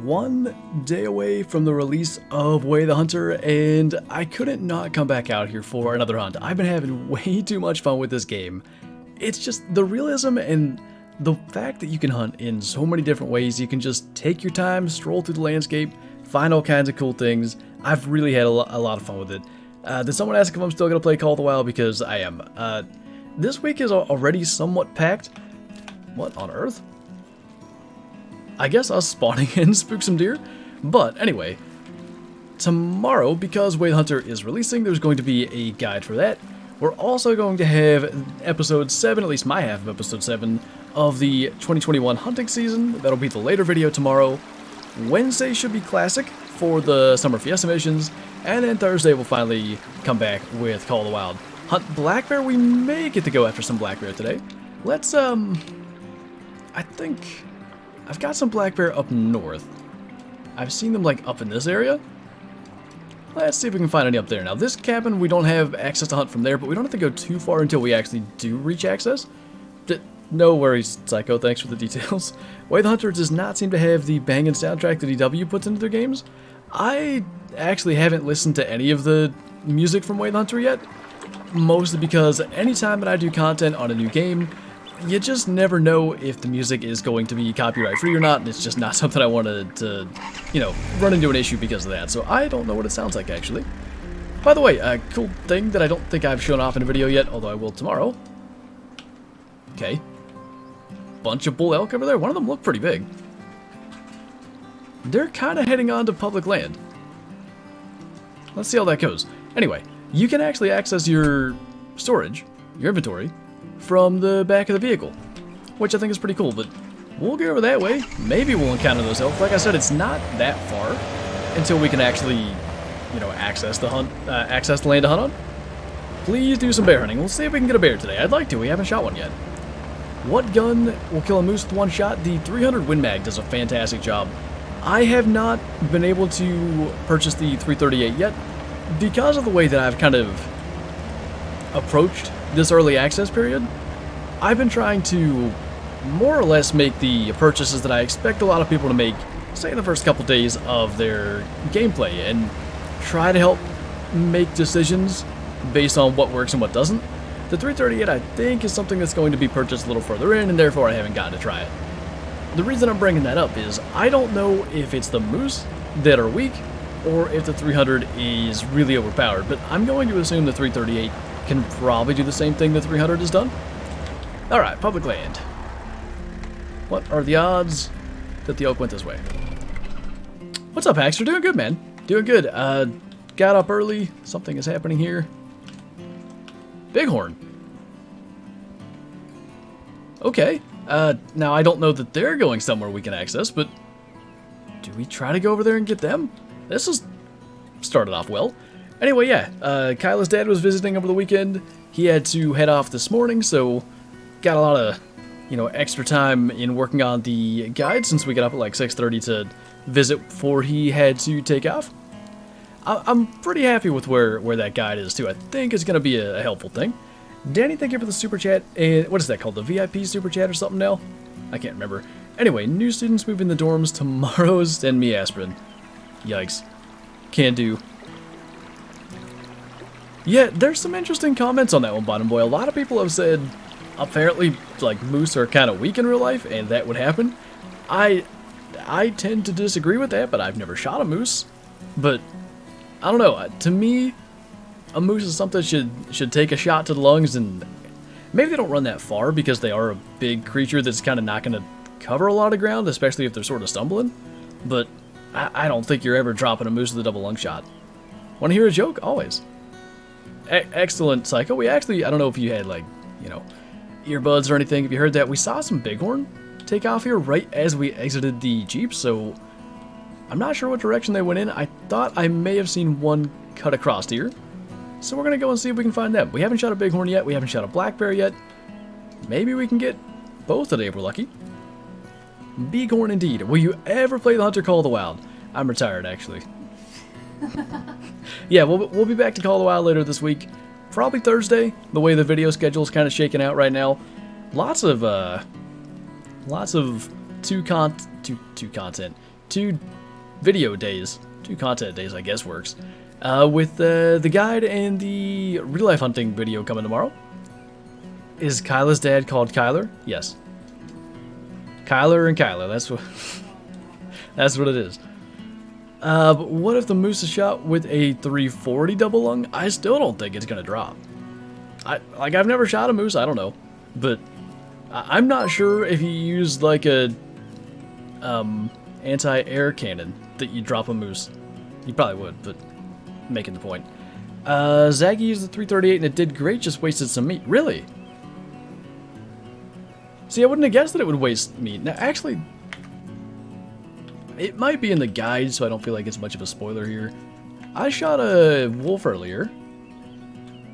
one day away from the release of Way the Hunter, and I couldn't not come back out here for another hunt. I've been having way too much fun with this game. It's just the realism and the fact that you can hunt in so many different ways. You can just take your time, stroll through the landscape, find all kinds of cool things. I've really had a lot of fun with it. Did someone ask if I'm still going to play Call of the Wild? Because I am. This week is already somewhat packed. What on earth? I guess us spawning in spook some deer. But anyway, tomorrow, because Way the Hunter is releasing, there's going to be a guide for that. We're also going to have episode 7, at least my half of episode 7, of the 2021 hunting season. That'll be the later video tomorrow. Wednesday should be classic for the Summer Fiesta missions. And then Thursday we'll finally come back with Call of the Wild. Hunt black bear, we may get to go after some black bear today. Let's, I think I've got some black bear up north. I've seen them like up in this area. Let's see if we can find any up there. Now this cabin, we don't have access to hunt from there, but we don't have to go too far until we actually do reach access. No worries, Psycho, thanks for the details. Way the Hunter does not seem to have the banging soundtrack that EW puts into their games. I actually haven't listened to any of the music from Way the Hunter yet, mostly because anytime that I do content on a new game, you just never know if the music is going to be copyright free or not, and it's just not something I wanted to, you know, run into an issue because of that. So I don't know what it sounds like, actually. By the way, a cool thing that I don't think I've shown off in a video yet, although I will tomorrow. Okay. Bunch of bull elk over there. One of them looked pretty big. They're kind of heading on to public land. Let's see how that goes. Anyway, you can actually access your storage, your inventory, from the back of the vehicle, which I think is pretty cool, but we'll get over that way. Maybe we'll encounter those elk. Like I said, it's not that far until we can actually, you know, access the land to hunt on. Please do some bear hunting. We'll see if we can get a bear today. I'd like to. We haven't shot one yet. What gun will kill a moose with one shot? The 300 Win Mag does a fantastic job. I have not been able to purchase the 338 yet because of the way that I've kind of approached this early access period. I've been trying to more or less make the purchases that I expect a lot of people to make, say in the first couple days of their gameplay, and try to help make decisions based on what works and what doesn't. The 338 I think is something that's going to be purchased a little further in, and therefore I haven't gotten to try it. The reason I'm bringing that up is I don't know if it's the moose that are weak or if the 300 is really overpowered, but I'm going to assume the 338 can probably do the same thing the 300 has done. Alright, public land. What are the odds that the elk went this way? What's up, Haxter? Doing good, man. Doing good. Got up early. Something is happening here. Bighorn. Okay. Now I don't know that they're going somewhere we can access, but do we try to go over there and get them? This has started off well. Anyway, yeah, Kyla's dad was visiting over the weekend. He had to head off this morning, so got a lot of, you know, extra time in working on the guide since we got up at like 6:30 to visit before he had to take off. I'm pretty happy with where that guide is, too. I think it's going to be a helpful thing. Danny, thank you for the super chat. And what is that called? The VIP super chat or something now? I can't remember. Anyway, new students moving the dorms tomorrow. Send me aspirin. Yikes. Can do. Yeah, there's some interesting comments on that one, Bottom Boy. A lot of people have said, apparently, like, moose are kind of weak in real life, and that would happen. I tend to disagree with that, but I've never shot a moose. But I don't know. To me, a moose is something that should take a shot to the lungs, and maybe they don't run that far because they are a big creature that's kind of not going to cover a lot of ground, especially if they're sort of stumbling. But I don't think you're ever dropping a moose with a double lung shot. Want to hear a joke? Always. Excellent, Psycho. We actually, I don't know if you had, like, you know, earbuds or anything. If you heard that, we saw some bighorn take off here right as we exited the Jeep, so I'm not sure what direction they went in. I thought I may have seen one cut across here. So we're going to go and see if we can find them. We haven't shot a bighorn yet. We haven't shot a black bear yet. Maybe we can get both today if we're lucky. Bighorn indeed. Will you ever play the Hunter Call of the Wild? I'm retired, actually. Yeah, we'll be back to Call of the Wild later this week. Probably Thursday, the way the video schedule is kind of shaking out right now. Lots of two content, 2 video days, 2 content days, I guess works, with the guide and the real life hunting video coming tomorrow. Is Kyla's dad called Kyler? Yes. Kyler and Kyla, that's what that's what it is. But what if the moose is shot with a 340 double lung? I still don't think it's gonna drop. I've never shot a moose, I don't know, but I'm not sure if you use like a anti-air cannon that you drop a moose. You probably would, but making the point. Zaggy used the 338 and it did great, just wasted some meat. Really? See, I wouldn't have guessed that it would waste meat. Now, actually, it might be in the guide, so I don't feel like it's much of a spoiler here. I shot a wolf earlier.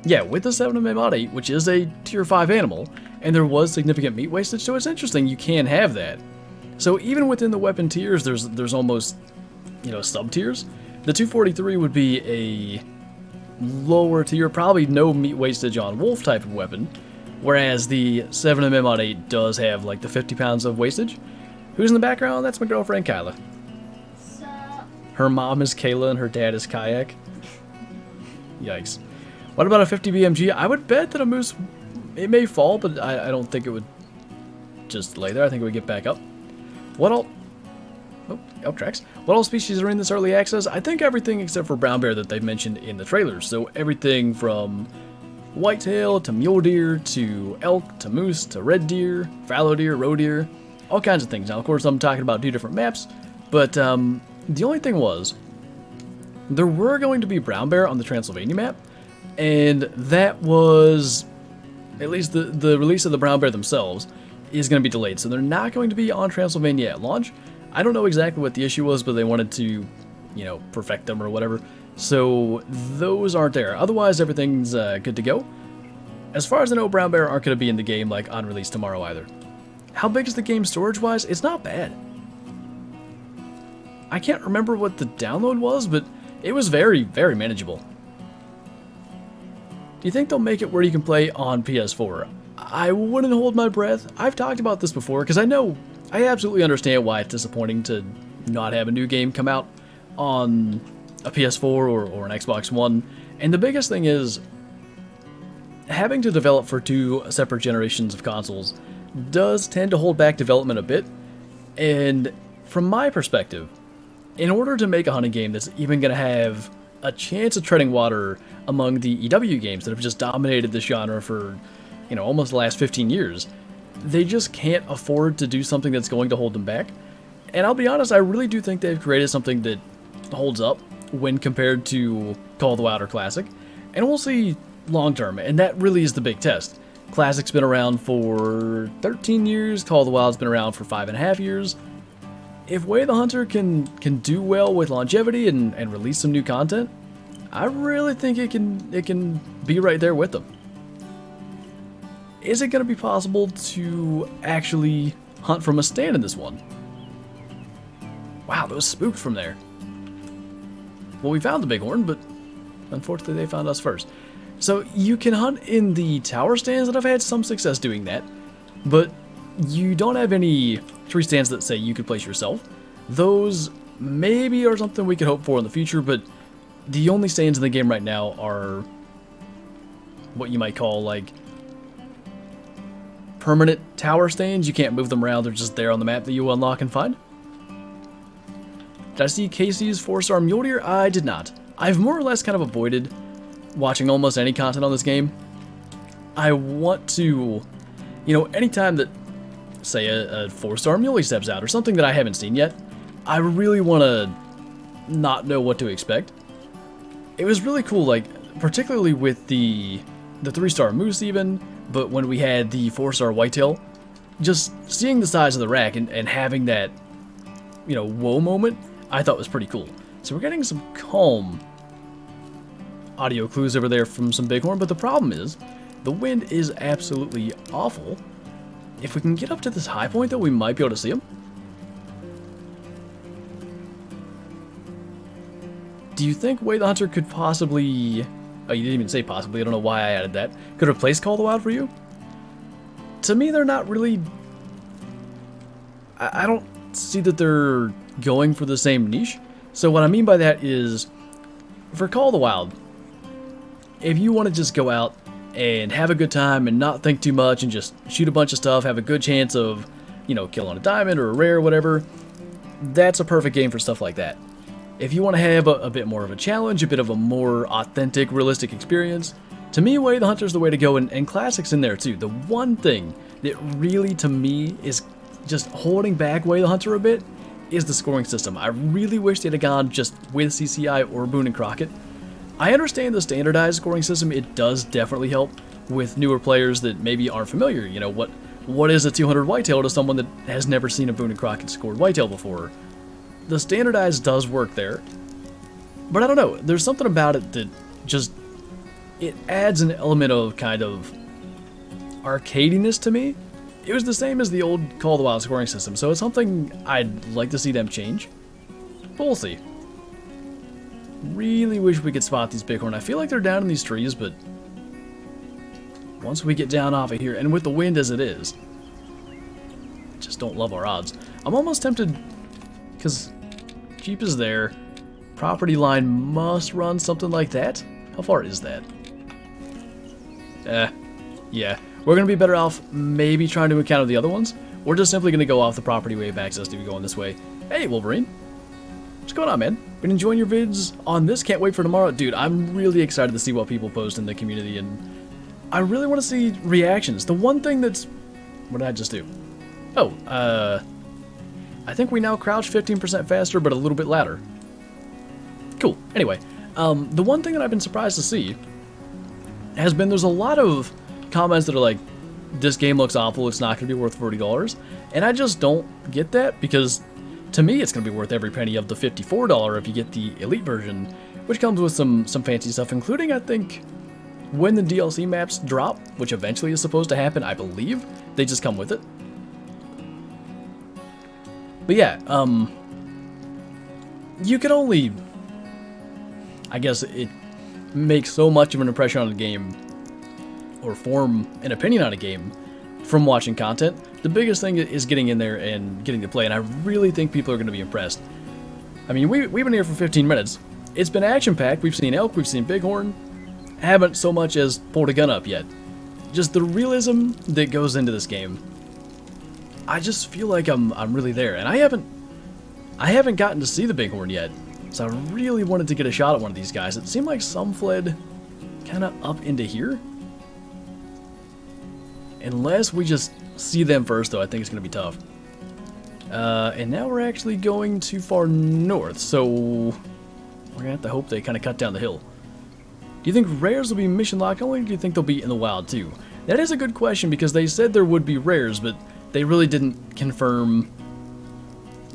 Yeah, with the 7mm Mod 8, which is a tier 5 animal, and there was significant meat wastage, so it's interesting you can have that. So even within the weapon tiers, there's almost, sub-tiers. The 243 would be a lower tier, probably no meat wastage on wolf type of weapon, whereas the 7mm Mod 8 does have like the 50 pounds of wastage. Who's in the background? That's my girlfriend, Kyla. Her mom is Kayla and her dad is Kayak. Yikes. What about a 50 BMG? I would bet that a moose, it may fall, but I don't think it would just lay there. I think it would get back up. What all... Oh, tracks. What all species are in this early access? I think everything except for brown bear that they've mentioned in the trailers. So everything from whitetail to mule deer to elk to moose to red deer, fallow deer, roe deer, all kinds of things. Now, of course, I'm talking about 2 different maps, but the only thing was, there were going to be brown bear on the Transylvania map, and that was, at least the release of the brown bear themselves, is going to be delayed. So they're not going to be on Transylvania at launch. I don't know exactly what the issue was, but they wanted to, perfect them or whatever. So those aren't there. Otherwise, everything's good to go. As far as I know, brown bear aren't going to be in the game like on release tomorrow either. How big is the game storage-wise? It's not bad. I can't remember what the download was, but it was very, very manageable. Do you think they'll make it where you can play on PS4? I wouldn't hold my breath. I've talked about this before, because I absolutely understand why it's disappointing to not have a new game come out on a PS4 or an Xbox One. And the biggest thing is, having to develop for 2 separate generations of consoles does tend to hold back development a bit. And from my perspective, in order to make a hunting game that's even going to have a chance of treading water among the EW games that have just dominated this genre for, almost the last 15 years, they just can't afford to do something that's going to hold them back. And I'll be honest, I really do think they've created something that holds up when compared to Call of the Wild or Classic. And we'll see long term, and that really is the big test. Classic's been around for 13 years, Call of the Wild's been around for 5.5 years. If Way the Hunter can do well with longevity and release some new content, I really think it can be right there with them. Is it going to be possible to actually hunt from a stand in this one? Wow, those spooked from there. Well, we found the bighorn, but unfortunately they found us first. So you can hunt in the tower stands, and I've had some success doing that, but you don't have any tree stands that say you could place yourself. Those maybe are something we could hope for in the future, but the only stands in the game right now are what you might call like permanent tower stands. You can't move them around, they're just there on the map that you unlock and find. Did I see Casey's 4-star mule deer? I did not. I've more or less kind of avoided watching almost any content on this game. I want to, anytime that, say, a 4-star muley steps out or something that I haven't seen yet, I really want to not know what to expect. It was really cool, like, particularly with the 3-star moose even, but when we had the 4-star whitetail, just seeing the size of the rack and having that, whoa moment, I thought was pretty cool. So we're getting some calm audio clues over there from some bighorn, but the problem is, the wind is absolutely awful. If we can get up to this high point, though, we might be able to see them. Do you think Way the Hunter could possibly... Oh, you didn't even say possibly, I don't know why I added that. Could replace Call of the Wild for you? To me, they're not really... I don't see that they're going for the same niche. So what I mean by that is, for Call of the Wild, if you want to just go out and have a good time and not think too much and just shoot a bunch of stuff, have a good chance of, you know, killing a diamond or a rare or whatever, that's a perfect game for stuff like that. If you want to have a bit more of a challenge, a bit of a more authentic, realistic experience, to me, Way the Hunter's the way to go, and Classic's in there too. The one thing that really, to me, is just holding back Way the Hunter a bit is the scoring system. I really wish they'd have gone just with CCI or Boone and Crockett. I understand the standardized scoring system. It does definitely help with newer players that maybe aren't familiar. You know, what is a 200 whitetail to someone that has never seen a Boone and Crockett scored whitetail before? The standardized does work there, but I don't know. There's something about it that just, it adds an element of kind of arcadiness to me. It was the same as the old Call of the Wild scoring system, so it's something I'd like to see them change, but we'll see. Really wish we could spot these bighorn. I feel like they're down in these trees, but once we get down off of here, and with the wind as it is, just don't love our odds. I'm almost tempted, because Jeep is there, property line must run something like that. How far is that? Yeah. We're going to be better off maybe trying to encounter the other ones. We're just simply going to go off the property we have access to going this way. Hey, Wolverine. What's going on, man? Been enjoying your vids on this? Can't wait for tomorrow. Dude, I'm really excited to see what people post in the community, and I really want to see reactions. The one thing that's... What did I just do? Oh, I think we now crouch 15% faster, but a little bit louder. Cool. Anyway, the one thing that I've been surprised to see has been there's a lot of comments that are like, this game looks awful, it's not going to be worth $40, and I just don't get that, because to me it's going to be worth every penny of the $54 if you get the Elite version, which comes with some fancy stuff, including, I think, when the DLC maps drop, which eventually is supposed to happen, I believe, they just come with it. But yeah, you can only, I guess it makes so much of an impression on a game, or form an opinion on a game, from watching content. The biggest thing is getting in there and getting to play, and I really think people are going to be impressed. I mean, we've been here for 15 minutes. It's been action-packed. We've seen elk, we've seen bighorn. Haven't so much as pulled a gun up yet. Just the realism that goes into this game. I just feel like I'm really there, and I haven't gotten to see the bighorn yet, so I really wanted to get a shot at one of these guys. It seemed like some fled kind of up into here. Unless we just see them first, though, I think it's going to be tough. And now we're actually going too far north, so we're going to have to hope they kind of cut down the hill. Do you think rares will be mission locked only, or do you think they'll be in the wild too? That is a good question, because they said there would be rares, but they really didn't confirm,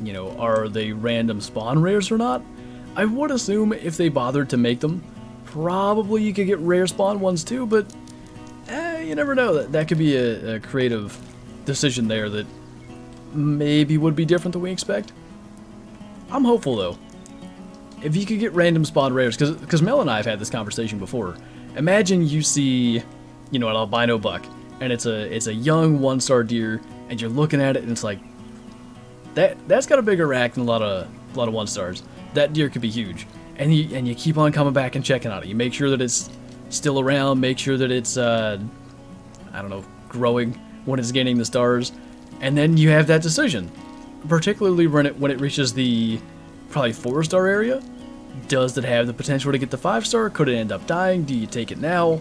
you know, are they random spawn rares or not? I would assume if they bothered to make them, probably you could get rare spawn ones too, but you never know. That could be a creative decision there that maybe would be different than we expect. I'm hopeful, though. If you could get random spawn rares, because Mel and I have had this conversation before. Imagine you see, you know, an albino buck, and it's a young 1-star deer, and you're looking at it, and it's like, that's got a bigger rack than a lot of 1-stars. That deer could be huge, and you keep on coming back and checking on it. You make sure that it's still around, make sure that it's I don't know, growing when it's gaining the stars, and then you have that decision. Particularly when it reaches the probably 4-star area. Does it have the potential to get the 5-star? Could it end up dying? Do you take it now?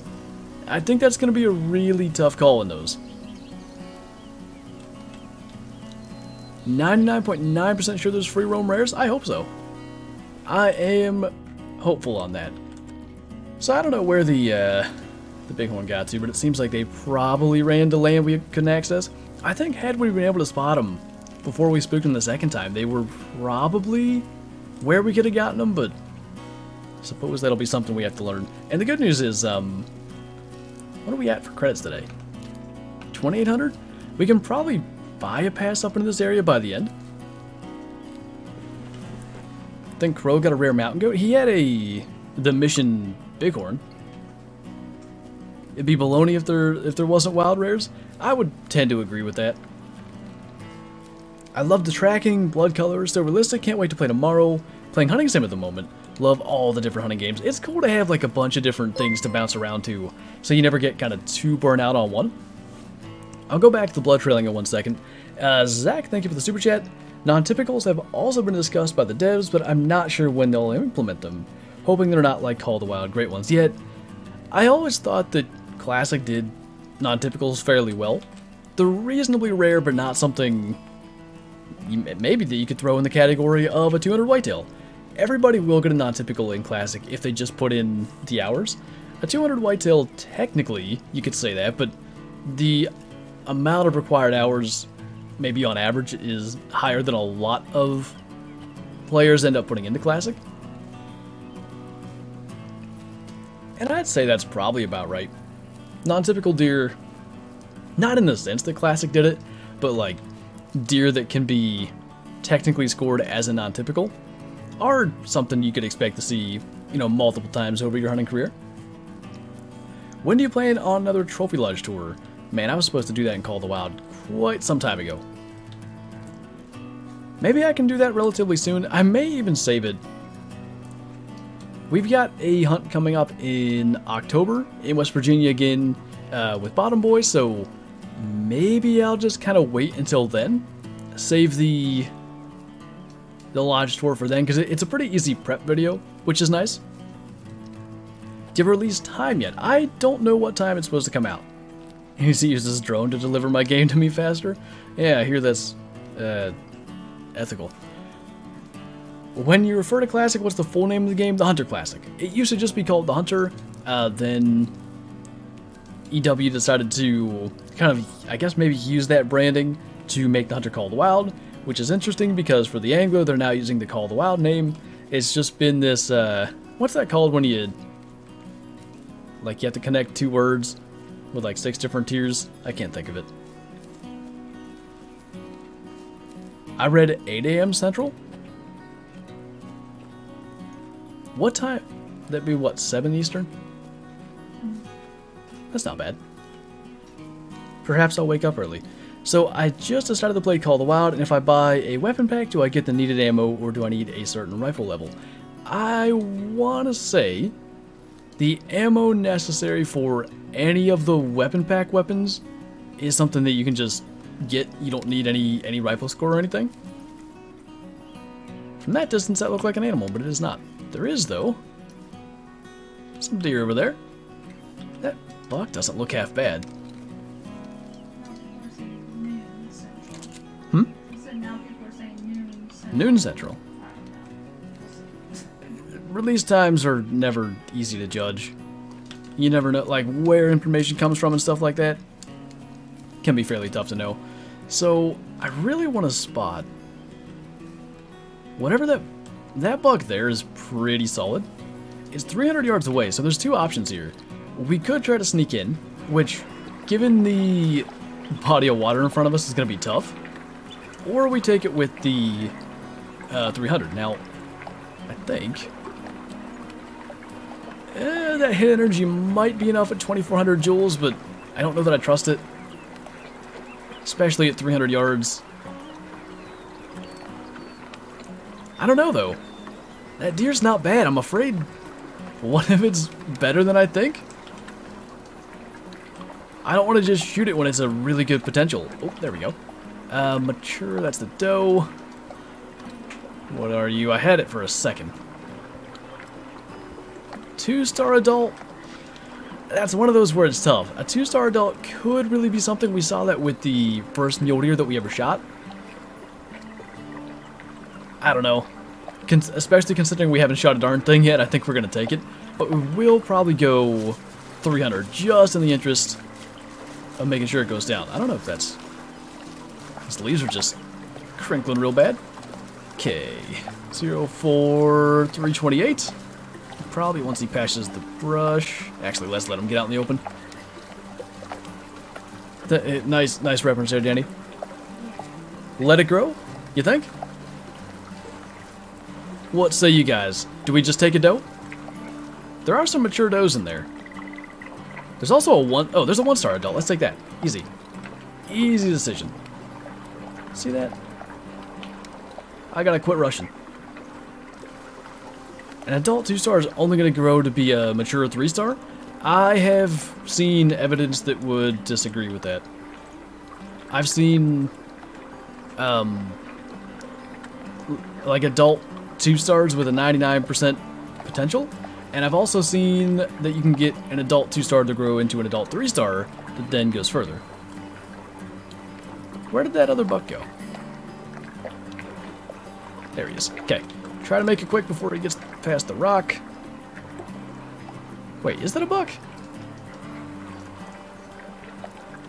I think that's going to be a really tough call in those. 99.9% sure there's free roam rares? I hope so. I am hopeful on that. So I don't know where the bighorn got to, but it seems like they probably ran to land we couldn't access. I think had we been able to spot them before we spooked them the second time, they were probably where we could have gotten them, but I suppose that'll be something we have to learn. And the good news is, what are we at for credits today? 2,800? We can probably buy a pass up into this area by the end. I think Crow got a rare mountain goat. He had the mission bighorn. It'd be baloney if there wasn't wild rares. I would tend to agree with that. I love the tracking, blood colors, so realistic, can't wait to play tomorrow. Playing hunting sim at the moment. Love all the different hunting games. It's cool to have like a bunch of different things to bounce around to, so you never get kind of too burnt out on one. I'll go back to the blood trailing in 1 second. Zach, thank you for the super chat. Non-typicals have also been discussed by the devs, but I'm not sure when they'll implement them. Hoping they're not like Call of the Wild great ones yet. I always thought that Classic did non-typicals fairly well. They're reasonably rare, but not something maybe that you could throw in the category of a 200 whitetail. Everybody will get a non-typical in Classic if they just put in the hours. A 200 whitetail, technically, you could say that, but the amount of required hours, maybe on average, is higher than a lot of players end up putting into Classic. And I'd say that's probably about right. Non-typical deer, not in the sense that Classic did it, but like deer that can be technically scored as a non-typical are something you could expect to see, you know, multiple times over your hunting career. When do you plan on another Trophy Lodge tour? Man, I was supposed to do that in Call of the Wild quite some time ago. Maybe I can do that relatively soon. I may even save it. We've got a hunt coming up in October in West Virginia again with Bottom Boy, so maybe I'll just kind of wait until then. Save the lodge tour for then, because it's a pretty easy prep video, which is nice. Do you have a release time yet? I don't know what time it's supposed to come out. He uses his drone to deliver my game to me faster? Yeah, I hear that's ethical. When you refer to Classic, what's the full name of the game? The Hunter Classic. It used to just be called The Hunter, then EW decided to kind of, I guess maybe use that branding to make The Hunter Call of the Wild, which is interesting because for the Anglo, they're now using the Call of the Wild name. It's just been this, what's that called when you have to connect 2 words with like 6 different tiers? I can't think of it. I read 8 a.m. Central? What time? That'd be what, 7 Eastern? That's not bad. Perhaps I'll wake up early. So I just decided to play Call of the Wild, and if I buy a weapon pack, do I get the needed ammo or do I need a certain rifle level? I want to say the ammo necessary for any of the weapon pack weapons is something that you can just get. You don't need any rifle score or anything. From that distance, that looked like an animal, but it is not. There is, though, some deer over there. That buck doesn't look half bad. Noon Central. Release times are never easy to judge. You never know, like, where information comes from and stuff like that. Can be fairly tough to know. So, I really want to spot whatever that buck there is pretty solid. It's 300 yards away, so there's 2 options here. We could try to sneak in, which, given the body of water in front of us, is going to be tough. Or we take it with the 300. Now, I think that hit energy might be enough at 2400 joules, but I don't know that I trust it. Especially at 300 yards. I don't know, though. That deer's not bad. I'm afraid what if it's better than I think? I don't want to just shoot it when it's a really good potential. Oh, there we go. Mature, that's the doe. What are you? I had it for a second. 2-star adult. That's one of those where it's tough. A 2-star adult could really be something. We saw that with the first mule deer that we ever shot. I don't know. Especially considering we haven't shot a darn thing yet, I think we're going to take it. But we will probably go 300 just in the interest of making sure it goes down. I don't know if that's... These leaves are just crinkling real bad. Okay. 04328. Probably once he passes the brush. Actually, let's let him get out in the open. Nice reference there, Danny. Let it grow, you think? What say you guys? Do we just take a doe? There are some mature does in there. There's also a there's a 1-star adult. Let's take that. Easy. Easy decision. See that? I gotta quit rushing. An adult 2-star is only going to grow to be a mature 3-star? I have seen evidence that would disagree with that. I've seen, like adult 2-stars with a 99% potential, and I've also seen that you can get an adult 2-star to grow into an adult 3-star that then goes further. Where did that other buck go? There he is. Okay. Try to make it quick before he gets past the rock. Wait, is that a buck?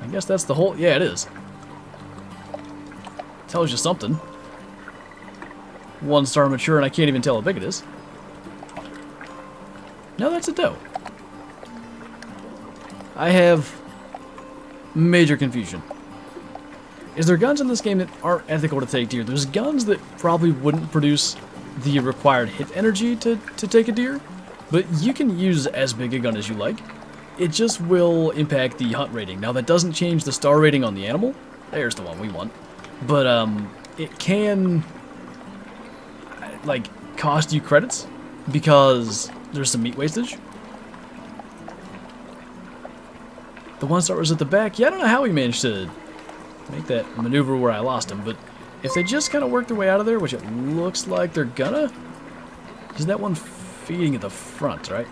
I guess that's the whole... Yeah, it is. Tells you something. 1-star mature, and I can't even tell how big it is. No, that's a doe. I have major confusion. Is there guns in this game that aren't ethical to take deer? There's guns that probably wouldn't produce the required hit energy to take a deer, but you can use as big a gun as you like. It just will impact the hunt rating. Now that doesn't change the star rating on the animal. There's the one we want. But it can like cost you credits because there's some meat wastage. The 1-star was at the back. Yeah, I don't know how he managed to make that maneuver where I lost him, but if they just kind of work their way out of there, which it looks like they're gonna, is that one feeding at the front, right?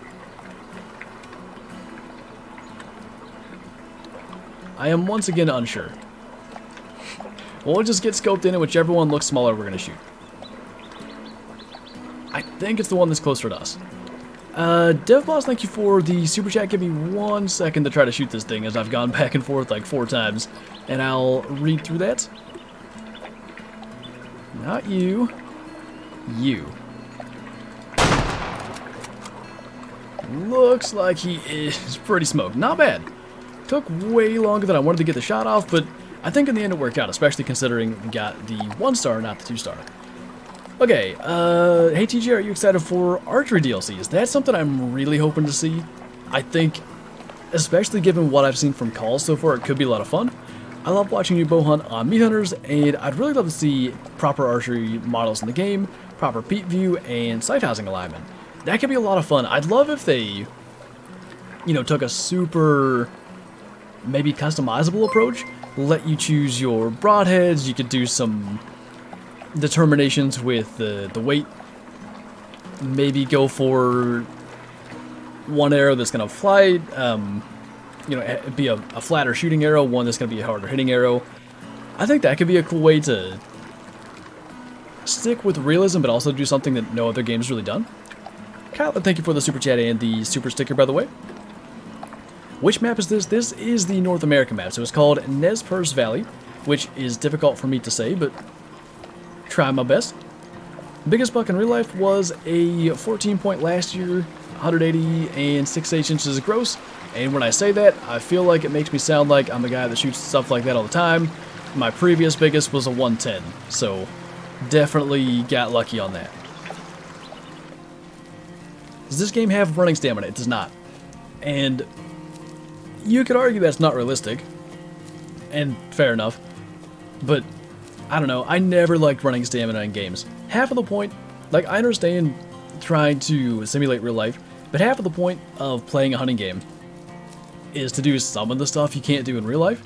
I am once again unsure. We'll just get scoped in, and whichever one looks smaller, we're gonna shoot. I think it's the one that's closer to us. DevBoss, thank you for the super chat. Give me 1 second to try to shoot this thing, as I've gone back and forth like 4 times, and I'll read through that. Not you. You. Looks like he is pretty smoked. Not bad. Took way longer than I wanted to get the shot off, but I think in the end it worked out, especially considering we got the 1-star, not the 2-star. Okay, hey TJ, are you excited for archery DLCs? That's something I'm really hoping to see. I think, especially given what I've seen from calls so far, it could be a lot of fun. I love watching you bow hunt on meat hunters, and I'd really love to see proper archery models in the game, proper peep view, and sight housing alignment. That could be a lot of fun. I'd love if they, you know, took a super, maybe customizable approach, let you choose your broadheads, you could do some determinations with the weight, maybe go for one arrow that's going to fly, you know, be a flatter shooting arrow, one that's going to be a harder hitting arrow. I think that could be a cool way to stick with realism, but also do something that no other game's really done. Kyle, thank you for the super chat and the super sticker, by the way. Which map is this? This is the North American map, so it's called Nez Perce Valley, which is difficult for me to say, but try my best. Biggest buck in real life was a 14 point last year, 180 and 6/8 inches gross. And when I say that, I feel like it makes me sound like I'm a guy that shoots stuff like that all the time. My previous biggest was a 110, so definitely got lucky on that. Does this game have running stamina? It does not. And you could argue that's not realistic, and fair enough, but I don't know, I never liked running stamina in games. Half of the point, like, I understand trying to simulate real life, but half of the point of playing a hunting game is to do some of the stuff you can't do in real life,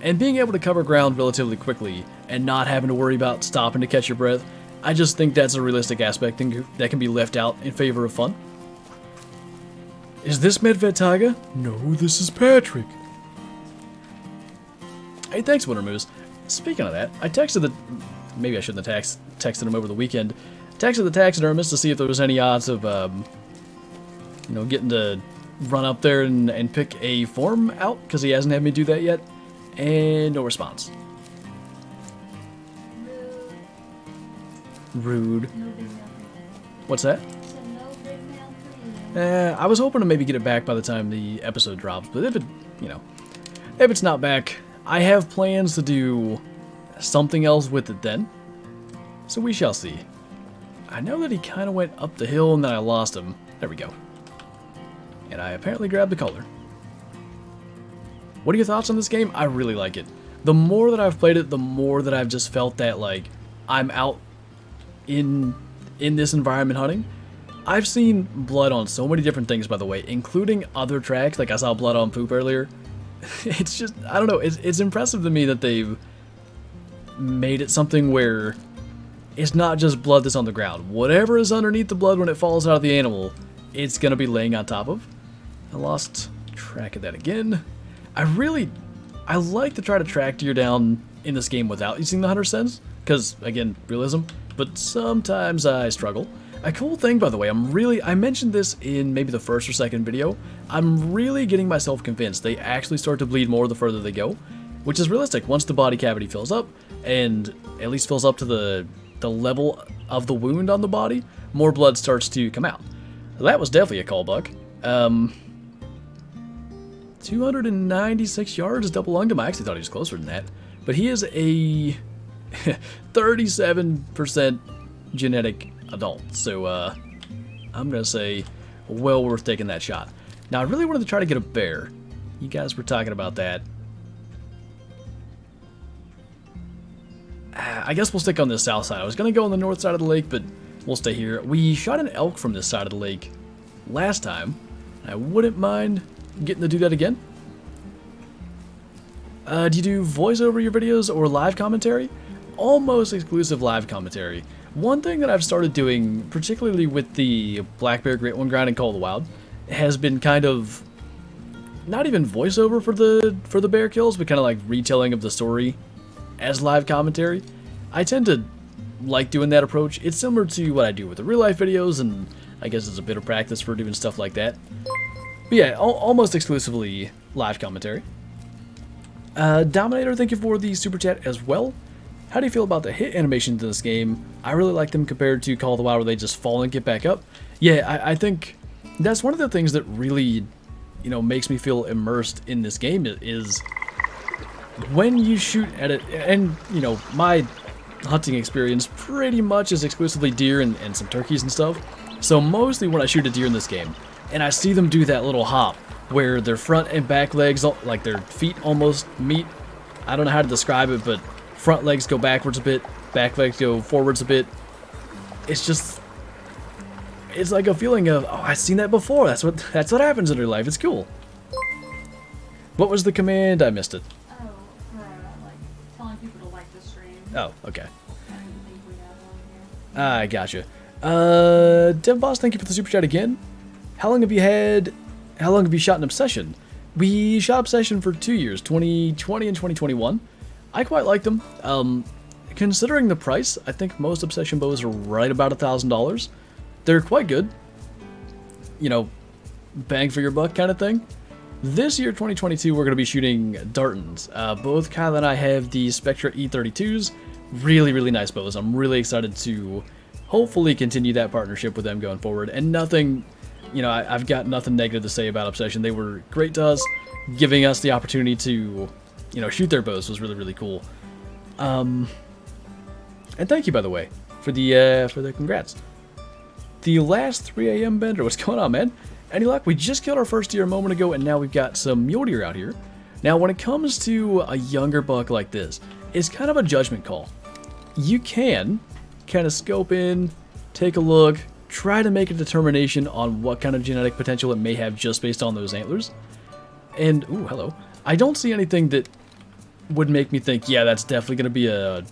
and being able to cover ground relatively quickly and not having to worry about stopping to catch your breath, I just think that's a realistic aspect that can be left out in favor of fun. Is this Medved Tiger? No, this is Patrick. Hey, thanks, Winter Moose. Speaking of that, I texted the... Maybe I shouldn't have texted him over the weekend. Texted the taxidermist to see if there was any odds of, you know, getting to run up there and pick a form out, because he hasn't had me do that yet. And no response. Rude. What's that? I was hoping to maybe get it back by the time the episode drops, but if it, you know, if it's not back, I have plans to do something else with it then, so we shall see. I know that he kind of went up the hill and then I lost him. There we go. And I apparently grabbed the color. What are your thoughts on this game? I really like it. The more that I've played it, the more that I've just felt that, like, I'm out in this environment hunting. I've seen blood on so many different things, by the way, including other tracks. Like I saw blood on poop earlier. It's just, I don't know, it's impressive to me that they've made it something where it's not just blood that's on the ground. Whatever is underneath the blood when it falls out of the animal, it's gonna be laying on top of. I lost track of that again. I like to try to track deer down in this game without using the hunter sense, because, again, realism, but sometimes I struggle. A cool thing, by the way, I mentioned this in maybe the first or second video, I'm really getting myself convinced they actually start to bleed more the further they go, which is realistic. Once the body cavity fills up, and at least fills up to the level of the wound on the body, more blood starts to come out. That was definitely a call buck. 296 yards, double lunged him. I actually thought he was closer than that. But he is a 37% genetic adult. So I'm going to say well worth taking that shot. Now, I really wanted to try to get a bear. You guys were talking about that. I guess we'll stick on this south side. I was going to go on the north side of the lake, but we'll stay here. We shot an elk from this side of the lake last time. I wouldn't mind getting to do that again. Do you do voice over your videos or live commentary? Almost exclusive live commentary. One thing that I've started doing, particularly with the black bear, great one grind, and Call of the Wild, has been kind of not even voiceover for the bear kills, but kind of like retelling of the story as live commentary. I tend to like doing that approach. It's similar to what I do with the real life videos, and I guess it's a bit of practice for doing stuff like that. But yeah, almost exclusively live commentary. Dominator, thank you for the super chat as well. How do you feel about the hit animations in this game? I really like them compared to Call of the Wild, where they just fall and get back up. Yeah, I think that's one of the things that really, makes me feel immersed in this game is when you shoot at it. And, my hunting experience pretty much is exclusively deer and some turkeys and stuff. So mostly when I shoot a deer in this game, and I see them do that little hop, where their front and back legs, like their feet almost meet. I don't know how to describe it, but front legs go backwards a bit, back legs go forwards a bit. It's like a feeling of, oh, I've seen that before. That's what happens in real life. It's cool. What was the command? I missed it. Oh, for telling people to like the stream. Oh, okay. I didn't think we had one here. I gotcha. Dev Boss, thank you for the super chat again. How long have you shot an Obsession? We shot Obsession for 2 years, 2020 and 2021. I quite liked them. Considering the price, I think most Obsession bows are right about $1,000. They're quite good. Bang for your buck kind of thing. This year, 2022, we're going to be shooting Dartons. Both Kyle and I have the Spectra E32s. Really, really nice bows. I'm really excited to hopefully continue that partnership with them going forward. And nothing, I've got nothing negative to say about Obsession. They were great to us. Giving us the opportunity to, shoot their bows was really, really cool. And thank you, by the way, for the congrats. The last 3 a.m. bender. What's going on, man? Any luck? We just killed our first deer a moment ago, and now we've got some mule deer out here. Now, when it comes to a younger buck like this, it's kind of a judgment call. You can kind of scope in, take a look, try to make a determination on what kind of genetic potential it may have just based on those antlers. And, ooh, hello. I don't see anything that would make me think, yeah, that's definitely going to be a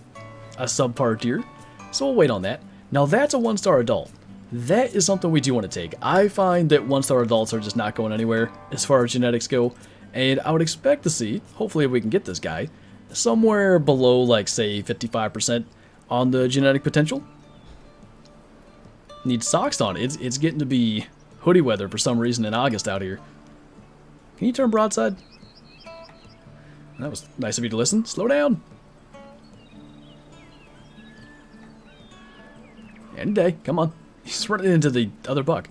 subpar deer. So we'll wait on that. Now, that's a 1-star adult. That is something we do want to take. I find that 1-star adults are just not going anywhere as far as genetics go. And I would expect to see, hopefully if we can get this guy, somewhere below, like, say, 55% on the genetic potential. Need socks on. It's getting to be hoodie weather for some reason in August out here. Can you turn broadside? That was nice of you to listen. Slow down. Any day. Come on. He's running into the other buck.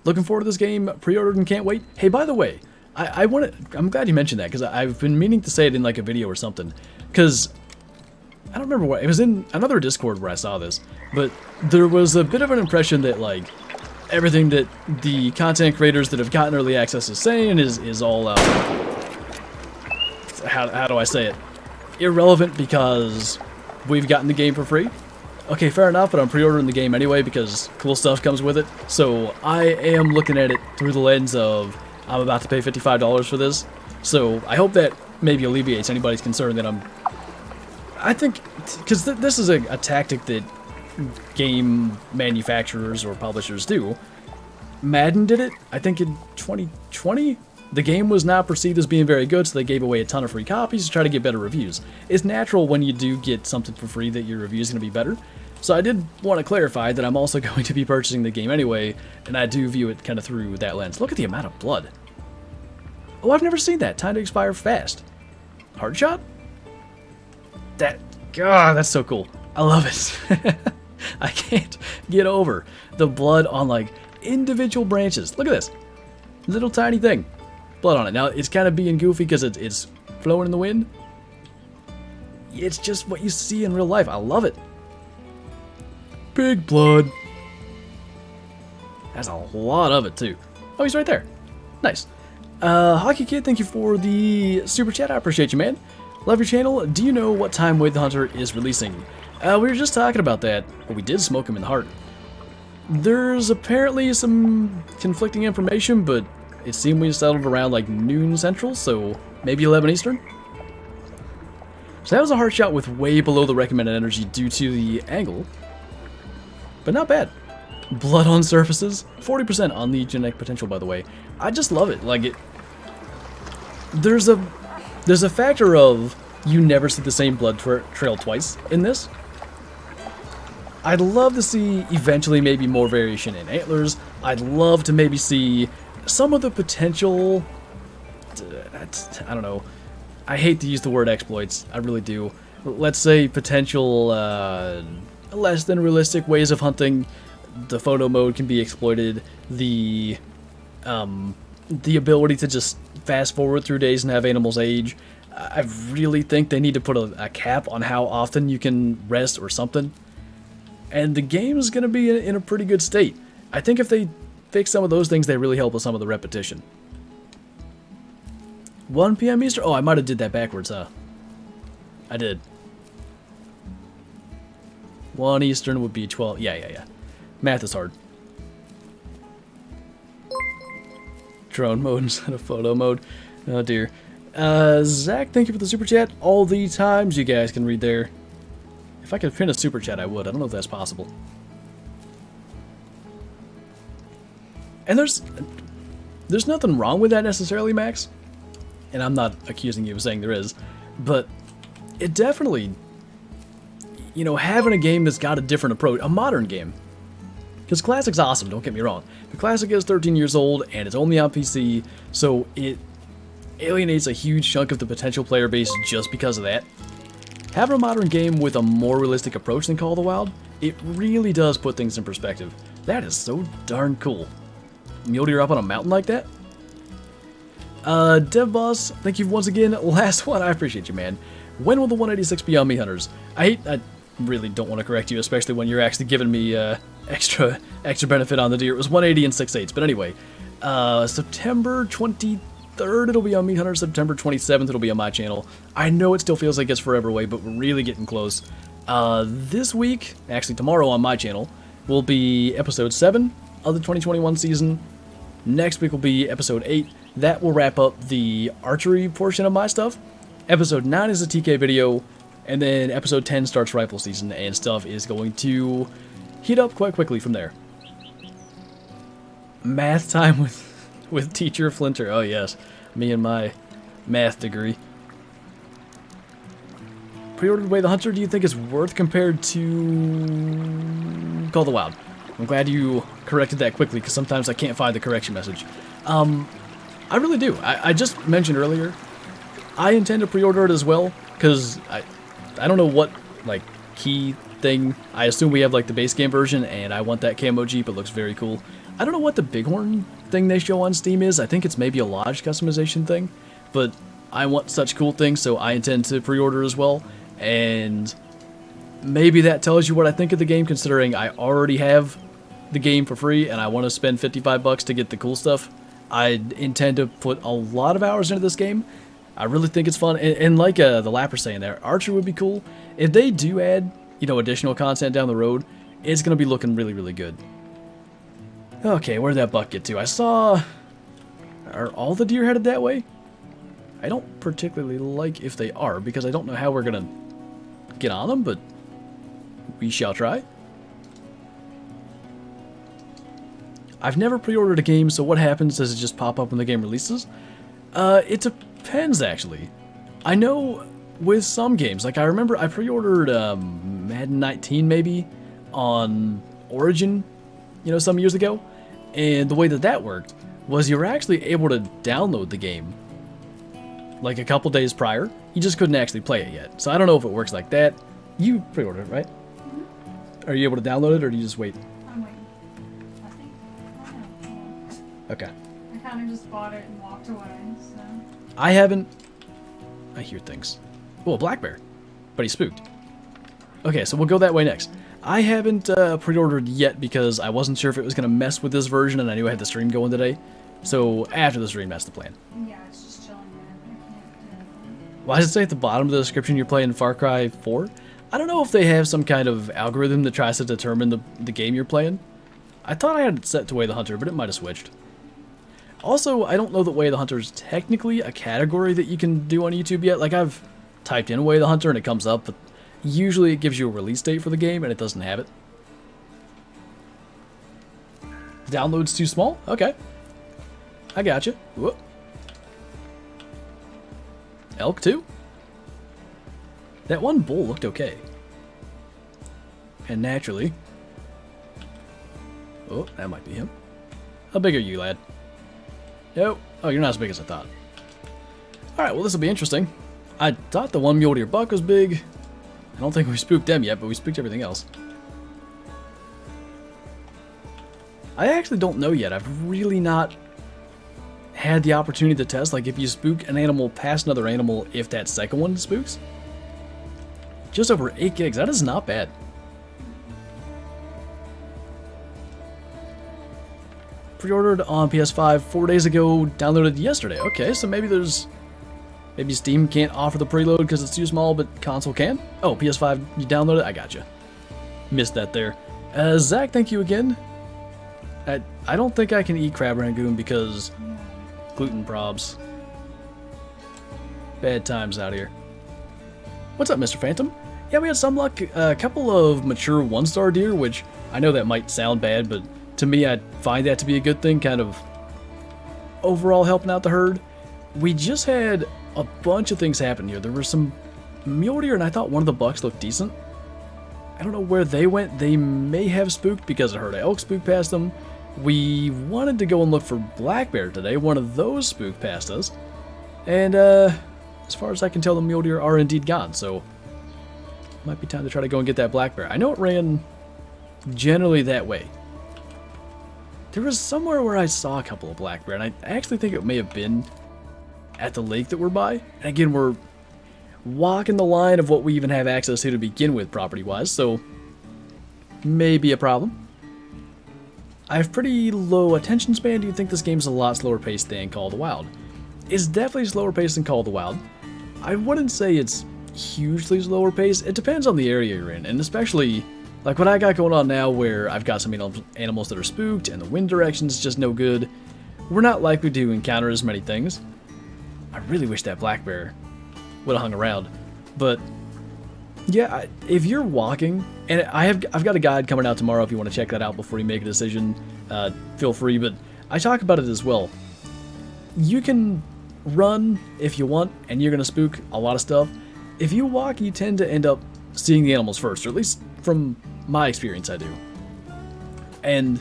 Looking forward to this game. Pre-ordered and can't wait. Hey, by the way, I'm glad you mentioned that, because I've been meaning to say it in like a video or something. Because I don't remember what it was in another Discord where I saw this, but there was a bit of an impression that like everything that the content creators that have gotten early access is saying is all how do I say it? Irrelevant because we've gotten the game for free. Okay, fair enough, but I'm pre-ordering the game anyway because cool stuff comes with it. So I am looking at it through the lens of I'm about to pay $55 for this. So I hope that maybe alleviates anybody's concern that I think, because this is a tactic that game manufacturers or publishers do. Madden did it, I think in 2020. The game was not perceived as being very good, so they gave away a ton of free copies to try to get better reviews. It's natural when you do get something for free that your review is going to be better. So I did want to clarify that I'm also going to be purchasing the game anyway, and I do view it kind of through that lens. Look at the amount of blood. Oh, I've never seen that. Time to expire fast. Hard shot? God, that's so cool. I love it. I can't get over the blood on, like, individual branches. Look at this. Little tiny thing. Blood on it. Now, it's kind of being goofy because it's flowing in the wind. It's just what you see in real life. I love it. Big blood. That's a lot of it, too. Oh, he's right there. Nice. Hockey Kid, thank you for the super chat. I appreciate you, man. Love your channel. Do you know what time Wade the Hunter is releasing? We were just talking about that, but we did smoke him in the heart. There's apparently some conflicting information, but it seemed we settled around like noon central, so maybe 11 Eastern. So that was a hard shot with way below the recommended energy due to the angle, but not bad. Blood on surfaces, 40% on the genetic potential, by the way. I just love it. Like, there's a factor of you never see the same blood trail twice in this. I'd love to see eventually maybe more variation in antlers. I'd love to maybe see some of the potential, I don't know, I hate to use the word exploits, I really do. Let's say potential less than realistic ways of hunting. The photo mode can be exploited. The ability to just fast forward through days and have animals age. I really think they need to put a cap on how often you can rest or something. And the game is going to be in a pretty good state. I think if they fix some of those things, they really help with some of the repetition. 1 p.m. Eastern? Oh, I might have did that backwards, huh? I did. 1 Eastern would be 12. Yeah. Math is hard. Drone mode instead of photo mode. Oh, dear. Zach, thank you for the super chat. All the times you guys can read there. If I could pin a super chat, I would. I don't know if that's possible. And there's nothing wrong with that necessarily, Max. And I'm not accusing you of saying there is. But it definitely, you know, having a game that's got a different approach, a modern game. Because Classic's awesome, don't get me wrong. The Classic is 13 years old, and it's only on PC, so it alienates a huge chunk of the potential player base just because of that. Having a modern game with a more realistic approach than Call of the Wild, it really does put things in perspective. That is so darn cool. Mule deer up on a mountain like that? Dev Boss, thank you once again. Last one, I appreciate you, man. When will the 186 be on me, Hunters? I really don't want to correct you, especially when you're actually giving me extra benefit on the deer. It was 180 and 6/8, but anyway. September 23rd, it'll be on Meat Hunter. September 27th, it'll be on my channel. I know it still feels like it's forever away, but we're really getting close. This week, actually tomorrow on my channel, will be episode 7 of the 2021 season. Next week will be episode 8. That will wrap up the archery portion of my stuff. Episode 9 is a TK video, and then episode 10 starts rifle season, and stuff is going to heat up quite quickly from there. Math time with teacher Flinter. Oh yes, me and my math degree. Pre-ordered Way the Hunter, do you think it's worth compared to Call of the Wild? I'm glad you corrected that quickly, because sometimes I can't find the correction message. I really do. I just mentioned earlier, I intend to pre-order it as well, because I don't know what, like, key thing. I assume we have, like, the base game version, and I want that camo Jeep. It looks very cool. I don't know what the Bighorn thing they show on Steam is. I think it's maybe a Lodge customization thing, but I want such cool things, so I intend to pre-order as well, and maybe that tells you what I think of the game, considering I already have the game for free, and I want to spend $55 to get the cool stuff. I intend to put a lot of hours into this game. I really think it's fun, and like the Lapper saying there, Archer would be cool. If they do add additional content down the road, it's going to be looking really, really good. Okay, where did that buck get to? I saw... Are all the deer headed that way? I don't particularly like if they are, because I don't know how we're going to get on them, but we shall try. I've never pre-ordered a game, so what happens? Does it just pop up when the game releases? It depends, actually. I know with some games, like I remember I pre-ordered Madden 19 maybe on Origin, some years ago, and the way that worked was you were actually able to download the game like a couple days prior. You just couldn't actually play it yet. So I don't know if it works like that. You pre-ordered it, right? Mm-hmm. Are you able to download it, or do you just wait? I'm waiting. I think. I don't know. Okay. I kind of just bought it and walked away, so. I haven't. I hear things. Oh, a black bear. But he's spooked. Okay, so we'll go that way next. I haven't pre-ordered yet because I wasn't sure if it was going to mess with this version, and I knew I had the stream going today. So after the stream, that's the plan. Yeah, it's just chilling there. I can't do anything. Why does it say at the bottom of the description you're playing Far Cry 4? I don't know if they have some kind of algorithm that tries to determine the game you're playing. I thought I had it set to Way the Hunter, but it might have switched. Also, I don't know that Way the Hunter is technically a category that you can do on YouTube yet. Like, I've typed in Way the Hunter and it comes up, but usually it gives you a release date for the game and it doesn't have it. Download's too small? Okay. I gotcha. Whoop. Elk too? That one bull looked okay. And naturally... Oh, that might be him. How big are you, lad? Nope. Oh, you're not as big as I thought. Alright, well this will be interesting. I thought the one mule deer buck was big. I don't think we spooked them yet, but we spooked everything else. I actually don't know yet. I've really not had the opportunity to test, like if you spook an animal past another animal, if that second one spooks. Just over 8 gigs. That is not bad. Pre-ordered on PS5 4 days ago, downloaded yesterday. Okay, so maybe Steam can't offer the preload because it's too small, but console can? Oh, PS5, you downloaded it? I gotcha. Missed that there. Zach, thank you again. I don't think I can eat crab rangoon because gluten probs. Bad times out here. What's up, Mr. Phantom? Yeah, we had some luck. A couple of mature 1-star deer, which I know that might sound bad, but to me, I find that to be a good thing, kind of overall helping out the herd. We just had a bunch of things happen here. There were some mule deer, and I thought one of the bucks looked decent. I don't know where they went. They may have spooked because I heard an elk spook past them. We wanted to go and look for black bear today. One of those spooked past us. And as far as I can tell, the mule deer are indeed gone, so might be time to try to go and get that black bear. I know it ran generally that way. There was somewhere where I saw a couple of black bear, and I actually think it may have been at the lake that we're by. And again, we're walking the line of what we even have access to begin with, property-wise, so maybe a problem. I have pretty low attention span. Do you think this game's a lot slower paced than Call of the Wild? It's definitely slower paced than Call of the Wild. I wouldn't say it's hugely slower paced. It depends on the area you're in, and especially like what I got going on now where I've got some animals that are spooked and the wind direction's just no good. We're not likely to encounter as many things. I really wish that black bear would have hung around, but yeah, if you're walking, and I've got a guide coming out tomorrow if you want to check that out before you make a decision, feel free, but I talk about it as well. You can run if you want, and you're going to spook a lot of stuff. If you walk, you tend to end up seeing the animals first, or at least from my experience I do. And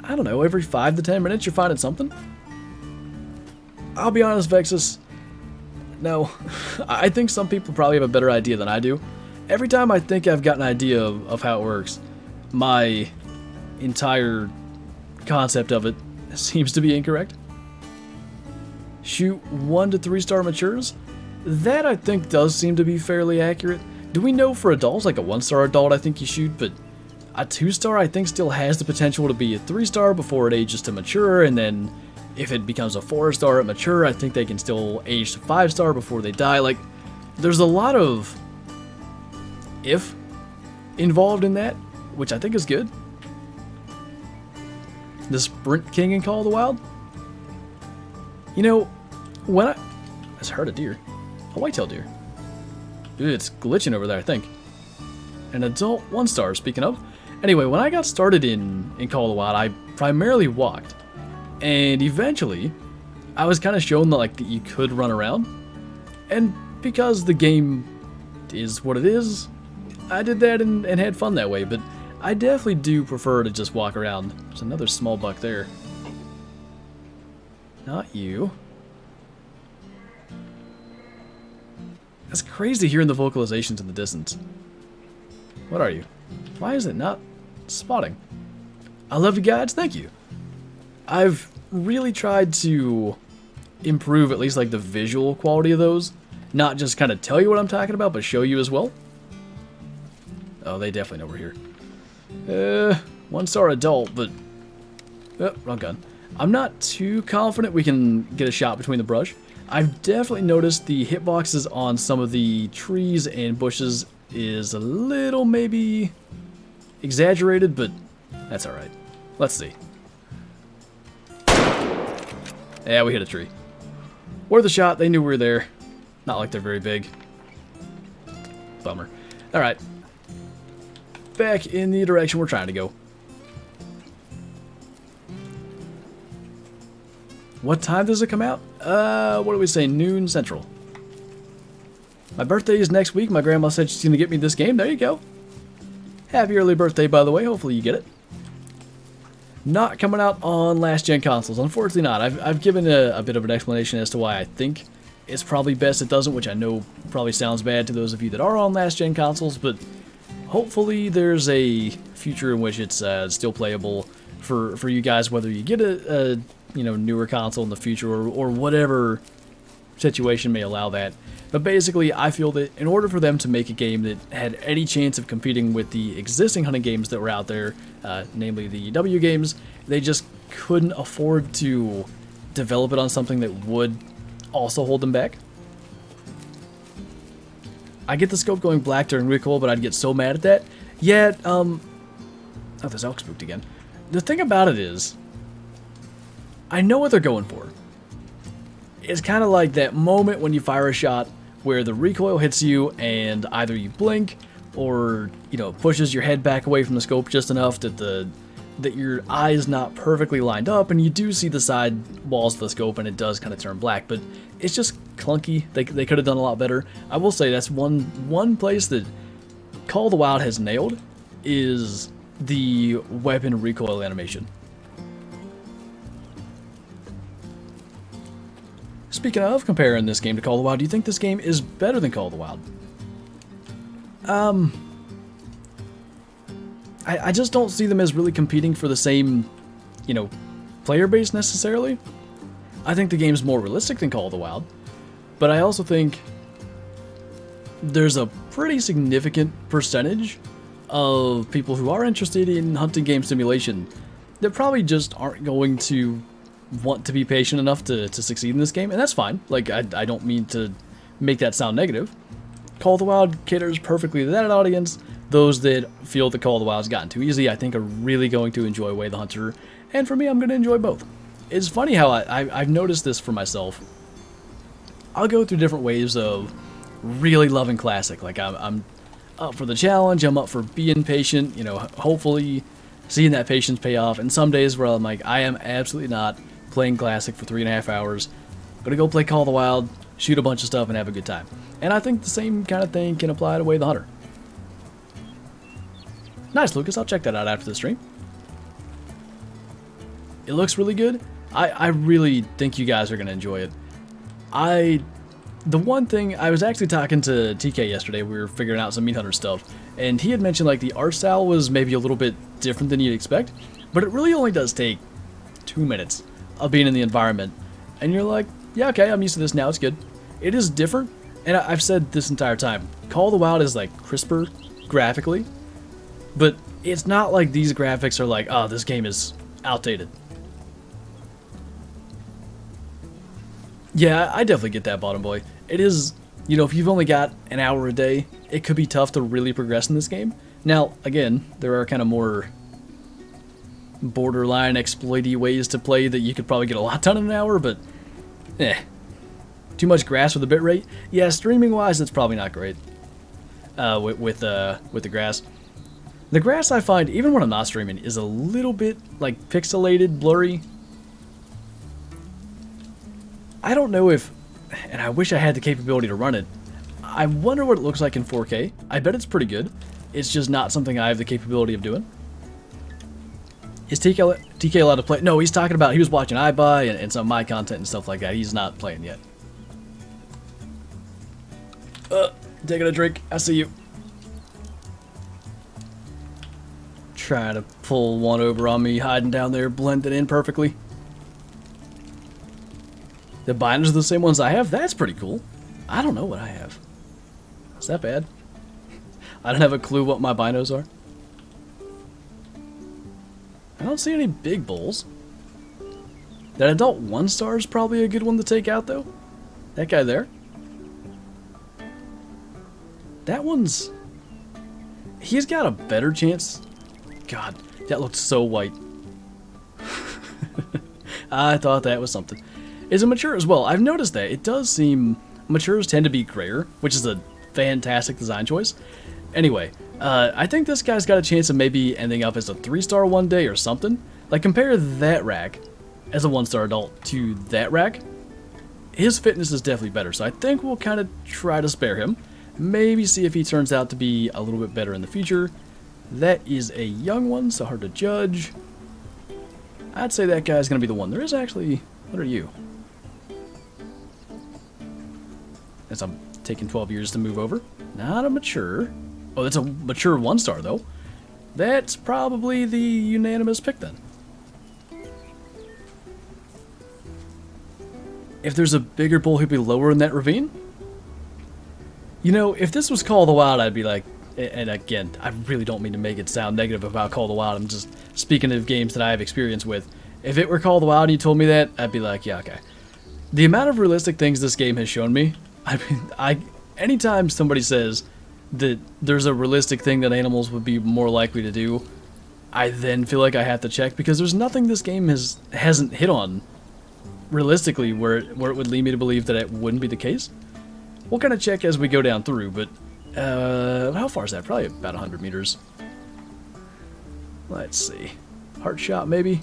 I don't know, every 5 to 10 minutes you're finding something. I'll be honest, Vexus, no. I think some people probably have a better idea than I do. Every time I think I've got an idea of how it works, my entire concept of it seems to be incorrect. Shoot 1 to 3-star matures? That I think does seem to be fairly accurate. Do we know for adults, like a 1-star adult I think you shoot, but a 2-star I think still has the potential to be a 3-star before it ages to mature, and then if it becomes a 4-star at mature, I think they can still age to 5-star before they die. Like, there's a lot of if involved in that, which I think is good. The Sprint King in Call of the Wild. You know, when I just heard a deer, a white-tailed deer. Dude, it's glitching over there, I think. An adult 1 star, speaking of. Anyway, when I got started in Call of the Wild, I primarily walked. And eventually, I was kind of shown that, that you could run around. And because the game is what it is, I did that and had fun that way. But I definitely do prefer to just walk around. There's another small buck there. Not you. It's crazy hearing the vocalizations in the distance. What are you? Why is it not spotting? I love you guys, thank you. I've really tried to improve at least the visual quality of those. Not just kind of tell you what I'm talking about, but show you as well. Oh, they definitely know we're here. 1 star adult, but... Oh, wrong gun. I'm not too confident we can get a shot between the brush. I've definitely noticed the hitboxes on some of the trees and bushes is a little maybe exaggerated, but that's alright. Let's see. Yeah, we hit a tree. Worth a shot, they knew we were there. Not like they're very big. Bummer. Alright. Back in the direction we're trying to go. What time does it come out? What do we say? Noon Central. My birthday is next week. My grandma said she's going to get me this game. There you go. Happy early birthday, by the way. Hopefully you get it. Not coming out on last-gen consoles. Unfortunately not. I've given a bit of an explanation as to why I think it's probably best it doesn't, which I know probably sounds bad to those of you that are on last-gen consoles, but hopefully there's a future in which it's still playable for you guys, whether you get a newer console in the future or whatever situation may allow that. But basically, I feel that in order for them to make a game that had any chance of competing with the existing hunting games that were out there, namely the W games, they just couldn't afford to develop it on something that would also hold them back. I get the scope going black during recoil, but I'd get so mad at that. Yet, oh, this elk spooked again. The thing about it is, I know what they're going for. It's kind of like that moment when you fire a shot where the recoil hits you and either you blink or, pushes your head back away from the scope just enough that your eye's not perfectly lined up and you do see the side walls of the scope and it does kind of turn black, but it's just clunky. They could have done a lot better. I will say that's one place that Call of the Wild has nailed is the weapon recoil animation. Speaking of comparing this game to Call of the Wild, do you think this game is better than Call of the Wild? I just don't see them as really competing for the same, player base necessarily. I think the game's more realistic than Call of the Wild, but I also think there's a pretty significant percentage of people who are interested in hunting game simulation that probably just aren't going to want to be patient enough to succeed in this game, and that's fine. I don't mean to make that sound negative. Call of the Wild caters perfectly to that audience. Those that feel that Call of the Wild's gotten too easy, I think, are really going to enjoy Way the Hunter, and for me, I'm going to enjoy both. It's funny how I've noticed this for myself. I'll go through different waves of really loving Classic. I'm up for the challenge, I'm up for being patient, hopefully seeing that patience pay off, and some days where I'm like, I am absolutely not playing Classic for 3.5 hours. I'm gonna go play Call of the Wild, shoot a bunch of stuff, and have a good time. And I think the same kind of thing can apply to Way the Hunter. Nice, Lucas. I'll check that out after the stream. It looks really good. I really think you guys are gonna enjoy it. The one thing, I was actually talking to TK yesterday, we were figuring out some Meat Hunter stuff, and he had mentioned the art style was maybe a little bit different than you'd expect, but it really only does take 2 minutes of being in the environment, and you're like, yeah, okay, I'm used to this now, it's good. It is different, and I've said this entire time, Call of the Wild is crisper graphically, but it's not like these graphics are like, oh, this game is outdated. Yeah, I definitely get that, Bottom Boy. It is, if you've only got an hour a day, it could be tough to really progress in this game. Now, again, there are kind of more borderline exploity ways to play that you could probably get a lot done in an hour, but too much grass with the bitrate? Yeah, streaming wise, that's probably not great. With the grass. The grass I find, even when I'm not streaming, is a little bit like pixelated, blurry. I don't know if, and I wish I had the capability to run it. I wonder what it looks like in 4K. I bet it's pretty good. It's just not something I have the capability of doing. Is TK allowed to play? No, he's talking about, he was watching iBuy and some of my content and stuff like that. He's not playing yet. Taking a drink. I see you. Trying to pull one over on me, hiding down there, blended in perfectly. The binders are the same ones I have? That's pretty cool. I don't know what I have. Is that bad? I don't have a clue what my binos are. I don't see any big bulls. That adult 1-star is probably a good one to take out, though. That guy there. That one's... He's got a better chance. God, that looked so white. I thought that was something. Is it mature as well? I've noticed that. It does seem... Matures tend to be grayer, which is a fantastic design choice. Anyway, I think this guy's got a chance of maybe ending up as a 3-star one day or something. Like, compare that rack as a 1-star adult to that rack. His fitness is definitely better, so I think we'll kind of try to spare him. Maybe see if he turns out to be a little bit better in the future. That is a young one, so hard to judge. I'd say that guy's going to be the one. There is actually... What are you? As I'm taking 12 years to move over. Not a mature. Oh, that's a mature 1-star, though. That's probably the unanimous pick, then. If there's a bigger bull, he'd be lower in that ravine? You know, if this was Call of the Wild, I'd be like... And again, I really don't mean to make it sound negative about Call of the Wild. I'm just speaking of games that I have experience with. If it were Call of the Wild and you told me that, I'd be like, yeah, okay. The amount of realistic things this game has shown me... I mean, anytime somebody says that there's a realistic thing that animals would be more likely to do, I then feel like I have to check, because there's nothing this game hasn't hit on realistically where it would lead me to believe that it wouldn't be the case. We'll kind of check as we go down through, but how far is that? Probably about 100 meters. Let's see. Heart shot, maybe?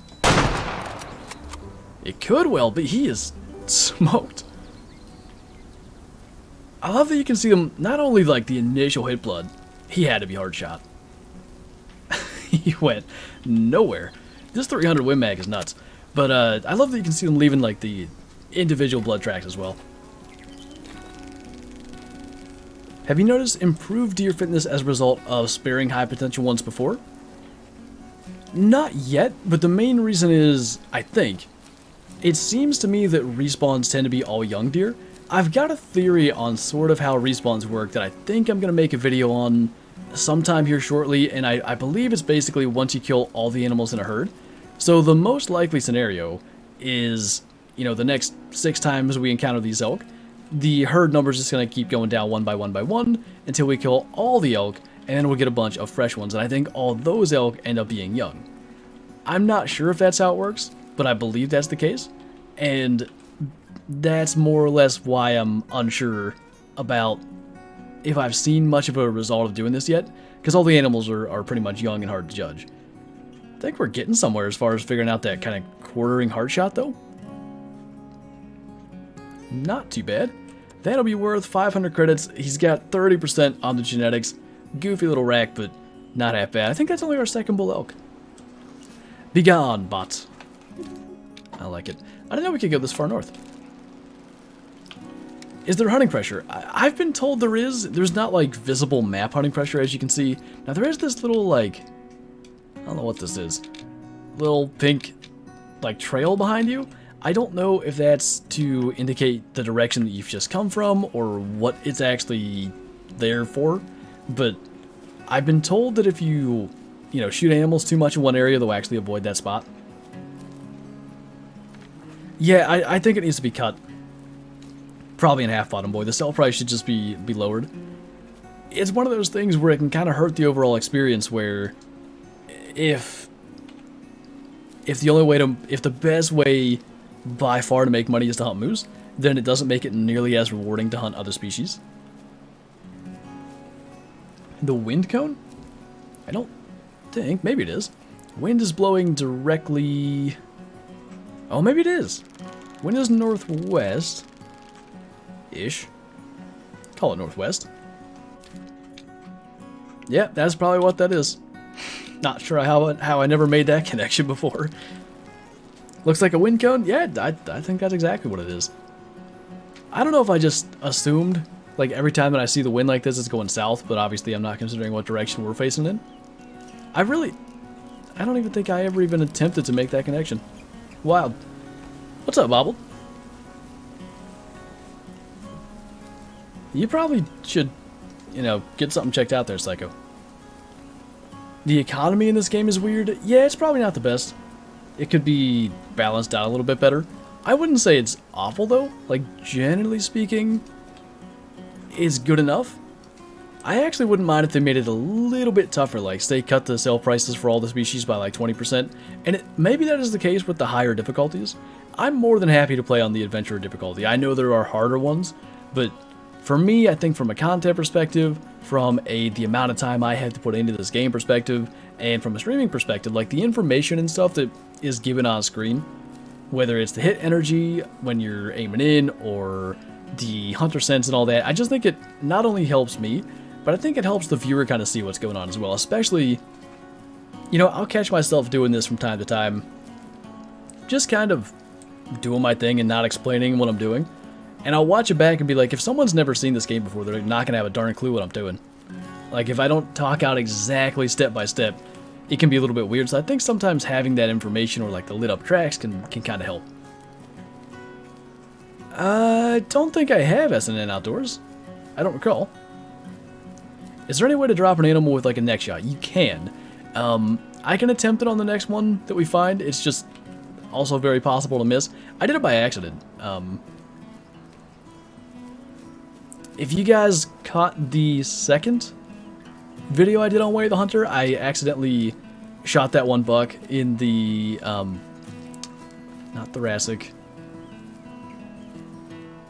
It could well be. He is smoked. I love that you can see him, not only like the initial hit blood, he had to be hard shot. He went nowhere. This 300 Win Mag is nuts. But I love that you can see them leaving like the individual blood tracks as well. Have you noticed improved deer fitness as a result of sparing high potential ones before? Not yet, but the main reason is, I think, it seems to me that respawns tend to be all young deer. I've got a theory on sort of how respawns work that I think I'm going to make a video on sometime here shortly, and I believe it's basically once you kill all the animals in a herd. So the most likely scenario is, you know, the next 6 times we encounter these elk, the herd number is just going to keep going down one by one until we kill all the elk, and then we'll get a bunch of fresh ones, and I think all those elk end up being young. I'm not sure if that's how it works, but I believe that's the case, and that's more or less why I'm unsure about if I've seen much of a result of doing this yet, because all the animals are pretty much young and hard to judge. I think we're getting somewhere as far as figuring out that kind of quartering heart shot, though. Not too bad. That'll be worth 500 credits. He's got 30% on the genetics. Goofy little rack, but not half bad. I think that's only our second bull elk. Be gone, bots. I like it. I didn't know we could go this far north. Is there hunting pressure? I've been told there is. There's not, like, visible map hunting pressure, as you can see. Now, there is this little, like... I don't know what this is. Little pink, like, trail behind you. I don't know if that's to indicate the direction that you've just come from, or what it's actually there for. But I've been told that if you shoot animals too much in one area, they'll actually avoid that spot. Yeah, I think it needs to be cut. Probably in half, bottom boy. The sell price should just be lowered. it's one of those things where it can kind of hurt the overall experience, where if the best way by far to make money is to hunt moose, then it doesn't make it nearly as rewarding to hunt other species. The wind cone? I don't think. Maybe it is. Wind is blowing directly... Oh, maybe it is. Wind is northwest-ish. Call it northwest. Yeah, that's probably what that is. Not sure how I never made that connection before. Looks like a wind cone? Yeah, I think that's exactly what it is. I don't know if I just assumed, like, every time that I see the wind like this, it's going south, but obviously I'm not considering what direction we're facing in. I don't even think I ever even attempted to make that connection. Wild. What's up, Bobble? You probably should, you know, get something checked out there, Psycho. The economy in this game is weird. Yeah, it's probably not the best. It could be balanced out a little bit better. I wouldn't say it's awful, though. Like, generally speaking, it's good enough. I actually wouldn't mind if they made it a little bit tougher, like, say, cut the sale prices for all the species by, like, 20%. And maybe that is the case with the higher difficulties. I'm more than happy to play on the adventurer difficulty. I know there are harder ones, but for me, I think from a content perspective, from the amount of time I have to put into this game perspective, and from a streaming perspective, like, the information and stuff that is given on screen, whether it's the hit energy when you're aiming in, or the hunter sense and all that, I just think it not only helps me, but I think it helps the viewer kind of see what's going on as well. Especially, you know, I'll catch myself doing this from time to time, just kind of doing my thing and not explaining what I'm doing. And I'll watch it back and be like, if someone's never seen this game before, they're not going to have a darn clue what I'm doing. Like, if I don't talk out exactly step by step, it can be a little bit weird. So I think sometimes having that information, or like the lit up tracks, can kind of help. I don't think I have SNN Outdoors. I don't recall. Is there any way to drop an animal with like a neck shot? You can. I can attempt it on the next one that we find. It's just also very possible to miss. I did it by accident. If you guys caught the second video I did on Way of the Hunter, I accidentally shot that one buck in the, not thoracic,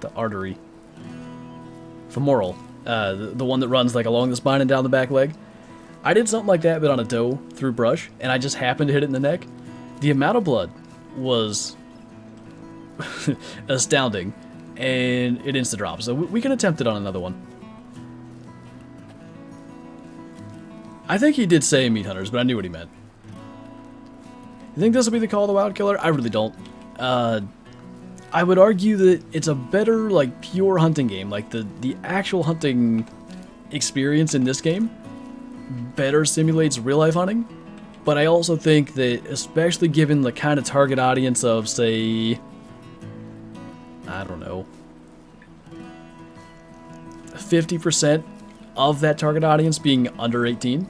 the artery, femoral, the one that runs like along the spine and down the back leg. I did something like that, but on a doe through brush, and I just happened to hit it in the neck. The amount of blood was astounding, and it insta-dropped, so we can attempt it on another one. I think he did say meat hunters, but I knew what he meant. You think this will be the Call of the Wild killer? I really don't. I would argue that it's a better, like, pure hunting game. Like, the actual hunting experience in this game better simulates real-life hunting. But I also think that, especially given the kind of target audience of, say, I don't know, 50% of that target audience being under 18,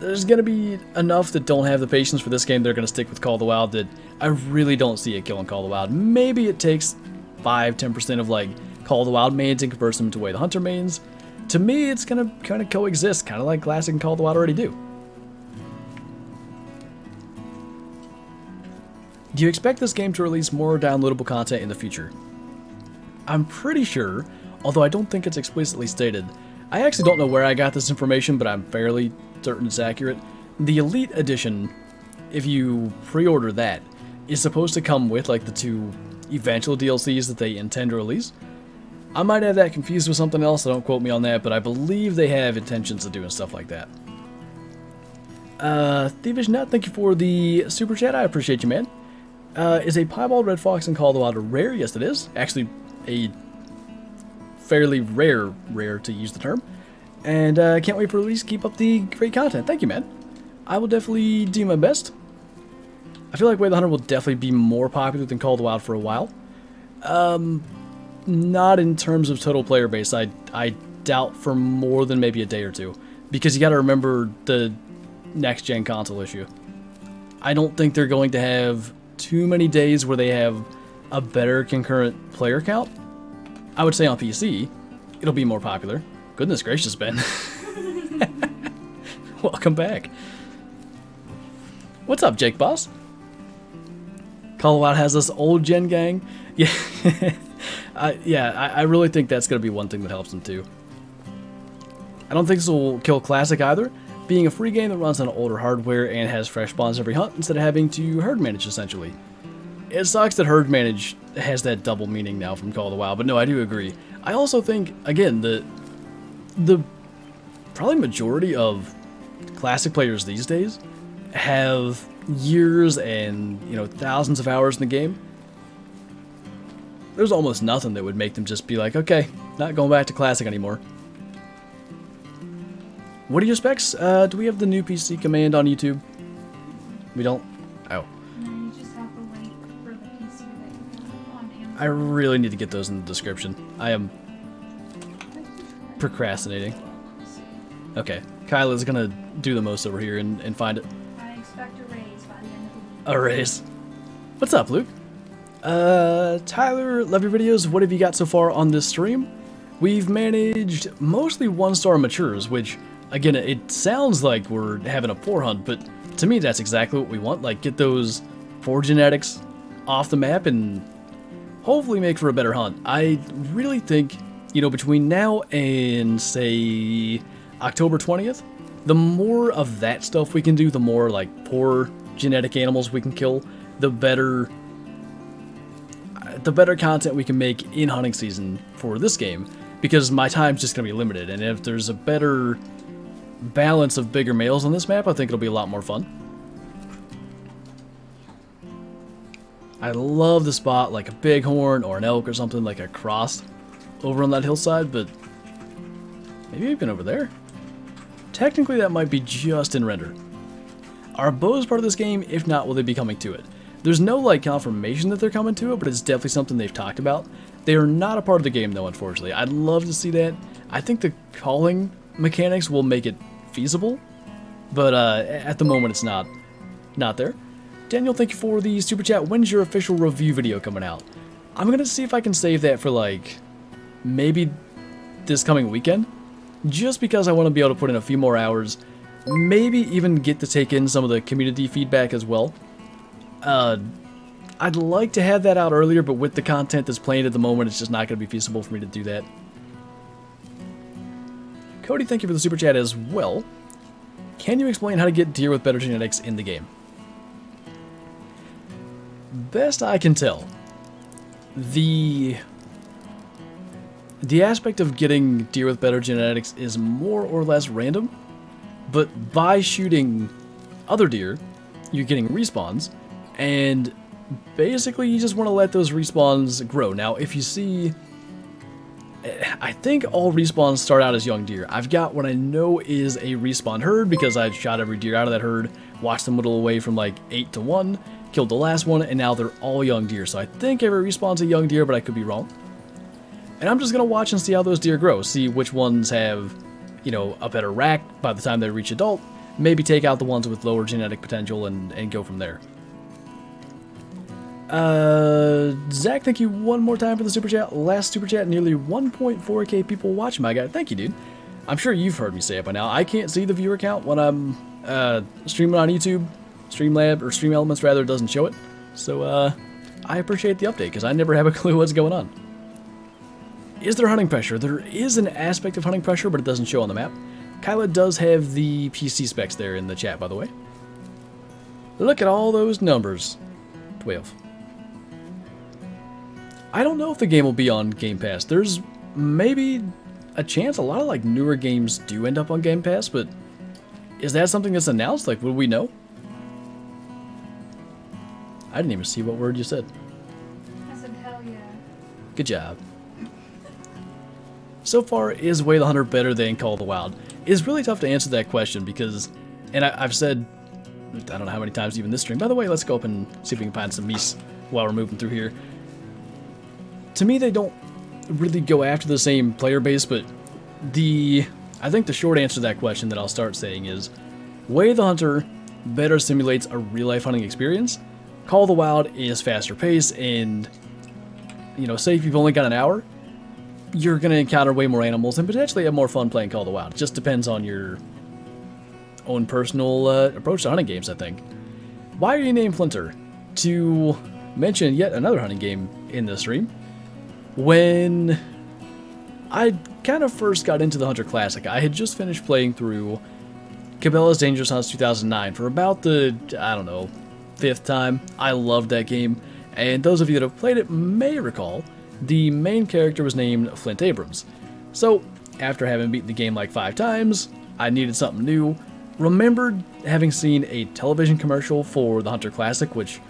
there's going to be enough that don't have the patience for this game. They're going to stick with Call of the Wild that I really don't see it killing Call of the Wild. Maybe it takes 5-10% of like Call of the Wild mains and converts them to Way of the Hunter mains. To me, it's going to kind of coexist, kind of like Classic and Call of the Wild already do. Do you expect this game to release more downloadable content in the future? I'm pretty sure, although I don't think it's explicitly stated. I actually don't know where I got this information, but I'm fairly certain it's accurate. The Elite Edition, if you pre-order that, is supposed to come with like the 2 eventual DLCs that they intend to release. I might have that confused with something else, so don't quote me on that, but I believe they have intentions of doing stuff like that. Thievish Nut, thank you for the super chat. I appreciate you, man. Is a piebald red fox in Call of the Wild rare? Yes, it is. Actually, a fairly rare to use the term. And can't wait for release. Keep up the great content. Thank you, man. I will definitely do my best. I feel like Way of the Hunter will definitely be more popular than Call of the Wild for a while. Not in terms of total player base. I doubt for more than maybe a day or two. Because you gotta remember the next-gen console issue. I don't think they're going to have too many days where they have a better concurrent player count. I would say on PC, it'll be more popular. Goodness gracious, Ben. Welcome back. What's up, Jake Boss? Colorado has this old gen gang. Yeah, I really think that's going to be one thing that helps them too. I don't think this will kill Classic either, being a free game that runs on older hardware and has fresh spawns every hunt instead of having to herd manage essentially. It sucks that herd manage has that double meaning now from Call of the Wild, but no, I do agree. I also think, again, the probably majority of Classic players these days have years and, you know, thousands of hours in the game. There's almost nothing that would make them just be like, okay, not going back to Classic anymore. What are your specs? Do we have the new PC command on YouTube? We don't? Oh. No, you just have to wait for the PC that you have on Amazon. I really need to get those in the description. I am procrastinating. Okay, Kyla's gonna do the most over here and find it. I expect a raise by the end of the week. A raise. What's up, Luke? Tyler, love your videos. What have you got so far on this stream? We've managed mostly 1-star matures, which, again, it sounds like we're having a poor hunt, but to me that's exactly what we want. Like, get those 4 genetics off the map and hopefully make for a better hunt. I really think, you know, between now and, say, October 20th, the more of that stuff we can do, the more, like, poor genetic animals we can kill, the better content we can make in hunting season for this game, because my time's just going to be limited, and if there's a better balance of bigger males on this map, I think it'll be a lot more fun. I love the spot like a bighorn or an elk or something, like a cross over on that hillside, but maybe even over there. Technically that might be just in render. Are bows part of this game? If not, will they be coming to it? There's no like confirmation that they're coming to it, but it's definitely something they've talked about. They are not a part of the game though, unfortunately. I'd love to see that. I think the calling mechanics will make it feasible, but at the moment it's not there. Daniel, thank you for the super chat. When's your official review video coming out? I'm gonna see if I can save that for like maybe this coming weekend, just because I want to be able to put in a few more hours, maybe even get to take in some of the community feedback as well. I'd like to have that out earlier, but with the content that's playing at the moment, it's just not going to be feasible for me to do that. Cody, thank you for the super chat as well. Can you explain how to get deer with better genetics in the game? Best I can tell, the aspect of getting deer with better genetics is more or less random, but by shooting other deer, you're getting respawns, and basically you just want to let those respawns grow. Now, if you see, I think all respawns start out as young deer. I've got what I know is a respawn herd because I've shot every deer out of that herd, watched them whittle away from like 8 to 1, killed the last one, and now they're all young deer. So I think every respawn's a young deer, but I could be wrong. And I'm just going to watch and see how those deer grow, see which ones have, you know, a better rack by the time they reach adult, maybe take out the ones with lower genetic potential and go from there. Zach, thank you one more time for the super chat. Last super chat, nearly 1.4k people watching, my guy. Thank you, dude. I'm sure you've heard me say it by now. I can't see the viewer count when I'm streaming on YouTube. Streamlab, or Stream Elements rather, doesn't show it. So, I appreciate the update, because I never have a clue what's going on. Is there hunting pressure? There is an aspect of hunting pressure, but it doesn't show on the map. Kyla does have the PC specs there in the chat, by the way. Look at all those numbers. 12. I don't know if the game will be on Game Pass. There's maybe a chance a lot of like newer games do end up on Game Pass, but is that something that's announced? Like, would we know? I didn't even see what word you said. I said hell yeah. Good job. So far, is Way the Hunter better than Call of the Wild? It's really tough to answer that question because, and I've said, I don't know how many times even this stream. By the way, let's go up and see if we can find some meese while we're moving through here. To me, they don't really go after the same player base, but I think the short answer to that question that I'll start saying is, Way the Hunter better simulates a real-life hunting experience. Call of the Wild is faster paced, and, you know, say if you've only got an hour, you're going to encounter way more animals and potentially have more fun playing Call of the Wild. It just depends on your own personal approach to hunting games, I think. Why are you named Flinter? To mention yet another hunting game in this stream. When I kind of first got into the Hunter Classic, I had just finished playing through Cabela's Dangerous Hunts 2009 for about the, I don't know, 5th time. I loved that game, and those of you that have played it may recall the main character was named Flint Abrams. So, after having beaten the game like 5 times, I needed something new. Remembered having seen a television commercial for the Hunter Classic, which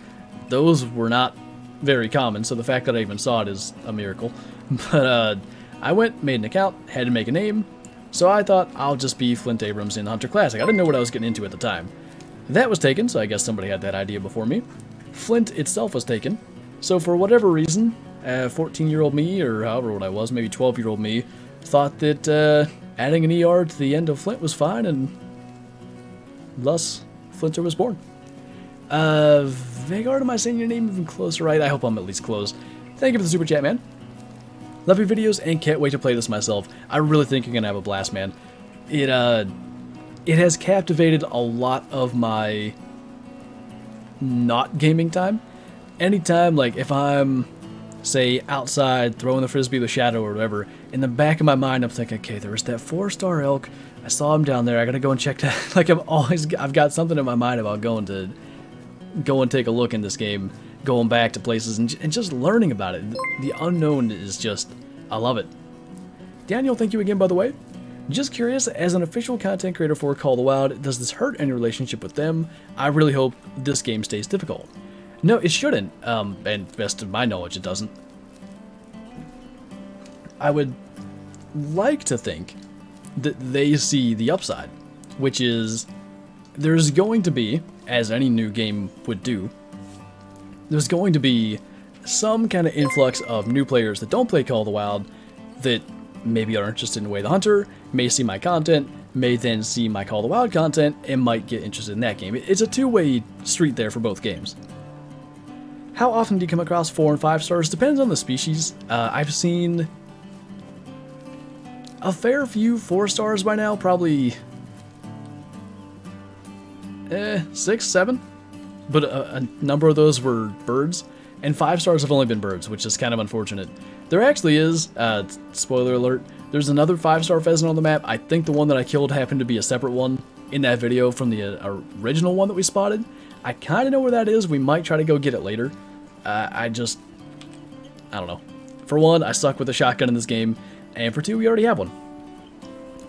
those were not very common, so the fact that I even saw it is a miracle. But I went, made an account, had to make a name, so I thought I'll just be Flint Abrams in the Hunter Classic. I didn't know what I was getting into at the time. That was taken, so I guess somebody had that idea before me. Flint itself was taken, so for whatever reason, 14-year-old me, or however old I was, maybe 12-year-old me, thought that adding an ER to the end of Flint was fine, and thus Flinter was born. Vegard, am I saying your name even close right? I hope I'm at least close. Thank you for the super chat, man. Love your videos and can't wait to play this myself. I really think you're gonna have a blast, man. It has captivated a lot of my not gaming time. Anytime, like if I'm, say, outside throwing the frisbee with Shadow or whatever, in the back of my mind I'm thinking, okay, there was that 4-star elk. I saw him down there. I gotta go and check that. Like I've got something in my mind about going to go and take a look in this game, going back to places and just learning about it. The unknown is just, I love it. Daniel, thank you again, by the way. Just curious, as an official content creator for Call of the Wild, does this hurt any relationship with them? I really hope this game stays difficult. No, it shouldn't, and best of my knowledge, it doesn't. I would like to think that they see the upside, which is there's going to be, as any new game would do, there's going to be some kind of influx of new players that don't play Call of the Wild that maybe are interested in Way the Hunter, may see my content, may then see my Call of the Wild content, and might get interested in that game. It's a two-way street there for both games. How often do you come across 4 and 5 stars? Depends on the species. I've seen a fair few 4 stars by now, probably 6, 7, but a number of those were birds, and 5 stars have only been birds, which is kind of unfortunate. There actually is, spoiler alert, there's another 5-star pheasant on the map. I think the one that I killed happened to be a separate one in that video from the original one that we spotted. I kind of know where that is. We might try to go get it later. I don't know. For one, I suck with a shotgun in this game, and for two, we already have one.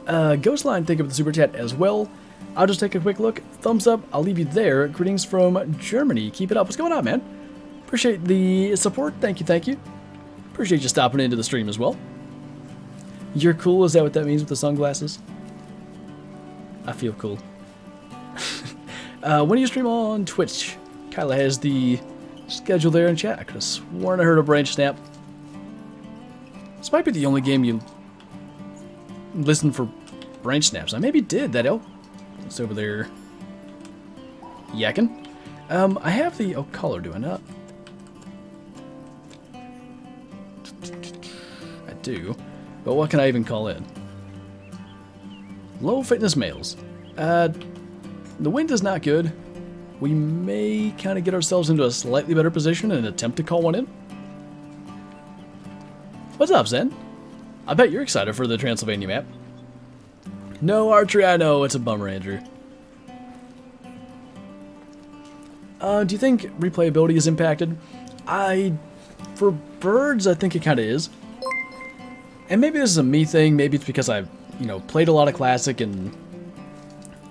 Ghostline, thank you for the super chat as well. I'll just take a quick look. Thumbs up. I'll leave you there. Greetings from Germany. Keep it up. What's going on, man? Appreciate the support. Thank you, thank you. Appreciate you stopping into the stream as well. You're cool? Is that what that means with the sunglasses? I feel cool. When do you stream on Twitch? Kyla has the schedule there in chat. I could have sworn I heard a branch snap. This might be the only game you listen for branch snaps. I maybe did that elk. It's over there yakking. I have the color, do I not? I do. But what can I even call in? Low fitness males. The wind is not good. We may kind of get ourselves into a slightly better position and attempt to call one in. What's up, Zen? I bet you're excited for the Transylvania map. No archery, I know, it's a bummer, Andrew. Do you think replayability is impacted? For birds, I think it kind of is. And maybe this is a me thing, maybe it's because I've, played a lot of Classic, and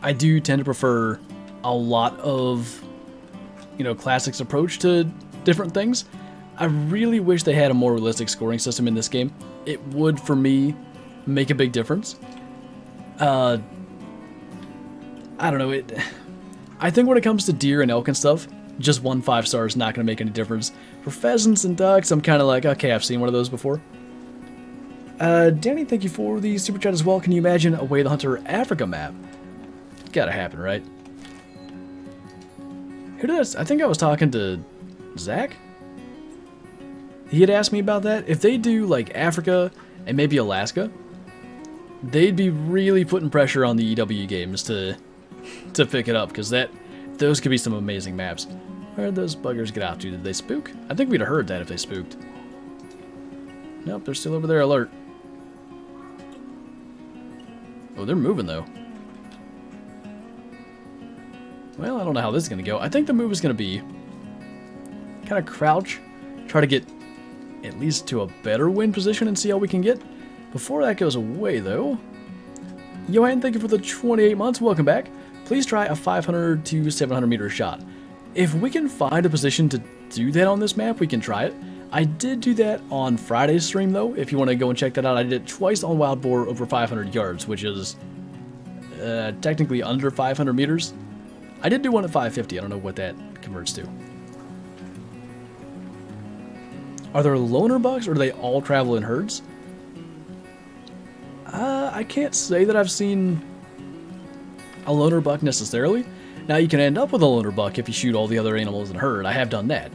I do tend to prefer a lot of, Classic's approach to different things. I really wish they had a more realistic scoring system in this game. It would, for me, make a big difference. I don't know, I think when it comes to deer and elk and stuff, just 1 5-star is not going to make any difference. For pheasants and ducks, I'm kind of like, okay, I've seen one of those before. Danny, thank you for the super chat as well. Can you imagine a Way the Hunter Africa map? It's gotta happen, right? Who does? I think I was talking to Zach. He had asked me about that. If they do like Africa and maybe Alaska, they'd be really putting pressure on the EW games to pick it up, because those could be some amazing maps. Where did those buggers get out to? Did they spook? I think we'd have heard that if they spooked. Nope, they're still over there alert. Oh, they're moving though. Well, I don't know how this is going to go. I think the move is going to be kind of crouch, try to get at least to a better wind position and see how we can get. Before that goes away though, Johan, thank you for the 28 months. Welcome back. Please try a 500 to 700 meter shot. If we can find a position to do that on this map, we can try it. I did do that on Friday's stream though. If you want to go and check that out, I did it twice on Wild Boar over 500 yards, which is technically under 500 meters. I did do one at 550. I don't know what that converts to. Are there loner bucks, or do they all travel in herds? I can't say that I've seen a loner buck necessarily. Now, you can end up with a loner buck if you shoot all the other animals in a herd. I have done that.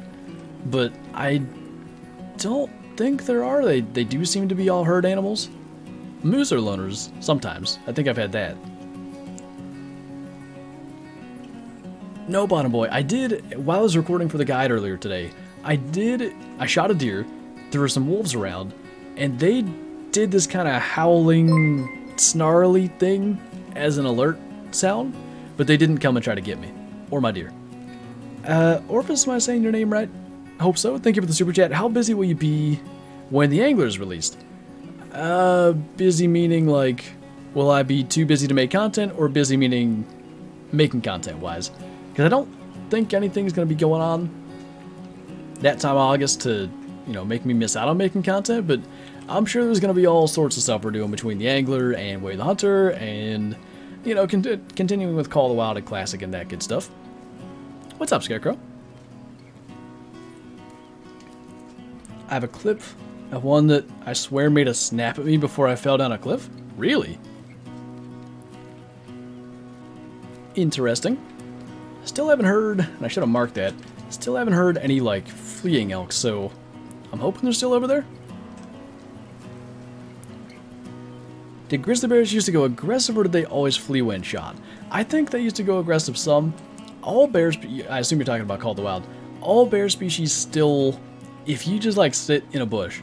But I don't think there are. They do seem to be all herd animals. Moose are loners sometimes. I think I've had that. No, Bottom Boy. I did, while I was recording for the guide earlier today, I shot a deer, there were some wolves around, and they did this kind of howling, snarly thing as an alert sound, but they didn't come and try to get me, or my deer. Orpus, am I saying your name right? I hope so. Thank you for the super chat. How busy will you be when the Angler is released? Busy meaning like, will I be too busy to make content, or busy meaning making content-wise? Because I don't think anything's going to be going on that time of August to, make me miss out on making content, but I'm sure there's going to be all sorts of stuff we're doing between the Angler and Way the Hunter, and, continuing with Call of the Wild and Classic and that good stuff. What's up, Scarecrow? I have a clip of one that I swear made a snap at me before I fell down a cliff. Really? Interesting. Still haven't heard, and I should have marked that, still haven't heard any, fleeing elk, so I'm hoping they're still over there. Did grizzly bears used to go aggressive, or did they always flee when shot? I think they used to go aggressive some. All bears, I assume you're talking about Call of the Wild, all bear species still, if you just sit in a bush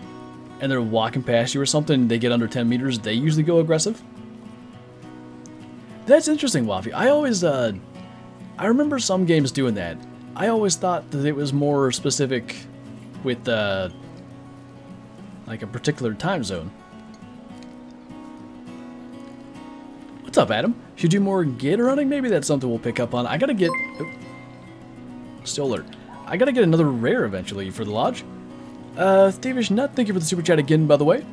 and they're walking past you or something, they get under 10 meters, they usually go aggressive. That's interesting, Waffy. I remember some games doing that. I always thought that it was more specific with, a particular time zone. What's up, Adam? Should do more gator running? Maybe that's something we'll pick up on. I gotta get... Oh, still alert. I gotta get another rare eventually for the lodge. Thievish Nut, thank you for the super chat again, by the way.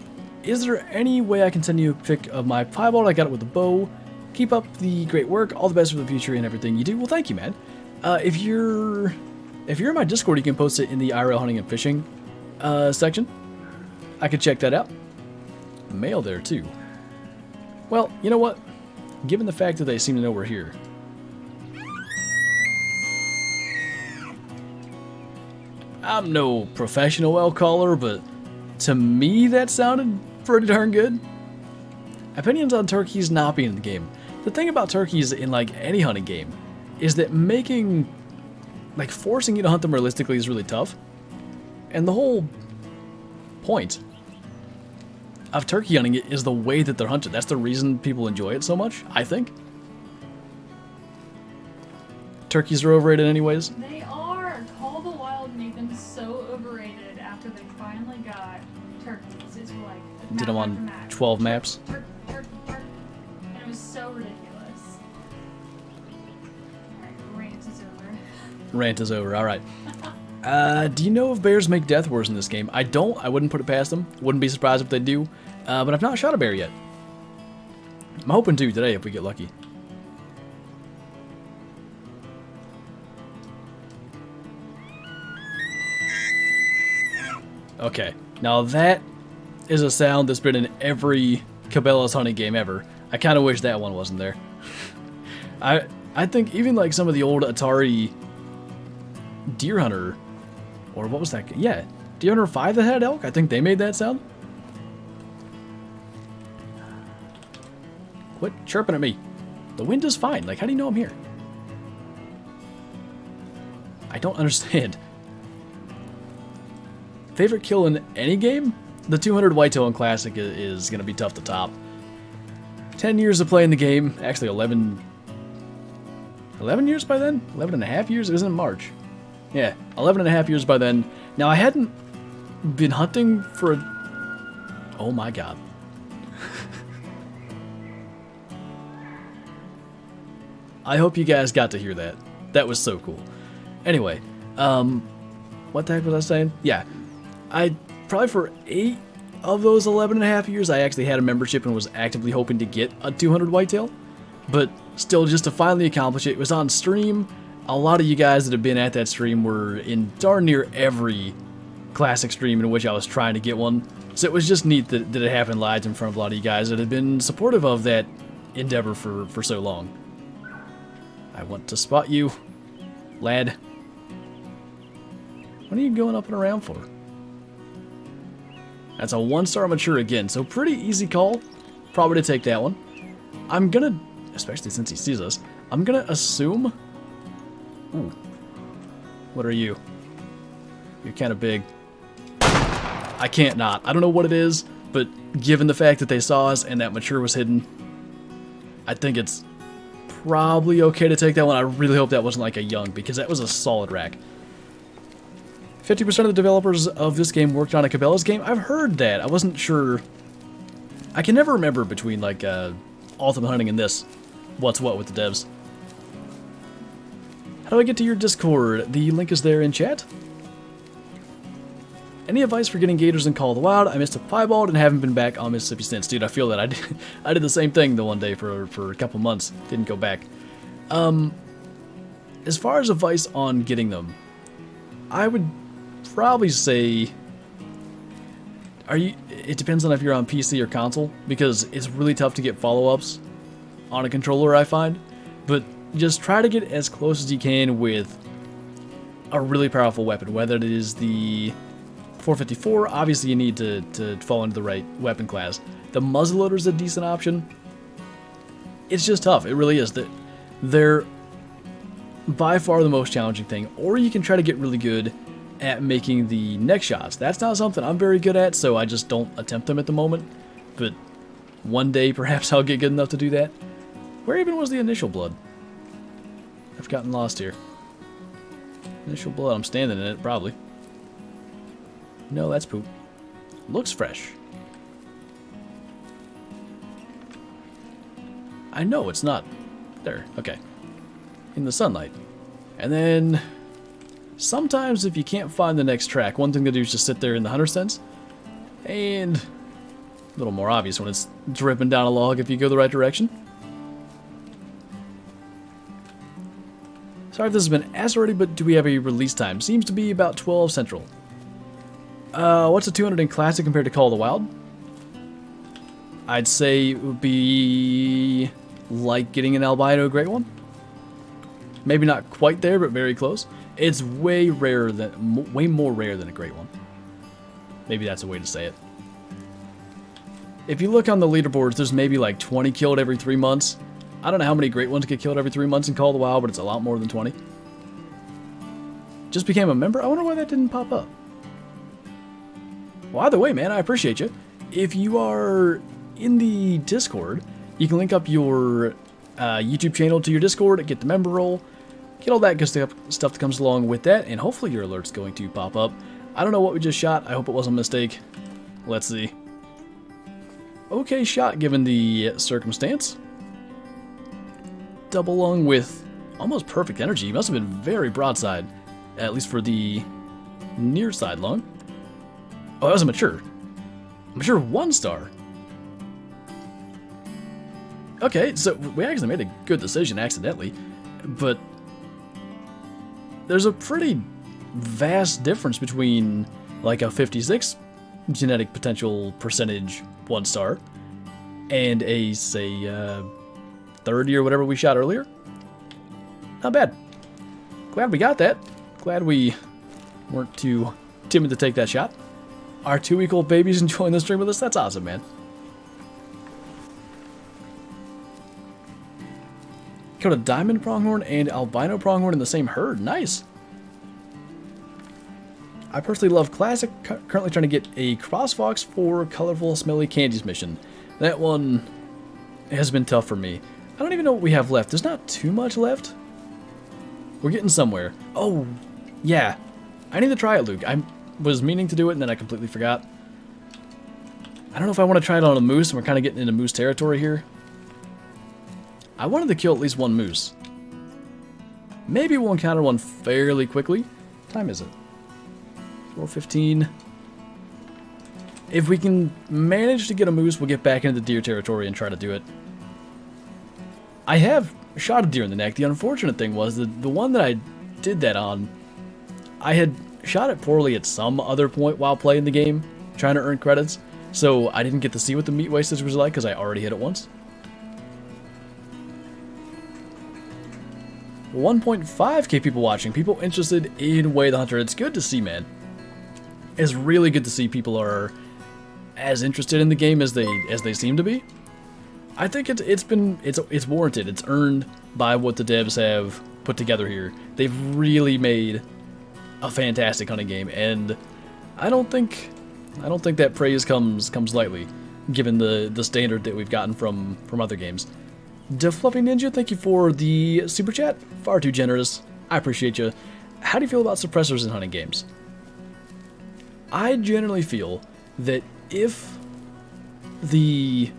Is there any way I can send you a pic of my piebald? I got it with the bow. Keep up the great work. All the best for the future and everything you do. Well, thank you, man. If you're in my Discord, you can post it in the IRL hunting and fishing section. I could check that out. Mail there too. Well, you know what? Given the fact that they seem to know we're here, I'm no professional elk caller, but to me that sounded pretty darn good. Opinions on turkeys not being in the game. The thing about turkeys in any hunting game is that forcing you to hunt them realistically is really tough. And the whole point of turkey hunting is the way that they're hunted. That's the reason people enjoy it so much, I think. Turkeys are overrated anyways. They are. Call of the Wild made them so overrated after they finally got turkeys. It's did them on 12 maps. Turkey. And it was so ridiculous. Alright, rant is over. Rant is over, alright. Do you know if bears make death wars in this game? I don't. I wouldn't put it past them. Wouldn't be surprised if they do. But I've not shot a bear yet. I'm hoping to today if we get lucky. Okay. Now that is a sound that's been in every Cabela's hunting game ever. I kind of wish that one wasn't there. I think even some of the old Atari Deer Hunter, or what was that? Yeah, Deer Hunter 5 that had elk. I think they made that sound. Quit chirping at me. The wind is fine. Like, how do you know I'm here? I don't understand. Favorite kill in any game? The 200 whitetail in Classic is going to be tough to top. 10 years of playing the game. Actually, 11 years by then? 11 and a half years? It was in March. Yeah, 11 and a half years by then. Now, I hadn't been hunting for a... Oh my god. I hope you guys got to hear that. That was so cool. Anyway, what the heck was I saying? Yeah, I probably for 8 of those 11 and a half years, I actually had a membership and was actively hoping to get a 200 whitetail. But still, just to finally accomplish it was on stream. A lot of you guys that have been at that stream were in darn near every Classic stream in which I was trying to get one. So it was just neat that it happened live in front of a lot of you guys that had been supportive of that endeavor for so long. I want to spot you, lad. What are you going up and around for? That's a 1-star mature again, so pretty easy call. Probably to take that one. I'm gonna, especially since he sees us, I'm gonna assume... Ooh. What are you? You're kind of big. I can't not. I don't know what it is, but given the fact that they saw us and that mature was hidden, I think it's probably okay to take that one. I really hope that wasn't like a young, because that was a solid rack. 50% of the developers of this game worked on a Cabela's game. I've heard that. I wasn't sure. I can never remember between like Ultimate Hunting and this. What's what with the devs. How do I get to your Discord? The link is there in chat. Any advice for getting gators in Call of the Wild? I missed a piebald and haven't been back on Mississippi since. Dude, I feel that I did the same thing the one day for a couple months. Didn't go back. As far as advice on getting them, I would probably say it depends on if you're on PC or console, because it's really tough to get follow-ups on a controller, I find. But just try to get as close as you can with a really powerful weapon, whether it is the 454, obviously you need to fall into the right weapon class. The muzzleloader is a decent option. It's just tough, it really is. They're by far the most challenging thing. Or you can try to get really good at making the neck shots. That's not something I'm very good at, so I just don't attempt them at the moment. But one day perhaps I'll get good enough to do that. Where even was the initial blood? I've gotten lost here. Initial blood, I'm standing in it, probably. No, that's poop. Looks fresh. I know it's not. There, okay. In the sunlight. And then sometimes if you can't find the next track, one thing to do is just sit there in the hunter sense. And a little more obvious when it's dripping down a log if you go the right direction. Sorry if this has been asked already, but do we have a release time? Seems to be about 12 Central. What's a 200 in Classic compared to Call of the Wild? I'd say it would be like getting an albino great one. Maybe not quite there, but very close. It's way rarer than, way more rare than a great one. Maybe that's a way to say it. If you look on the leaderboards, there's maybe like 20 killed every 3 months. I don't know how many great ones get killed every 3 months in Call of the Wild, but it's a lot more than 20. Just became a member? I wonder why that didn't pop up. Well, either way, man, I appreciate you. If you are in the Discord, you can link up your YouTube channel to your Discord, get the member role, get all that good stuff that comes along with that, and hopefully your alert's going to pop up. I don't know what we just shot. I hope it wasn't a mistake. Let's see. Okay shot given the circumstance. Double lung with almost perfect energy. He must have been very broadside, at least for the near side lung. Oh, that was a mature. Mature 1-star. Okay, so we actually made a good decision accidentally, but there's a pretty vast difference between like a 56 genetic potential percentage 1-star and a, say, 30 or whatever we shot earlier. Not bad. Glad we got that. Glad we weren't too timid to take that shot. Our 2-week-old baby's enjoying the stream with us. That's awesome, man. Got a diamond pronghorn and albino pronghorn in the same herd. Nice. I personally love classic. Currently trying to get a crossfox for colorful smelly candies mission. That one has been tough for me. I don't even know what we have left. There's not too much left. We're getting somewhere. Oh, yeah. I need to try it, Luke. I was meaning to do it and then I completely forgot. I don't know if I want to try it on a moose, and we're kind of getting into moose territory here. I wanted to kill at least one moose. Maybe we'll encounter one fairly quickly. What time is it? 4:15. If we can manage to get a moose, we'll get back into the deer territory and try to do it. I have shot a deer in the neck. The unfortunate thing was that the one that I did that on, I had shot it poorly at some other point while playing the game, trying to earn credits, so I didn't get to see what the meat wastage was like because I already hit it once. 1.5k people watching, people interested in Way the Hunter. It's good to see, man. It's really good to see people are as interested in the game as they seem to be. I think it's warranted. It's earned by what the devs have put together here. They've really made a fantastic hunting game, and I don't think that praise comes lightly, given the standard that we've gotten from other games. DeFluffy Ninja, thank you for the super chat. Far too generous. I appreciate you. How do you feel about suppressors in hunting games? I generally feel that if the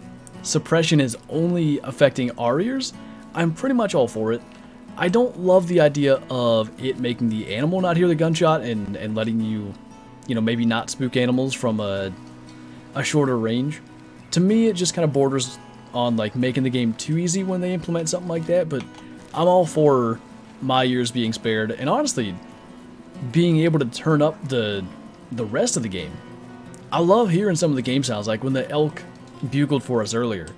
suppression is only affecting our ears, I'm pretty much all for it. I don't love the idea of it making the animal not hear the gunshot and letting you know, maybe not spook animals from a shorter range. To me, it just kind of borders on like making the game too easy when they implement something like that, but I'm all for my ears being spared, and honestly, being able to turn up the rest of the game. I love hearing some of the game sounds, like when the elk bugled for us earlier.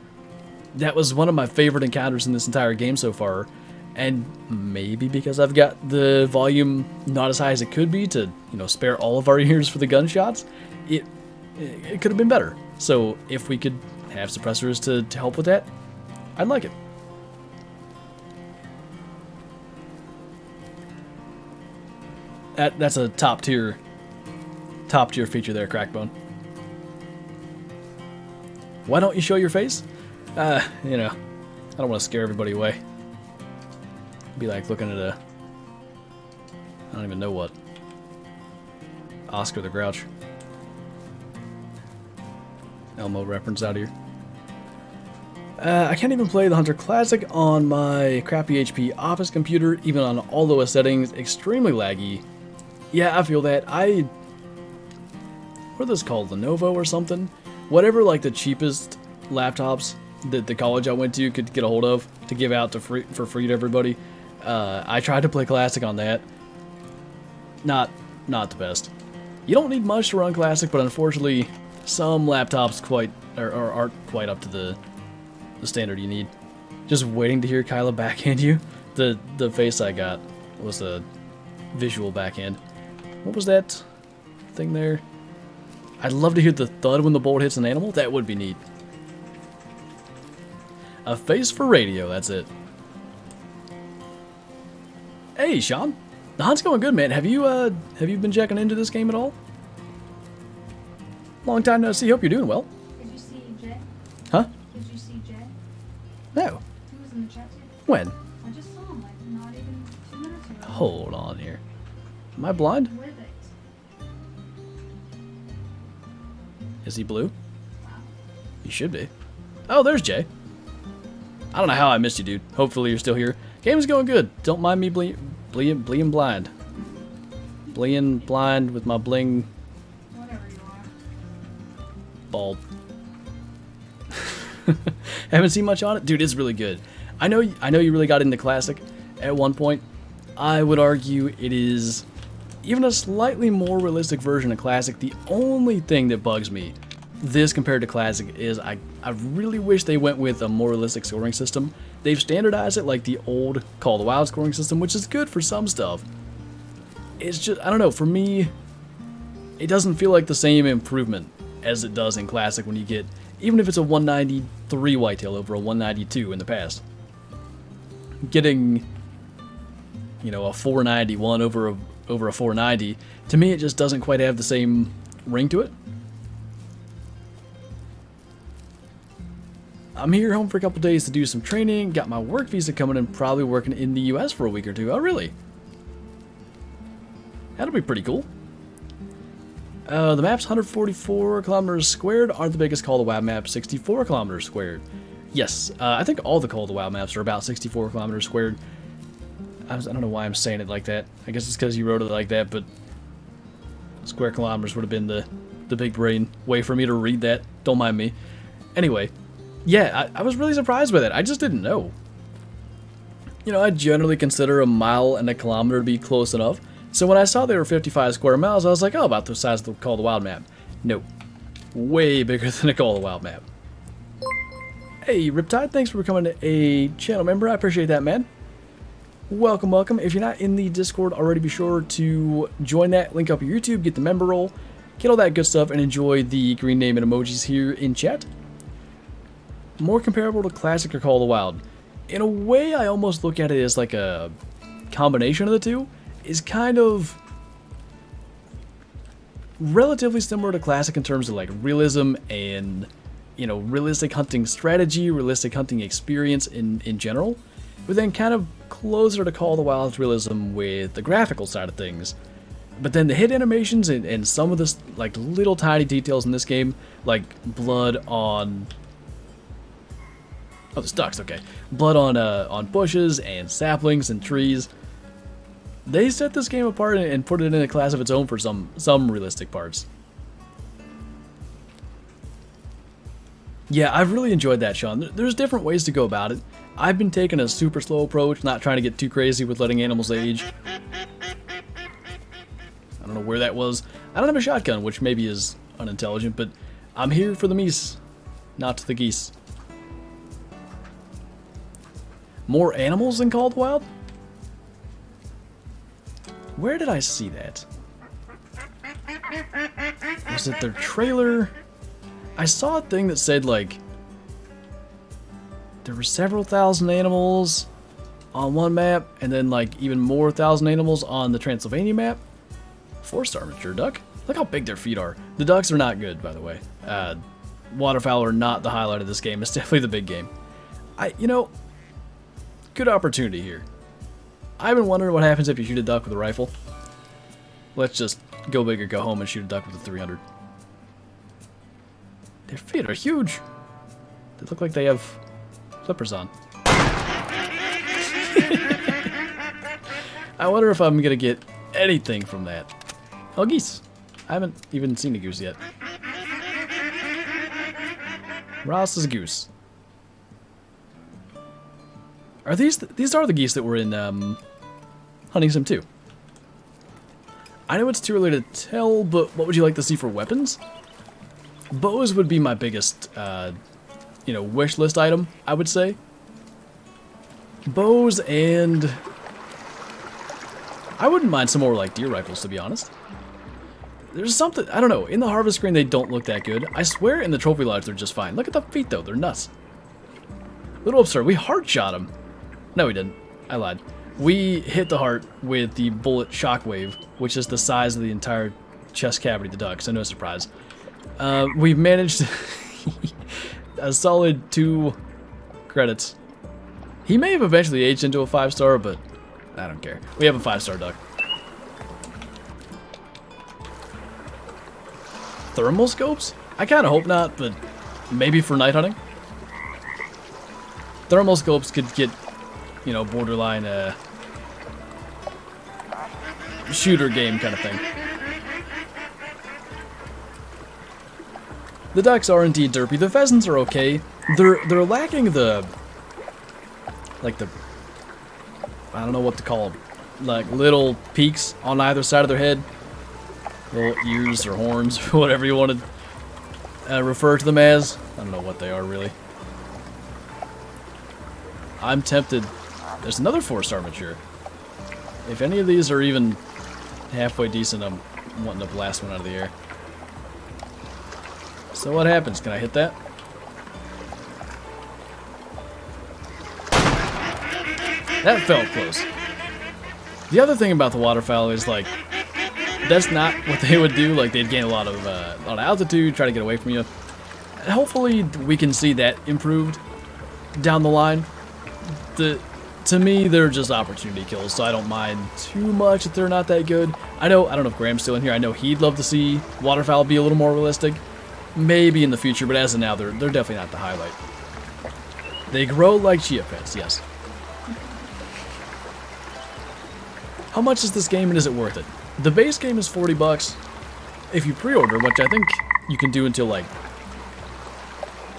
That was one of my favorite encounters in this entire game so far, and maybe because I've got the volume not as high as it could be to, you know, spare all of our ears for the gunshots, it could have been better. So if we could have suppressors to help with that, I'd like it. That's a top tier feature there, Crackbone. Why don't you show your face? You know, I don't want to scare everybody away. It'd be like looking at I don't even know what. Oscar the Grouch. Elmo reference out here. I can't even play the Hunter Classic on my crappy HP office computer, even on all lowest settings. Extremely laggy. Yeah, I feel that. What are those called? Lenovo or something? Whatever, like the cheapest laptops that the college I went to could get a hold of to give out for free to everybody. I tried to play Classic on that. Not the best. You don't need much to run Classic, but unfortunately, some laptops aren't quite up to the standard you need. Just waiting to hear Kyla backhand you. The face I got was a visual backhand. What was that thing there? I'd love to hear the thud when the bolt hits an animal. That would be neat. A face for radio, that's it. Hey, Sean. The hunt's going good, man. Have you been checking into this game at all? Long time no see. Hope you're doing well. Did you see Jay? Huh? Did you see Jay? No. He was in the chat too. When? I just saw him, like, not even 2 minutes ago. Hold on here. Am I blind? With it. Is he blue? Wow. He should be. Oh, there's Jay. I don't know how I missed you, dude. Hopefully you're still here. Game's going good. Don't mind me bleeing blind. Bleeing blind with my bling Whatever you are. bald. Haven't seen much on it? Dude, it's really good. I know you really got into Classic at one point. I would argue it is even a slightly more realistic version of Classic. The only thing that bugs me, this compared to Classic, is I really wish they went with a more realistic scoring system. They've standardized it like the old Call of the Wild scoring system, which is good for some stuff. It's just, I don't know, for me, it doesn't feel like the same improvement as it does in Classic when you get, even if it's a 193 whitetail over a 192 in the past. getting, you know, a 491 over a 490, to me it just doesn't quite have the same ring to it. I'm here home for a couple days to do some training, got my work visa coming in, probably working in the US for a week or two. Oh, really? That'll be pretty cool. The map's 144 kilometers squared, aren't the biggest Call of the Wild map 64 kilometers squared. Yes, I think all the Call of the Wild maps are about 64 kilometers squared. I don't know why I'm saying it like that. I guess it's because you wrote it like that, but square kilometers would have been the big brain way for me to read that. Don't mind me. Anyway, yeah, I was really surprised by that. I just didn't know. You know, I generally consider a mile and a kilometer to be close enough. So when I saw they were 55 square miles, I was like, oh, about the size of the Call of the Wild map. No. Way bigger than a Call of the Wild map. Hey, Riptide, thanks for becoming a channel member. I appreciate that, man. Welcome, welcome. If you're not in the Discord already, be sure to join that. Link up your YouTube, get the member roll, get all that good stuff, and enjoy the green name and emojis here in chat. More comparable to Classic or Call of the Wild. In a way, I almost look at it as like a combination of the two. Is kind of relatively similar to Classic in terms of like realism and, you know, realistic hunting strategy, realistic hunting experience in general, but then kind of closer to Call of the Wild's realism with the graphical side of things. But then the hit animations and some of the like little tiny details in this game, like blood on, oh, the ducks, okay, blood on bushes and saplings and trees. They set this game apart and put it in a class of its own for some realistic parts. Yeah, I've really enjoyed that, Sean. There's different ways to go about it. I've been taking a super slow approach, not trying to get too crazy with letting animals age. I don't know where that was. I don't have a shotgun, which maybe is unintelligent, but I'm here for the meese, not the geese. More animals than Call of the Wild? Where did I see that? Was it their trailer? I saw a thing that said, like, there were several thousand animals on one map, and then, like, even more thousand animals on the Transylvania map. 4-star mature duck. Look how big their feet are. The ducks are not good, by the way. Waterfowl are not the highlight of this game. It's definitely the big game. You know, good opportunity here. I've been wondering what happens if you shoot a duck with a rifle. Let's just go big or go home and shoot a duck with a 300. Their feet are huge. They look like they have flippers on. I wonder if I'm gonna get anything from that. Oh, geese. I haven't even seen a goose yet. Ross is a goose. Are these are the geese that were in Hunting Sim 2? I know it's too early to tell, but what would you like to see for weapons? Bows would be my biggest, you know, wish list item, I would say. Bows, and I wouldn't mind some more like deer rifles, to be honest. There's something, I don't know, in the harvest screen they don't look that good. I swear in the trophy lodge they're just fine. Look at the feet though, they're nuts. Little absurd, we heart shot him. No, we didn't. I lied. We hit the heart with the bullet shockwave, which is the size of the entire chest cavity of the duck, so no surprise. We've managed a solid 2 credits. He may have eventually aged into a 5-star, but I don't care. We have a 5-star duck. Thermal scopes? I kind of hope not, but maybe for night hunting. Thermal scopes could get, you know, borderline shooter game kind of thing. The ducks are indeed derpy. The pheasants are okay. They're lacking the, like the, I don't know what to call them, like little peaks on either side of their head, little ears or horns, whatever you want to refer to them as. I don't know what they are really. I'm tempted. There's another 4-star mature. If any of these are even halfway decent, I'm wanting to blast one out of the air. So what happens? Can I hit that? That felt close. The other thing about the waterfowl is, like, that's not what they would do. Like, they'd gain a lot of altitude, try to get away from you. Hopefully, we can see that improved down the line. To me, they're just opportunity kills, so I don't mind too much if they're not that good. I don't know if Graham's still in here. I know he'd love to see waterfowl be a little more realistic. Maybe in the future, but as of now, they're definitely not the highlight. They grow like chia pets, yes. How much is this game and is it worth it? The base game is $40. If you pre-order, which I think you can do until like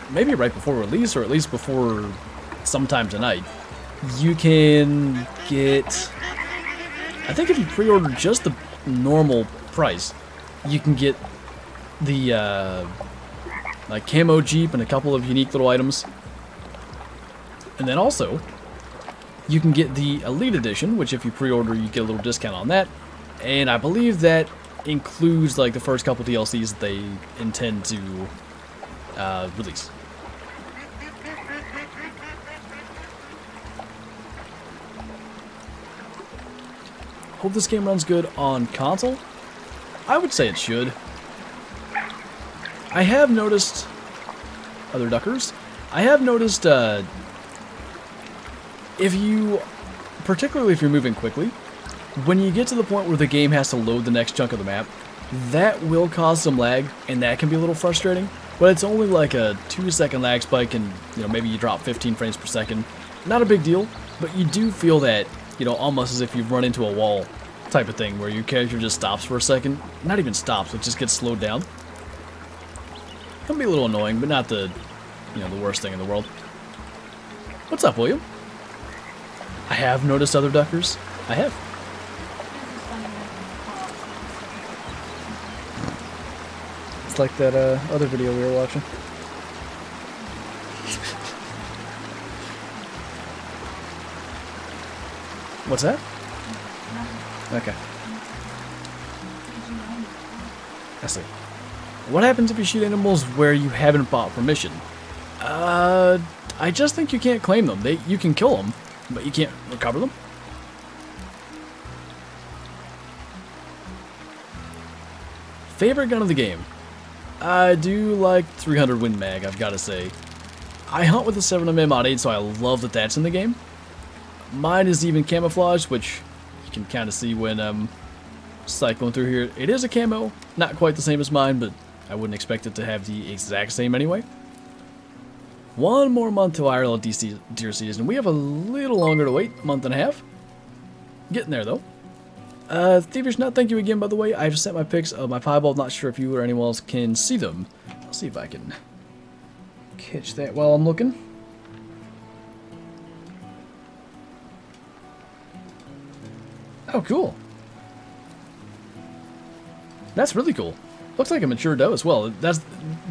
maybe right before release or at least before sometime tonight, you can get, I think if you pre-order just the normal price, you can get the like camo Jeep and a couple of unique little items. And then also, you can get the Elite Edition, which if you pre-order, you get a little discount on that. And I believe that includes like the first couple DLCs that they intend to release. Hope this game runs good on console. I would say it should. I have noticed other duckers. I have noticed particularly if you're moving quickly, when you get to the point where the game has to load the next chunk of the map, that will cause some lag, and that can be a little frustrating. But it's only like a 2-second lag spike, and maybe you drop 15 frames per second. Not a big deal, but you do feel that, almost as if you've run into a wall type of thing, where your character just stops for a second. Not even stops, it just gets slowed down. Can be a little annoying, but not the, the worst thing in the world. What's up, William? I have noticed other duckers. I have. It's like that other video we were watching. What's that? Okay. I see. What happens if you shoot animals where you haven't bought permission? I just think you can't claim them. You can kill them, but you can't recover them. Favorite gun of the game? I do like 300 Win Mag, I've got to say. I hunt with a 7mm Mod 8, so I love that that's in the game. Mine is even camouflage, which you can kind of see when I'm cycling through here. It is a camo, not quite the same as mine, but I wouldn't expect it to have the exact same anyway. One more month till IRL deer season. We have a little longer to wait, a month and a half. Getting there though. Thievish Nut, thank you again, by the way. I've sent my pics of my piebald. Not sure if you or anyone else can see them. I'll see if I can catch that while I'm looking. Oh, cool. That's really cool. Looks like a mature doe as well. That's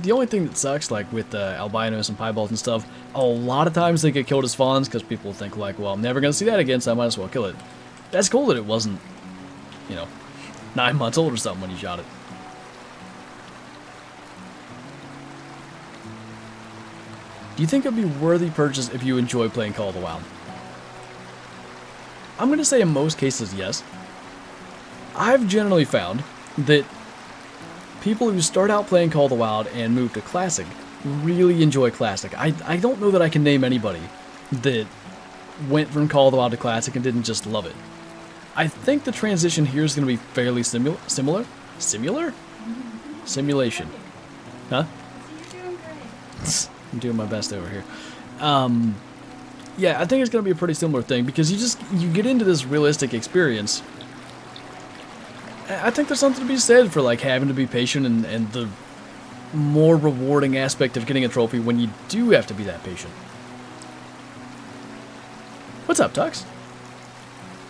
the only thing that sucks, like with albinos and piebalds and stuff. A lot of times they get killed as fawns because people think like, well, I'm never going to see that again, so I might as well kill it. That's cool that it wasn't, 9 months old or something when you shot it. Do you think it would be worthy purchase if you enjoy playing Call of the Wild? I'm going to say in most cases, yes. I've generally found that people who start out playing Call of the Wild and move to Classic really enjoy Classic. I don't know that I can name anybody that went from Call of the Wild to Classic and didn't just love it. I think the transition here is going to be fairly similar? Simulation. Huh? I'm doing my best over here. Yeah, I think it's going to be a pretty similar thing because you get into this realistic experience. I think there's something to be said for like having to be patient and the more rewarding aspect of getting a trophy when you do have to be that patient. What's up, Tux?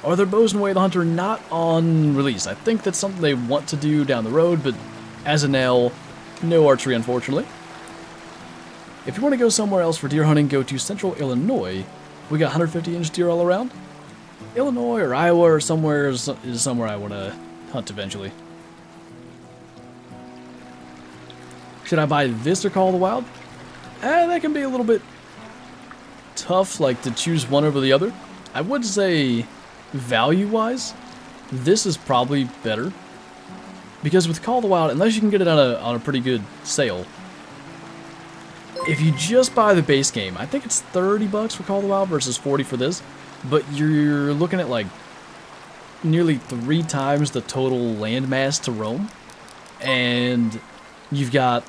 Are there bows in Way of the Hunter not on release? I think that's something they want to do down the road, but as of now, no archery, unfortunately. If you want to go somewhere else for deer hunting, go to Central Illinois. We got 150-inch deer all around. Illinois or Iowa or somewhere is somewhere I want to hunt eventually. Should I buy this or Call of the Wild? That can be a little bit tough, like to choose one over the other. I would say value-wise, this is probably better. Because with Call of the Wild, unless you can get it on a pretty good sale, if you just buy the base game, I think it's $30 for Call of the Wild versus $40 for this, but you're looking at like nearly 3 times the total landmass to roam, and you've got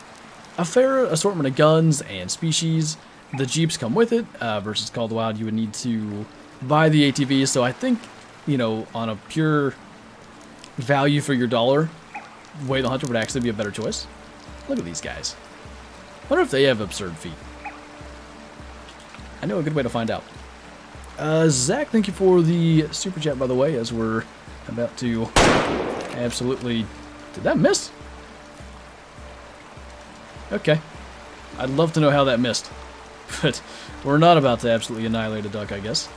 a fair assortment of guns and species. The Jeeps come with it, versus Call of the Wild, you would need to buy the ATV, so I think, you know, on a pure value for your dollar, Way the Hunter would actually be a better choice. Look at these guys. Wonder if they have absurd feet. I know a good way to find out. Zach, thank you for the super chat, by the way, as we're about to absolutely... Did that miss? Okay. I'd love to know how that missed. But we're not about to absolutely annihilate a duck, I guess.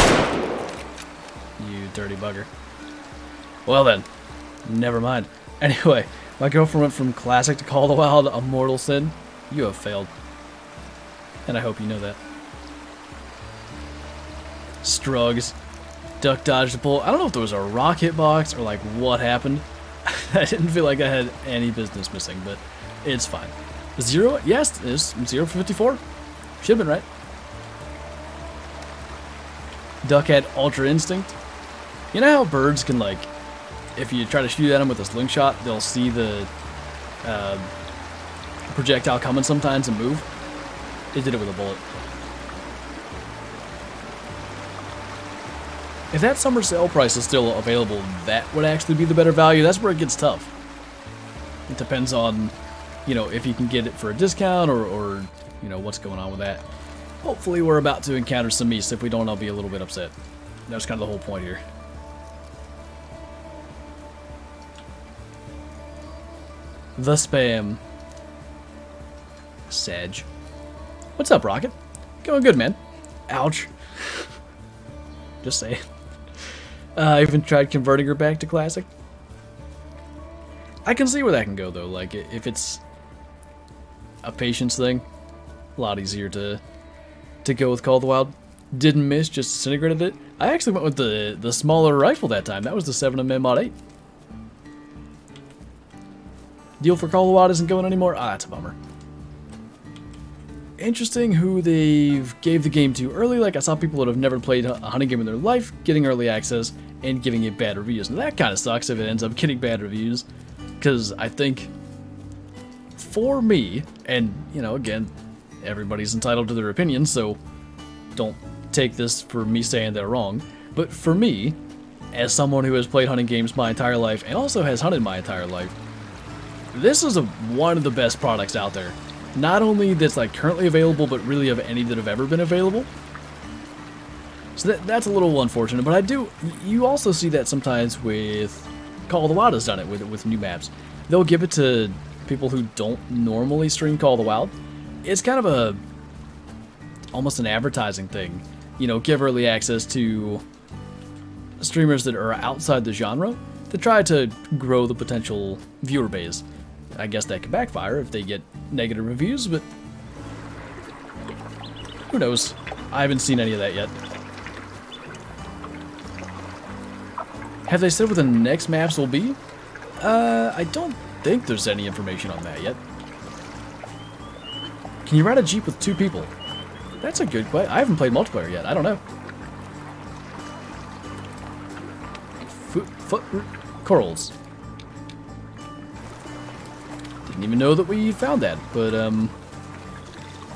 You dirty bugger. Well then, never mind. Anyway, my girlfriend went from classic to Call of the Wild, a mortal sin. You have failed. And I hope you know that. Strugs. Duck dodged the pull. I don't know if there was a rock hitbox or like what happened. I didn't feel like I had any business missing, but it's fine. 0? Yes, it's 0 for 54. Should have been right. Duck had Ultra Instinct. You know how birds can, like, if you try to shoot at them with a slingshot, they'll see the projectile coming sometimes and move? It did it with a bullet. If that summer sale price is still available, that would actually be the better value. That's where it gets tough. It depends on, you know, if you can get it for a discount or you know, what's going on with that. Hopefully we're about to encounter some meese. If we don't, I'll be a little bit upset. That's kind of the whole point here. The spam. Sag. What's up, Rocket? Going good, man. Ouch. Just saying. I even tried converting her back to classic. I can see where that can go, though. Like, if it's a patience thing, a lot easier to go with Call of the Wild. Didn't miss, just disintegrated it. I actually went with the smaller rifle that time. That was the 7mm Mod 8. Deal for Call of the Wild isn't going anymore? Ah, that's a bummer. Interesting who they gave the game to early. Like, I saw people that have never played a hunting game in their life getting early access and giving it bad reviews. And that kind of sucks if it ends up getting bad reviews. Because I think, for me, and, you know, again, everybody's entitled to their opinion, so don't take this for me saying they're wrong. But for me, as someone who has played hunting games my entire life and also has hunted my entire life, this is one of the best products out there. Not only that's like currently available, but really of any that have ever been available. So that's a little unfortunate, but you also see that sometimes with Call of the Wild has done it with new maps. They'll give it to people who don't normally stream Call of the Wild. It's kind of almost an advertising thing. You know, give early access to streamers that are outside the genre to try to grow the potential viewer base. I guess that could backfire if they get negative reviews, but who knows? I haven't seen any of that yet. Have they said what the next maps will be? I don't think there's any information on that yet. Can you ride a Jeep with 2 people? That's a good question. I haven't played multiplayer yet. I don't know. Foot corals. Didn't even know that we found that, but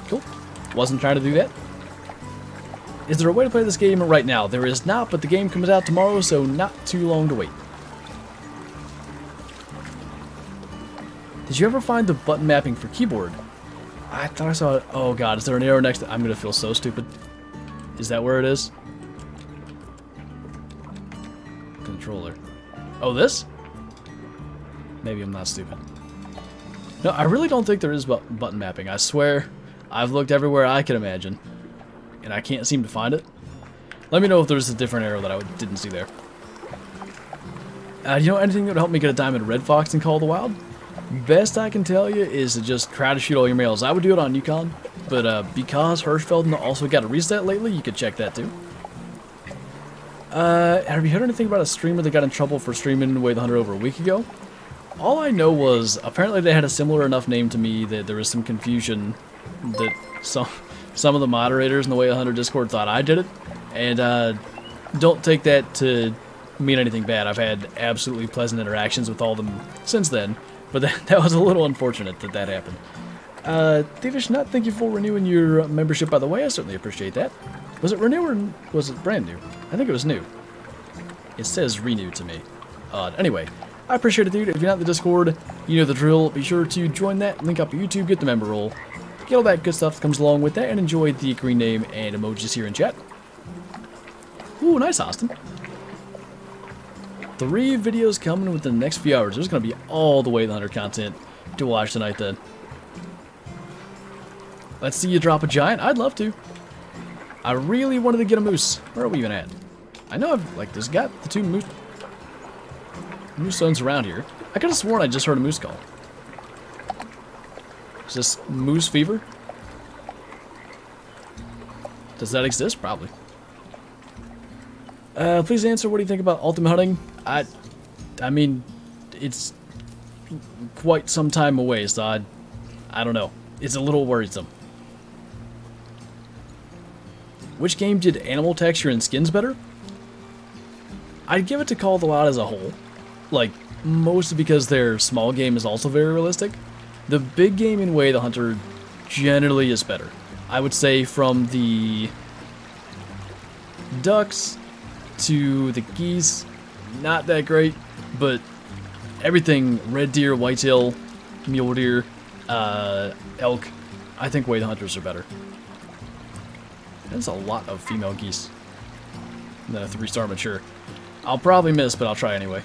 cool. Wasn't trying to do that. Is there a way to play this game right now? There is not, but the game comes out tomorrow, so not too long to wait. Did you ever find the button mapping for keyboard? I thought I saw it. Oh god, is there an arrow next to... I'm gonna feel so stupid. Is that where it is? Controller. Oh, this? Maybe I'm not stupid. No, I really don't think there is button mapping. I swear, I've looked everywhere I can imagine, and I can't seem to find it. Let me know if there's a different arrow that I didn't see there. You know anything that would help me get a diamond red fox in Call of the Wild? Best I can tell you is to just try to shoot all your males. I would do it on Yukon, but because Hirschfelden also got a reset lately, you could check that too. Have you heard anything about a streamer that got in trouble for streaming Way the Hunter over a week ago? All I know was apparently they had a similar enough name to me that there was some confusion that some of the moderators in the Way the Hunter Discord thought I did it, and don't take that to mean anything bad. I've had absolutely pleasant interactions with all of them since then, but that was a little unfortunate that that happened. Thievish Nut, thank you for renewing your membership, by the way. I certainly appreciate that. Was it renew or was it brand new? I think it was new. It says renew to me. Anyway, I appreciate it, dude. If you're not in the Discord, you know the drill. Be sure to join that, link up your YouTube, get the member roll, get all that good stuff that comes along with that, and enjoy the green name and emojis here in chat. Ooh, nice, Austin. 3 videos coming within the next few hours. There's going to be all the Way the Hunter content to watch tonight then. Let's see you drop a giant. I'd love to. I really wanted to get a moose. Where are we even at? I know I've, like, there's got the 2 moose zones around here. I could have sworn I just heard a moose call. Is this moose fever? Does that exist? Probably. Please answer, what do you think about ultimate hunting? I mean, it's quite some time away, so I don't know. It's a little worrisome. Which game did animal texture and skins better? I'd give it to Call of the Wild as a whole. Like, mostly because their small game is also very realistic. The big game in Way the Hunter generally is better. I would say from the ducks to the geese, not that great, but everything, red deer, whitetail, mule deer, elk, I think Way the Hunters are better. That's a lot of female geese. And then a 3-star mature. I'll probably miss, but I'll try anyway.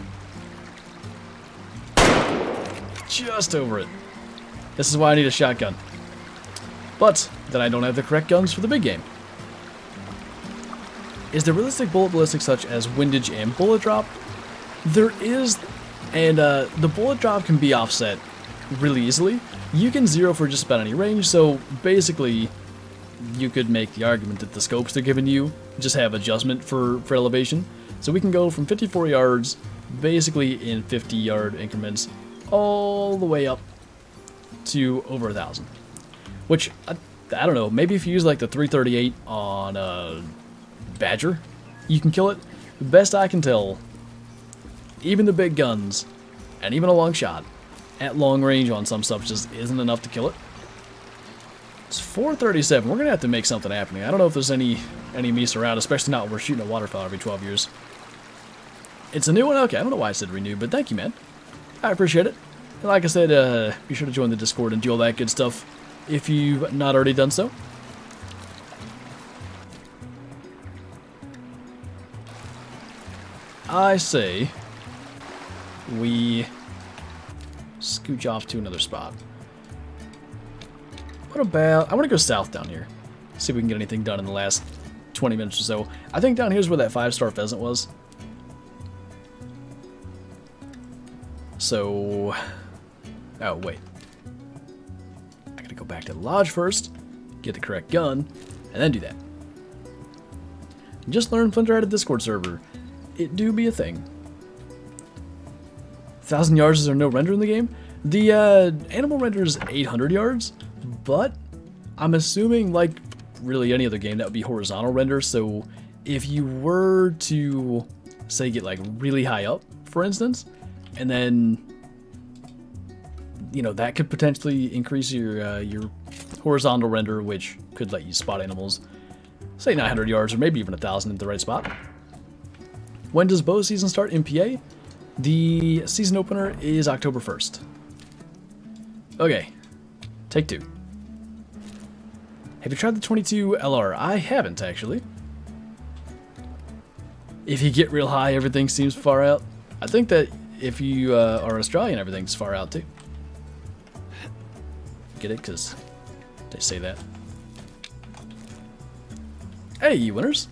Just over it. This is why I need a shotgun. But then I don't have the correct guns for the big game. Is there realistic bullet ballistics such as windage and bullet drop? There is, and the bullet drop can be offset really easily. You can zero for just about any range, so basically you could make the argument that the scopes they're giving you just have adjustment for elevation. So we can go from 54 yards, basically in 50-yard increments, all the way up to over 1,000. Which, I don't know, maybe if you use like the 338 on a Badger, you can kill it. Best I can tell, even the big guns, and even a long shot, at long range on some stuff just isn't enough to kill it. It's 437. We're going to have to make something happening. I don't know if there's any meese around, especially not when we're shooting a waterfowl every 12 years. It's a new one? Okay, I don't know why I said renew, but thank you, man. I appreciate it. And like I said, be sure to join the Discord and do all that good stuff if you've not already done so. I say we scooch off to another spot. What about... I want to go south down here. See if we can get anything done in the last 20 minutes or so. I think down here's where that 5-star pheasant was. So... Oh, wait. I gotta go back to the lodge first, get the correct gun, and then do that. Just learned Flinter had a Discord server. It do be a thing. 1,000 yards, is there no render in the game? The animal render is 800 yards, but I'm assuming, like really any other game, that would be horizontal render. So if you were to, say, get like really high up, for instance, and then, you know, that could potentially increase your horizontal render, which could let you spot animals, say 900 yards or maybe even 1,000 at the right spot. When does bow season start in PA? The season opener is October 1st. Okay, take 2. Have you tried the 22 LR? I haven't, actually. If you get real high, everything seems far out. I think that if you are Australian, everything's far out, too. Get it? Because they say that. Hey, you winners.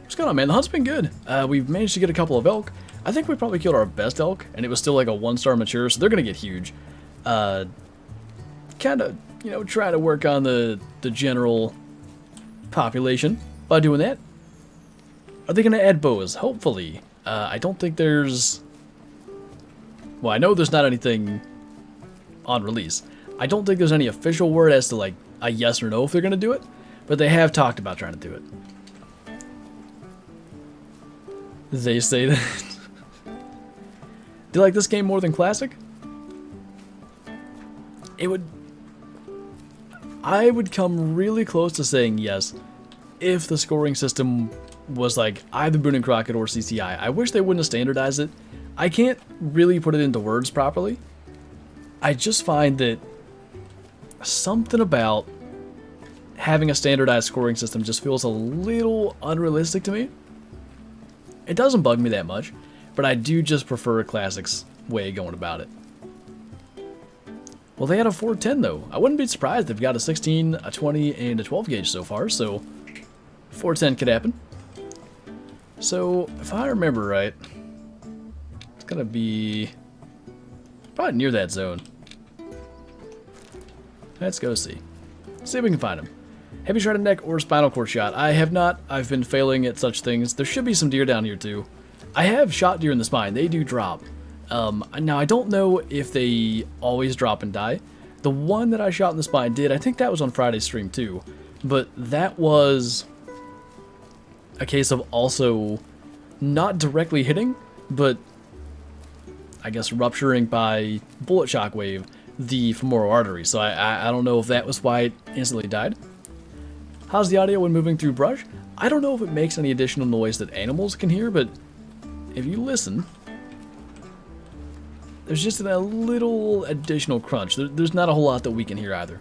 What's going on, man? The hunt's been good. We've managed to get a couple of elk. I think we probably killed our best elk, and it was still like a 1-star mature, so they're going to get huge. Kind of, you know, try to work on the general population by doing that. Are they going to add boas? Hopefully. I don't think there's... Well, I know there's not anything on release. I don't think there's any official word as to, like, a yes or no if they're going to do it. But they have talked about trying to do it. They say that. Do you like this game more than Classic? I would come really close to saying yes if the scoring system was like either Boone and Crockett or CCI. I wish they wouldn't have standardized it. I can't really put it into words properly. I just find that something about having a standardized scoring system just feels a little unrealistic to me. It doesn't bug me that much, but I do just prefer Classic's way of going about it. Well, they had a 410 though. I wouldn't be surprised if they've got a 16, a 20, and a 12 gauge so far, so 410 could happen. So, if I remember right, it's gonna be probably near that zone. Let's go see. See if we can find him. Have you tried a neck or spinal cord shot? I have not. I've been failing at such things. There should be some deer down here too. I have shot deer in the spine. They do drop. Now, I don't know if they always drop and die. The one that I shot in the spine did. I think that was on Friday's stream too. But that was a case of also not directly hitting, but I guess rupturing by bullet shockwave the femoral artery. So I don't know if that was why it instantly died. How's the audio when moving through brush? I don't know if it makes any additional noise that animals can hear, but if you listen, there's just a little additional crunch. There's not a whole lot that we can hear either.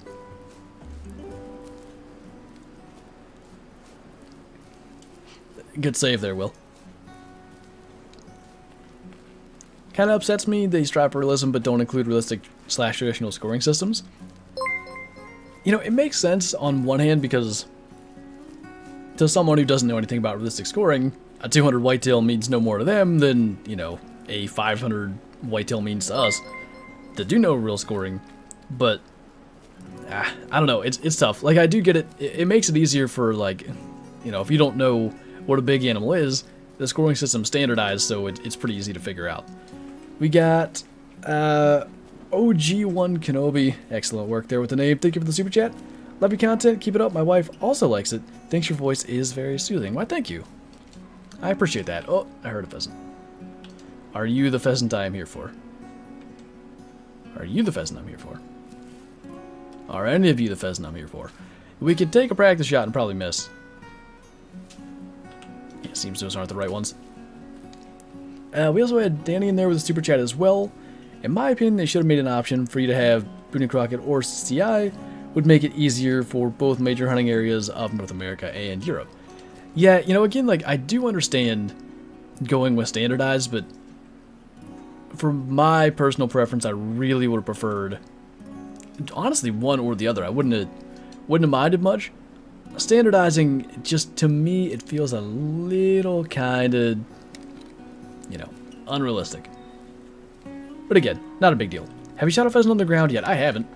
Good save there, Will. Kinda upsets me they strive for realism but don't include realistic / traditional scoring systems. You know, it makes sense on one hand because to someone who doesn't know anything about realistic scoring, a 200 whitetail means no more to them than, you know, a 500 whitetail means to us that do know real scoring. But I don't know, it's tough. Like, I do get it. It makes it easier for, like, you know, if you don't know what a big animal is, the scoring system's standardized, so it's pretty easy to figure out. We got OG1 Kenobi. Excellent work there with the name. Thank you for the super chat. Love your content. Keep it up. My wife also likes it. Thinks your voice is very soothing. Why, thank you. I appreciate that. Oh, I heard a pheasant. Are you the pheasant I am here for? Are you the pheasant I'm here for? Are any of you the pheasant I'm here for? We could take a practice shot and probably miss. Yeah, seems those aren't the right ones. We also had Danny in there with a super chat as well. In my opinion, they should have made an option for you to have Boone and Crockett or CI. Would make it easier for both major hunting areas of North America and Europe. Yeah, you know, again, like, I do understand going with standardized, but for my personal preference, I really would have preferred, honestly, one or the other. I wouldn't have minded much. Standardizing, just to me, it feels a little kind of, you know, unrealistic. But again, not a big deal. Have you shot a pheasant on the ground yet? I haven't.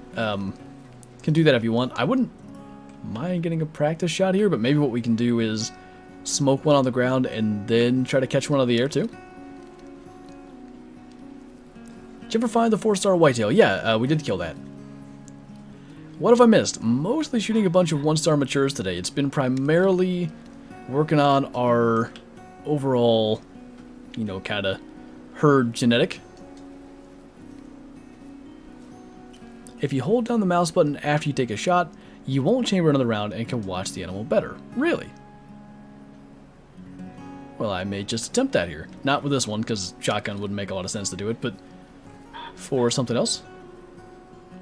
Can do that if you want. I wouldn't mind getting a practice shot here, but maybe what we can do is smoke one on the ground and then try to catch one out of the air too. Did you ever find the 4-star whitetail? Yeah, we did kill that. What have I missed? Mostly shooting a bunch of 1-star matures today. It's been primarily working on our overall, you know, kind of herd genetic. If you hold down the mouse button after you take a shot, you won't chamber another round and can watch the animal better. Really? Well, I may just attempt that here. Not with this one, because shotgun wouldn't make a lot of sense to do it, but for something else.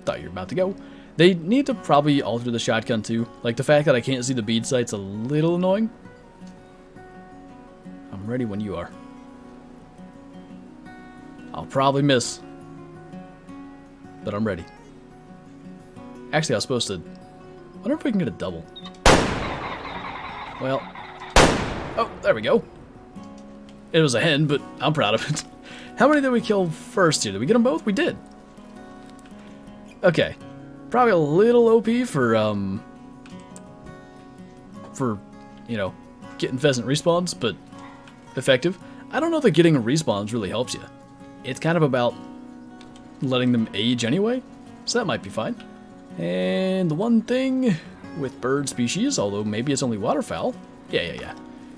Thought you were about to go. They need to probably alter the shotgun too. Like, the fact that I can't see the bead sight's a little annoying. I'm ready when you are. I'll probably miss, but I'm ready. Actually, I was supposed to... I wonder if we can get a double. Well... Oh, there we go. It was a hen, but I'm proud of it. How many did we kill first here? Did we get them both? We did. Okay. Probably a little OP for, you know, getting pheasant respawns, but effective. I don't know that getting respawns really helps you. It's kind of about letting them age anyway, so that might be fine. And the one thing with bird species, although maybe it's only waterfowl, yeah.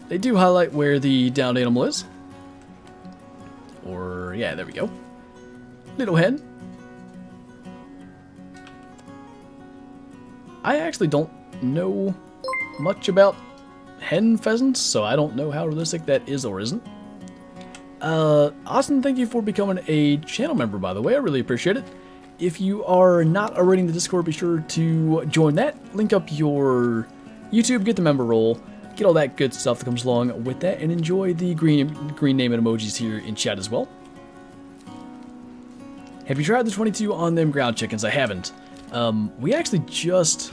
They do highlight where the downed animal is. Or, yeah, there we go. Little hen. I actually don't know much about hen pheasants, so I don't know how realistic that is or isn't. Austin, thank you for becoming a channel member, by the way. I really appreciate it. If you are not already in the Discord, be sure to join that. Link up your YouTube, get the member role, get all that good stuff that comes along with that, and enjoy the green name and emojis here in chat as well. Have you tried the 22 on them ground chickens? I haven't. We actually just...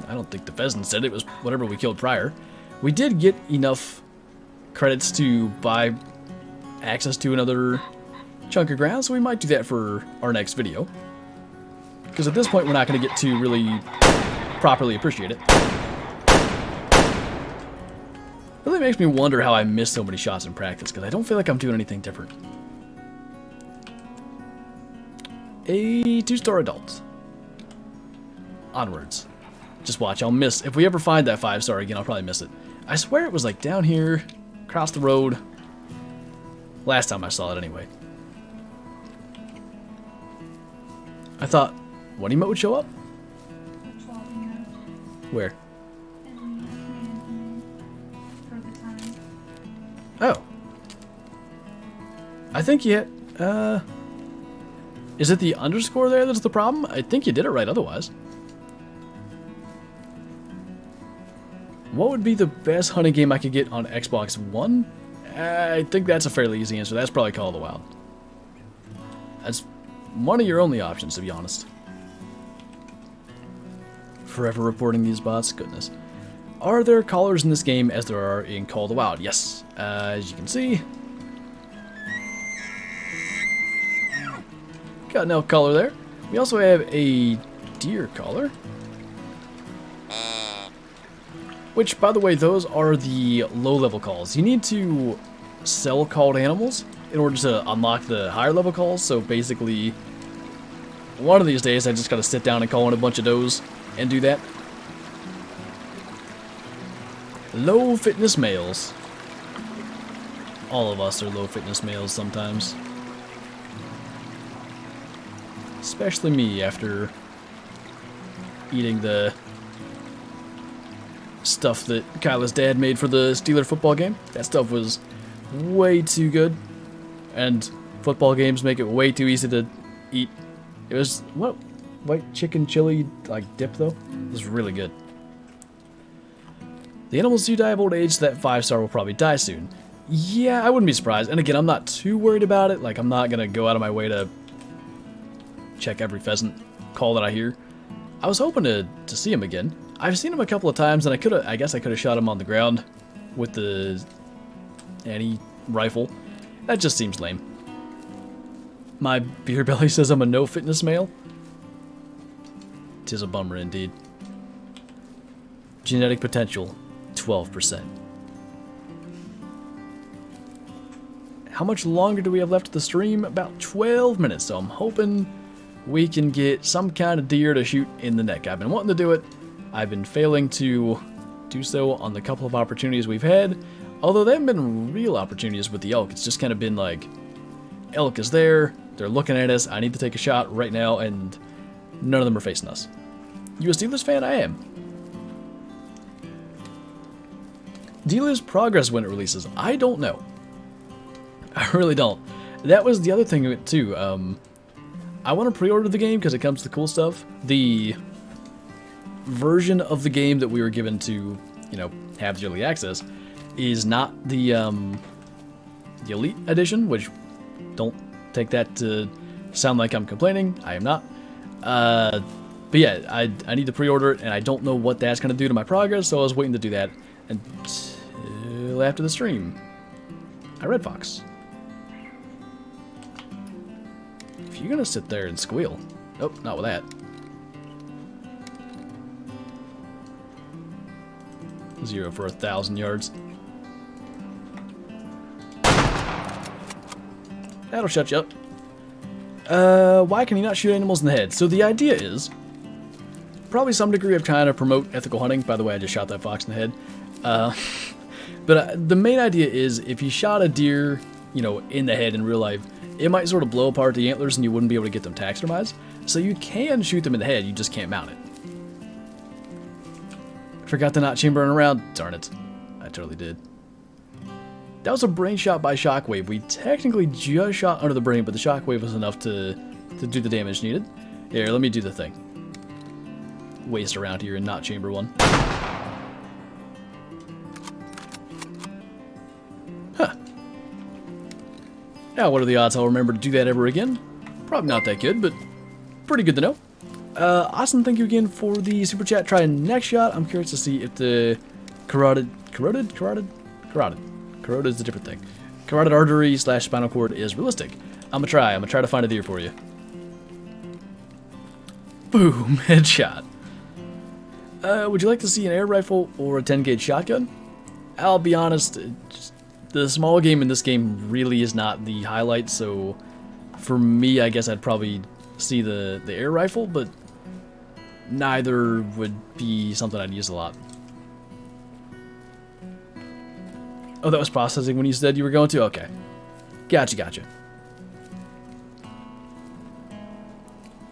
I don't think the pheasant said it was whatever we killed prior. We did get enough credits to buy access to another chunk of ground, so we might do that for our next video. Because at this point, we're not going to get to really properly appreciate it. Really makes me wonder how I missed so many shots in practice, because I don't feel like I'm doing anything different. A 2-star adult. Onwards. Just watch, I'll miss. If we ever find that 5-star again, I'll probably miss it. I swear it was like down here, across the road. Last time I saw it anyway. I thought one emote would show up? Where? Oh. I think you hit, is it the underscore there that's the problem? I think you did it right otherwise. What would be the best hunting game I could get on Xbox One? I think that's a fairly easy answer. That's probably Call of the Wild. That's one of your only options, to be honest. Forever reporting these bots, goodness. Are there callers in this game as there are in Call of the Wild? Yes. As you can see. Got an elk caller there. We also have a deer caller. Which, by the way, those are the low-level calls. You need to sell called animals in order to unlock the higher level calls. So basically, one of these days I just gotta sit down and call in a bunch of does and do that. Low fitness males. All of us are low fitness males sometimes. Especially me after eating the stuff that Kyla's dad made for the Steeler football game. That stuff was way too good. And football games make it way too easy to eat. It was, what? White chicken chili, like, dip, though? It was really good. The animals do die of old age, so that 5-star will probably die soon. Yeah, I wouldn't be surprised. And again, I'm not too worried about it. Like, I'm not gonna go out of my way to check every pheasant call that I hear. I was hoping to see him again. I've seen him a couple of times, and I guess I could have shot him on the ground with the Annie rifle. That just seems lame. My beer belly says I'm a no fitness male. 'Tis a bummer indeed. Genetic potential, 12%. How much longer do we have left of the stream? About 12 minutes, so I'm hoping we can get some kind of deer to shoot in the neck. I've been wanting to do it. I've been failing to do so on the couple of opportunities we've had, although they haven't been real opportunities with the elk. It's just kind of been like, elk is there, they're looking at us, I need to take a shot right now, and none of them are facing us. You a Steelers fan? I am. Do you lose progress when it releases? I don't know. I really don't. That was the other thing too. I want to pre-order the game because it comes with the cool stuff. The version of the game that we were given to, you know, have the early access is not the Elite Edition, which don't take that to sound like I'm complaining. I am not. But yeah, I need to pre-order it, and I don't know what that's going to do to my progress, so I was waiting to do that until after the stream. I Red Fox. If you're going to sit there and squeal. Nope, not with that. 0 for 1,000 yards. That'll shut you up. Why can you not shoot animals in the head? So the idea is probably some degree of trying to promote ethical hunting. By the way, I just shot that fox in the head. But the main idea is if you shot a deer, you know, in the head in real life, it might sort of blow apart the antlers and you wouldn't be able to get them taxidermized. So you can shoot them in the head, you just can't mount it. Forgot to not chambering around. Darn it. I totally did. That was a brain shot by shockwave. We technically just shot under the brain, but the shockwave was enough to do the damage needed. Here, let me do the thing. Waste around here and not chamber one. Huh. Now, what are the odds I'll remember to do that ever again? Probably not that good, but pretty good to know. Austin, thank you again for the super chat. Try next shot. I'm curious to see if the carotid is a different thing. Carotid artery / spinal cord is realistic. I'm gonna try to find a deer for you. Boom, headshot. Would you like to see an air rifle or a 10 gauge shotgun? I'll be honest, the small game in this game really is not the highlight, so for me, I guess I'd probably see the air rifle, but neither would be something I'd use a lot. Oh, that was processing when you said you were going to? Okay. Gotcha.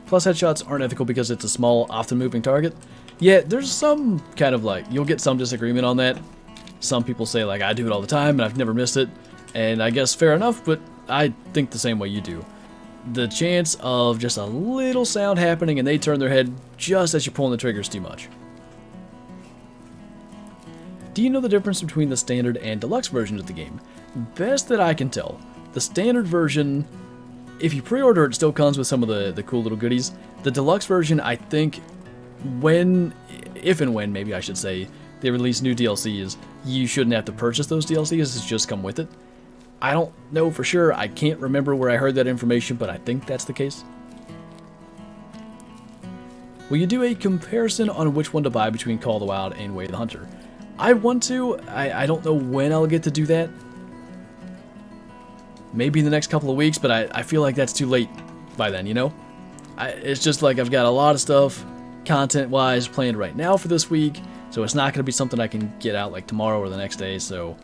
Plus, headshots aren't ethical because it's a small, often moving target. Yeah, there's some kind of like, you'll get some disagreement on that. Some people say like, I do it all the time and I've never missed it. And I guess fair enough, but I think the same way you do. The chance of just a little sound happening and they turn their head just as you're pulling the trigger is too much. Do you know the difference between the standard and deluxe version of the game? Best that I can tell, the standard version, if you pre-order it, still comes with some of the cool little goodies. The deluxe version, I think, if and when, maybe I should say, they release new DLCs, you shouldn't have to purchase those DLCs, it's just come with it. I don't know for sure, I can't remember where I heard that information, but I think that's the case. Will you do a comparison on which one to buy between Call of the Wild and Way of the Hunter? I want to. I don't know when I'll get to do that. Maybe in the next couple of weeks, but I feel like that's too late by then, you know? It's just like I've got a lot of stuff, content-wise, planned right now for this week, so it's not going to be something I can get out like tomorrow or the next day, so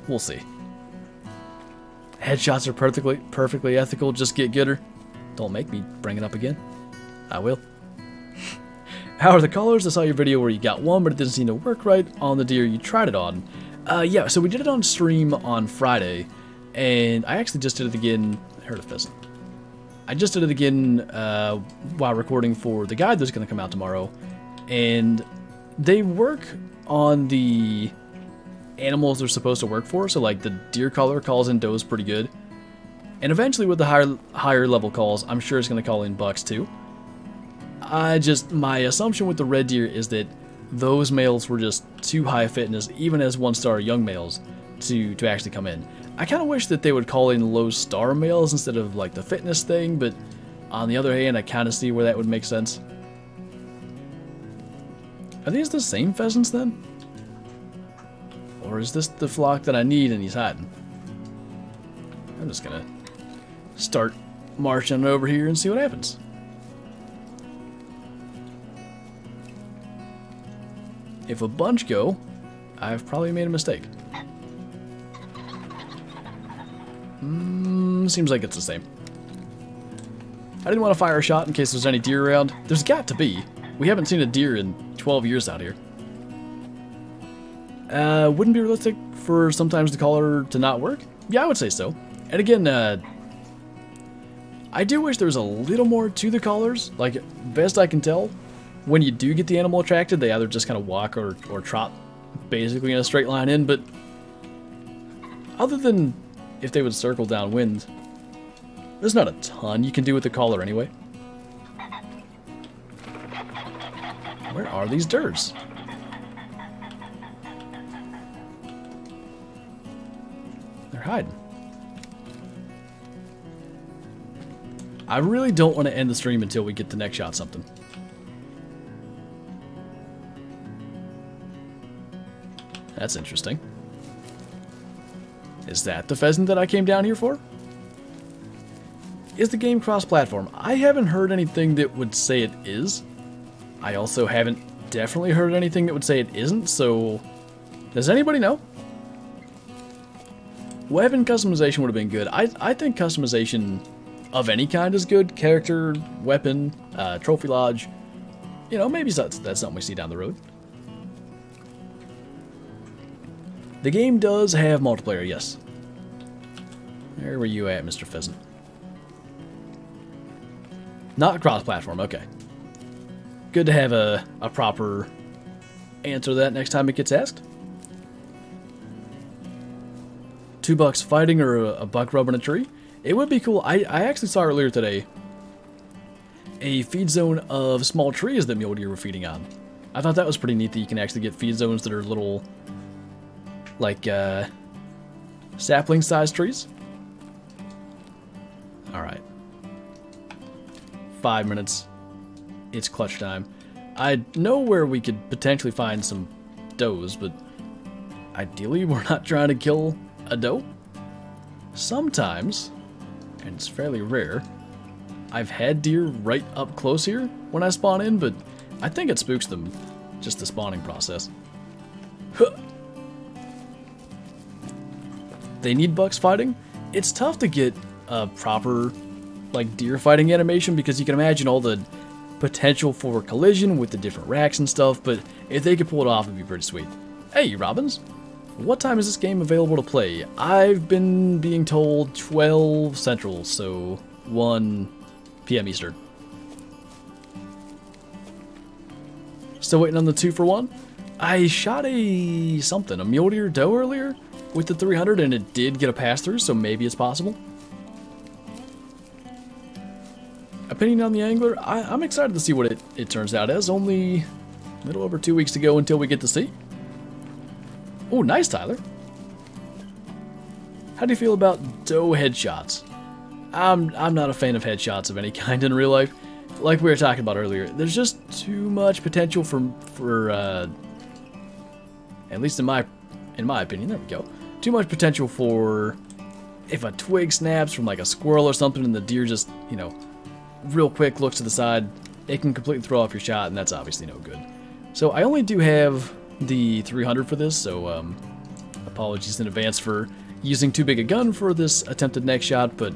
we'll see. Headshots are perfectly ethical, just get gooder. Don't make me bring it up again. I will. How are the colors? I saw your video where you got one, but it didn't seem to work right on the deer you tried it on. Yeah, so we did it on stream on Friday, and I actually just did it again. I heard a pheasant. I just did it again while recording for the guide that's going to come out tomorrow, and they work on the animals they're supposed to work for, so like the deer color calls in does pretty good, and eventually with the higher level calls, I'm sure it's going to call in bucks too. My assumption with the red deer is that those males were just too high fitness, even as 1-star young males, to actually come in. I kind of wish that they would call in low star males instead of like the fitness thing, but on the other hand, I kind of see where that would make sense. Are these the same pheasants then? Or is this the flock that I need and he's hiding? I'm just gonna start marching over here and see what happens. If a bunch go, I've probably made a mistake. Seems like it's the same. I didn't want to fire a shot in case there's any deer around. There's got to be. We haven't seen a deer in 12 years out here. Wouldn't be realistic for sometimes the collar to not work? Yeah, I would say so. And again, I do wish there was a little more to the collars. Like, best I can tell, when you do get the animal attracted, they either just kind of walk or trot basically in a straight line in, but other than if they would circle downwind, there's not a ton you can do with the collar anyway. Where are these dirts? They're hiding. I really don't want to end the stream until we get the next shot something. That's interesting. Is that the pheasant that I came down here for? Is the game cross-platform? I haven't heard anything that would say it is. I also haven't definitely heard anything that would say it isn't, so does anybody know? Weapon customization would have been good. I think customization of any kind is good. Character, weapon, trophy lodge. You know, maybe that's something we see down the road. The game does have multiplayer, yes. Where were you at, Mr. Pheasant? Not cross-platform, okay. Good to have a proper answer to that next time it gets asked. $2 fighting or a buck rubbing a tree? It would be cool. I actually saw earlier today a feed zone of small trees that mule deer were feeding on. I thought that was pretty neat that you can actually get feed zones that are little, like, sapling-sized trees. Alright. 5 minutes. It's clutch time. I know where we could potentially find some does, but ideally we're not trying to kill a doe. Sometimes, and it's fairly rare, I've had deer right up close here when I spawn in, but I think it spooks them, just the spawning process. Huh. They need bucks fighting. It's tough to get a proper, like, deer fighting animation because you can imagine all the potential for collision with the different racks and stuff, but if they could pull it off, it'd be pretty sweet. Hey, Robbins, what time is this game available to play? I've been being told 12 Central, so 1 p.m. Eastern. Still waiting on the 2 for 1? I shot a mule deer doe earlier with the 300 and it did get a pass through, so maybe it's possible. Opinion on the angler? I'm excited to see what it turns out as. Only a little over 2 weeks to go until we get to see. Oh, nice, Tyler. How do you feel about doe headshots? I'm not a fan of headshots of any kind in real life. Like we were talking about earlier, there's just too much potential for at least in my opinion, there we go. Too much potential for if a twig snaps from like a squirrel or something and the deer just, you know, real quick looks to the side, it can completely throw off your shot, and that's obviously no good. So I only do have the 300 for this, so apologies in advance for using too big a gun for this attempted next shot, but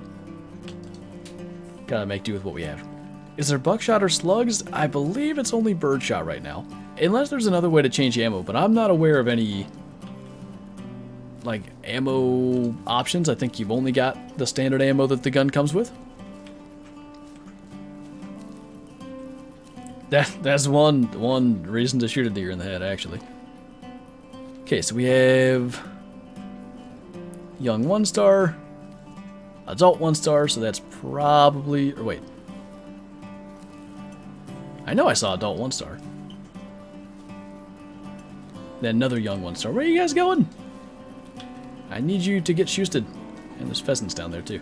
gotta make do with what we have. Is there buckshot or slugs? I believe it's only birdshot right now, unless there's another way to change ammo, but I'm not aware of any like ammo options. I think you've only got the standard ammo that the gun comes with. That's one reason to shoot a deer in the head, actually. Okay, so we have young 1-star, adult 1-star, so that's probably, or wait. I know I saw adult 1-star. Then another young 1-star. Where are you guys going? I need you to get shoosted. And there's pheasants down there too.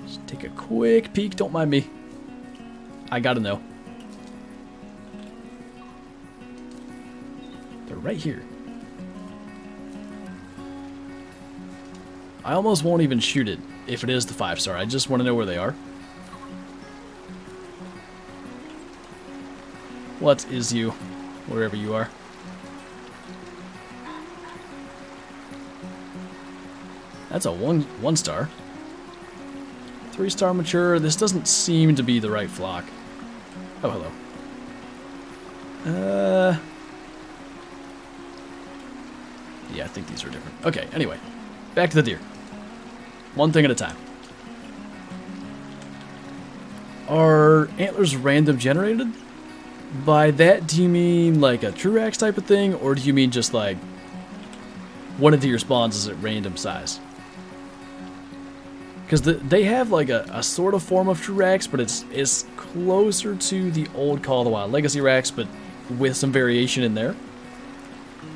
Just take a quick peek, don't mind me. I gotta know. They're right here. I almost won't even shoot it if it is the 5-star. I just want to know where they are. What is you, wherever you are? That's a 1-star. 3-star mature. This doesn't seem to be the right flock. Oh, hello. Yeah, I think these are different. Okay, anyway. Back to the deer. One thing at a time. Are antlers random generated? By that, do you mean like a Truax type of thing, or do you mean just like one of the deer spawns is at random size? Because they have like a sort of form of Truax, but it's closer to the old Call of the Wild Legacy racks, but with some variation in there.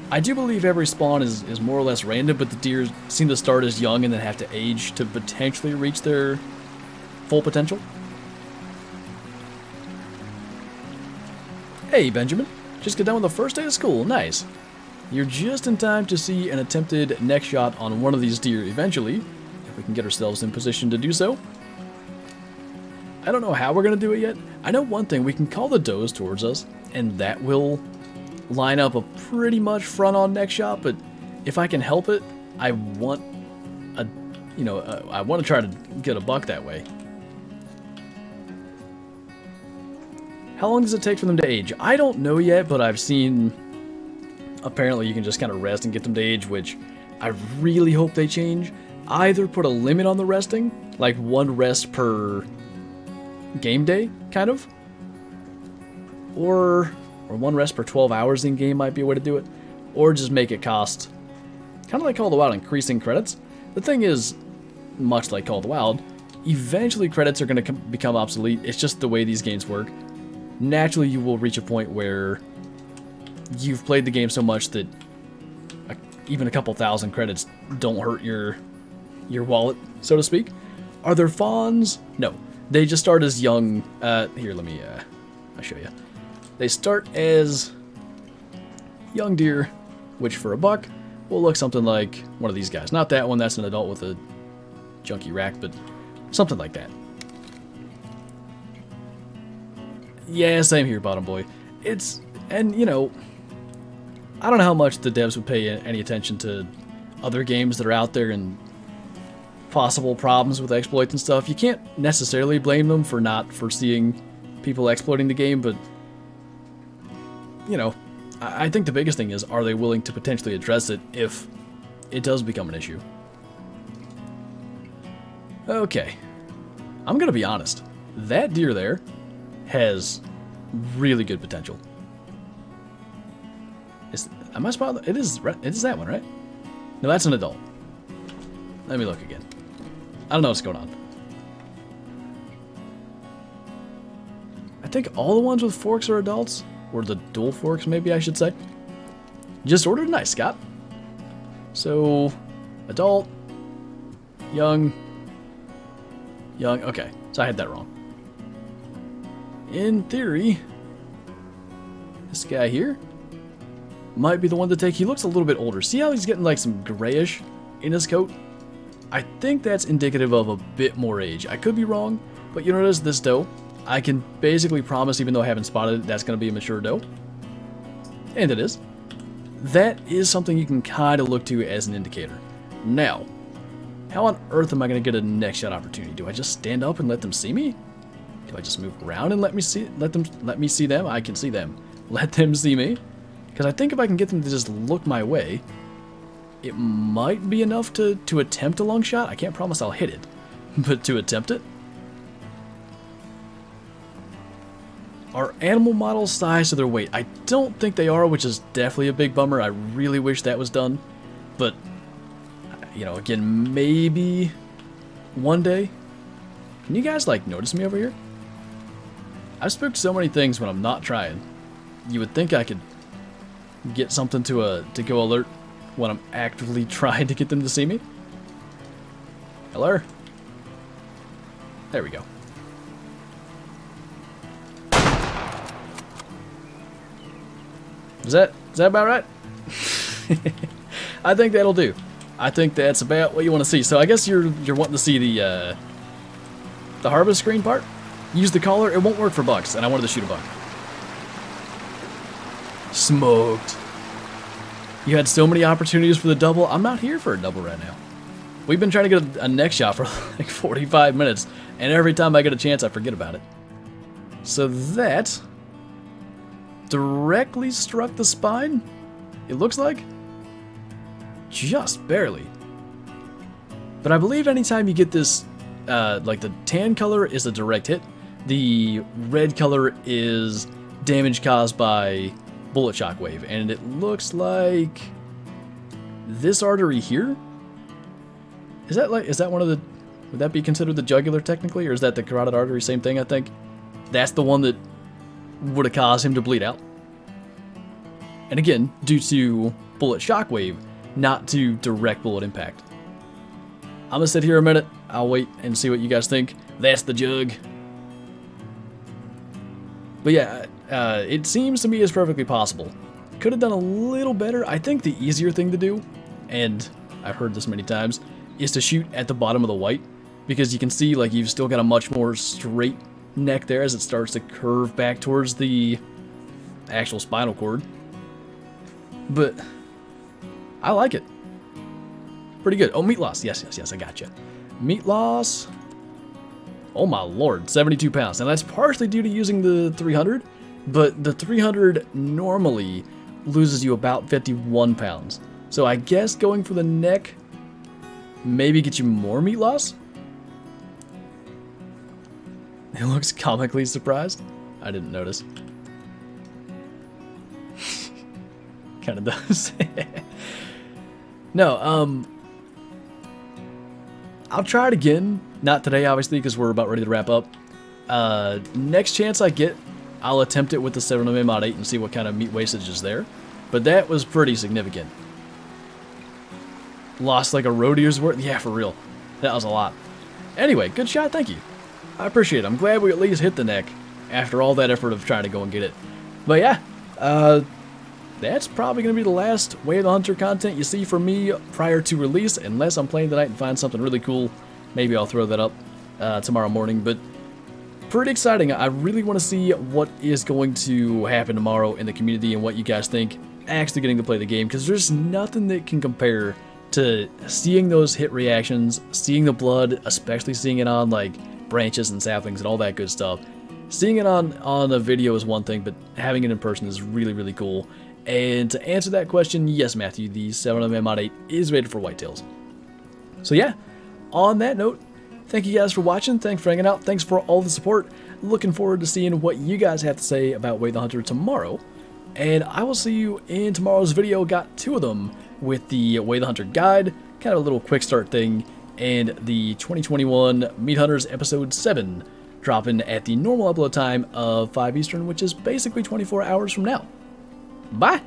I do believe every spawn is more or less random, but the deer seem to start as young and then have to age to potentially reach their full potential. Hey, Benjamin. Just got done with the first day of school. Nice. You're just in time to see an attempted neck shot on one of these deer eventually. if we can get ourselves in position to do so. I don't know how we're going to do it yet. I know one thing, we can call the does towards us, and that will line up a pretty much front-on neck shot, but if I can help it, I want to try to get a buck that way. How long does it take for them to age? I don't know yet, but I've seen, apparently you can just kind of rest and get them to age, which I really hope they change. Either put a limit on the resting, like 1 rest per game day, kind of, or 1 rest per 12 hours in game might be a way to do it, or just make it cost, kind of like Call of the Wild, increasing credits. The thing is, much like Call of the Wild, eventually credits are going to become obsolete. It's just the way these games work. Naturally, you will reach a point where you've played the game so much that even a couple thousand credits don't hurt your wallet, so to speak. Are there fawns? No. They just start as young, here, let me, I'll show you. They start as young deer, which for a buck will look something like one of these guys. Not that one, that's an adult with a junky rack, but something like that. Yeah, same here, bottom boy. And you know, I don't know how much the devs would pay any attention to other games that are out there and possible problems with exploits and stuff. You can't necessarily blame them for not foreseeing people exploiting the game, but you know, I think the biggest thing is, are they willing to potentially address it if it does become an issue? Okay, I'm gonna be honest. That deer there has really good potential. Am I spotting? It is that one, right? No, that's an adult. Let me look again. I don't know what's going on. I think all the ones with forks are adults. Or the dual forks, maybe I should say. Just ordered nice, Scott. So, adult, young, okay. So I had that wrong. In theory, this guy here might be the one to take. He looks a little bit older. See how he's getting like some grayish in his coat? I think that's indicative of a bit more age. I could be wrong, but you notice this doe? I can basically promise, even though I haven't spotted it, that's going to be a mature doe. And it is. That is something you can kind of look to as an indicator. Now, how on earth am I going to get a neck shot opportunity? Do I just stand up and let them see me? Do I just move around and let me see them? I can see them. Let them see me? Because I think if I can get them to just look my way, it might be enough to attempt a long shot. I can't promise I'll hit it, but to attempt it. Are animal models sized to their weight? I don't think they are, which is definitely a big bummer. I really wish that was done. But, you know, again, maybe one day. Can you guys, like, notice me over here? I've spooked so many things when I'm not trying. You would think I could get something to go alert when I'm actively trying to get them to see me. Hello? There we go. Is that about right? I think that'll do. I think that's about what you want to see. So I guess you're wanting to see the harvest screen part. Use the collar. It won't work for bucks, and I wanted to shoot a buck. Smoked. You had so many opportunities for the double. I'm not here for a double right now. We've been trying to get a neck shot for like 45 minutes, and every time I get a chance, I forget about it. So that directly struck the spine, it looks like. Just barely. But I believe anytime you get this, like the tan color is a direct hit, the red color is damage caused by bullet shockwave, and it looks like this artery here. Is that one of the, would that be considered the jugular technically, or is that the carotid artery? Same thing, I think. That's the one that would have caused him to bleed out. And again, due to bullet shockwave, not to direct bullet impact. I'm gonna sit here a minute. I'll wait and see what you guys think. That's the jug. But yeah, it seems to me is perfectly possible. Could have done a little better. I think the easier thing to do, and I've heard this many times, is to shoot at the bottom of the white, because you can see like you've still got a much more straight neck there as it starts to curve back towards the actual spinal cord. But I like it. Pretty good. Oh, meat loss. Yes, I gotcha. Meat loss. Oh my lord, 72 pounds. Now that's partially due to using the 300, but the 300 normally loses you about 51 pounds. So I guess going for the neck maybe get you more meat loss? It looks comically surprised. I didn't notice. Kind of does. No, I'll try it again. Not today, obviously, because we're about ready to wrap up. Next chance I get, I'll attempt it with the 7mm mod 8 and see what kind of meat wastage is there. But that was pretty significant. Lost like a rodeo's worth? Yeah, for real. That was a lot. Anyway, good shot, thank you. I appreciate it. I'm glad we at least hit the neck after all that effort of trying to go and get it. But yeah, that's probably going to be the last Way of the Hunter content you see from me prior to release, unless I'm playing tonight and find something really cool. Maybe I'll throw that up tomorrow morning, but pretty exciting. I really want to see what is going to happen tomorrow in the community and what you guys think actually getting to play the game, because there's nothing that can compare to seeing those hit reactions, seeing the blood, especially seeing it on like branches and saplings and all that good stuff. Seeing it on a video is one thing, but having it in person is really, really cool. And to answer that question, yes, Matthew, the 7mm mod 8 is rated for whitetails. So yeah, on that note, thank you guys for watching, thanks for hanging out, thanks for all the support. Looking forward to seeing what you guys have to say about Way of the Hunter tomorrow. And I will see you in tomorrow's video. Got 2 of them with the Way of the Hunter guide, kind of a little quick start thing, and the 2021 Meat Hunters episode 7, dropping at the normal upload time of 5 Eastern, which is basically 24 hours from now. Bye!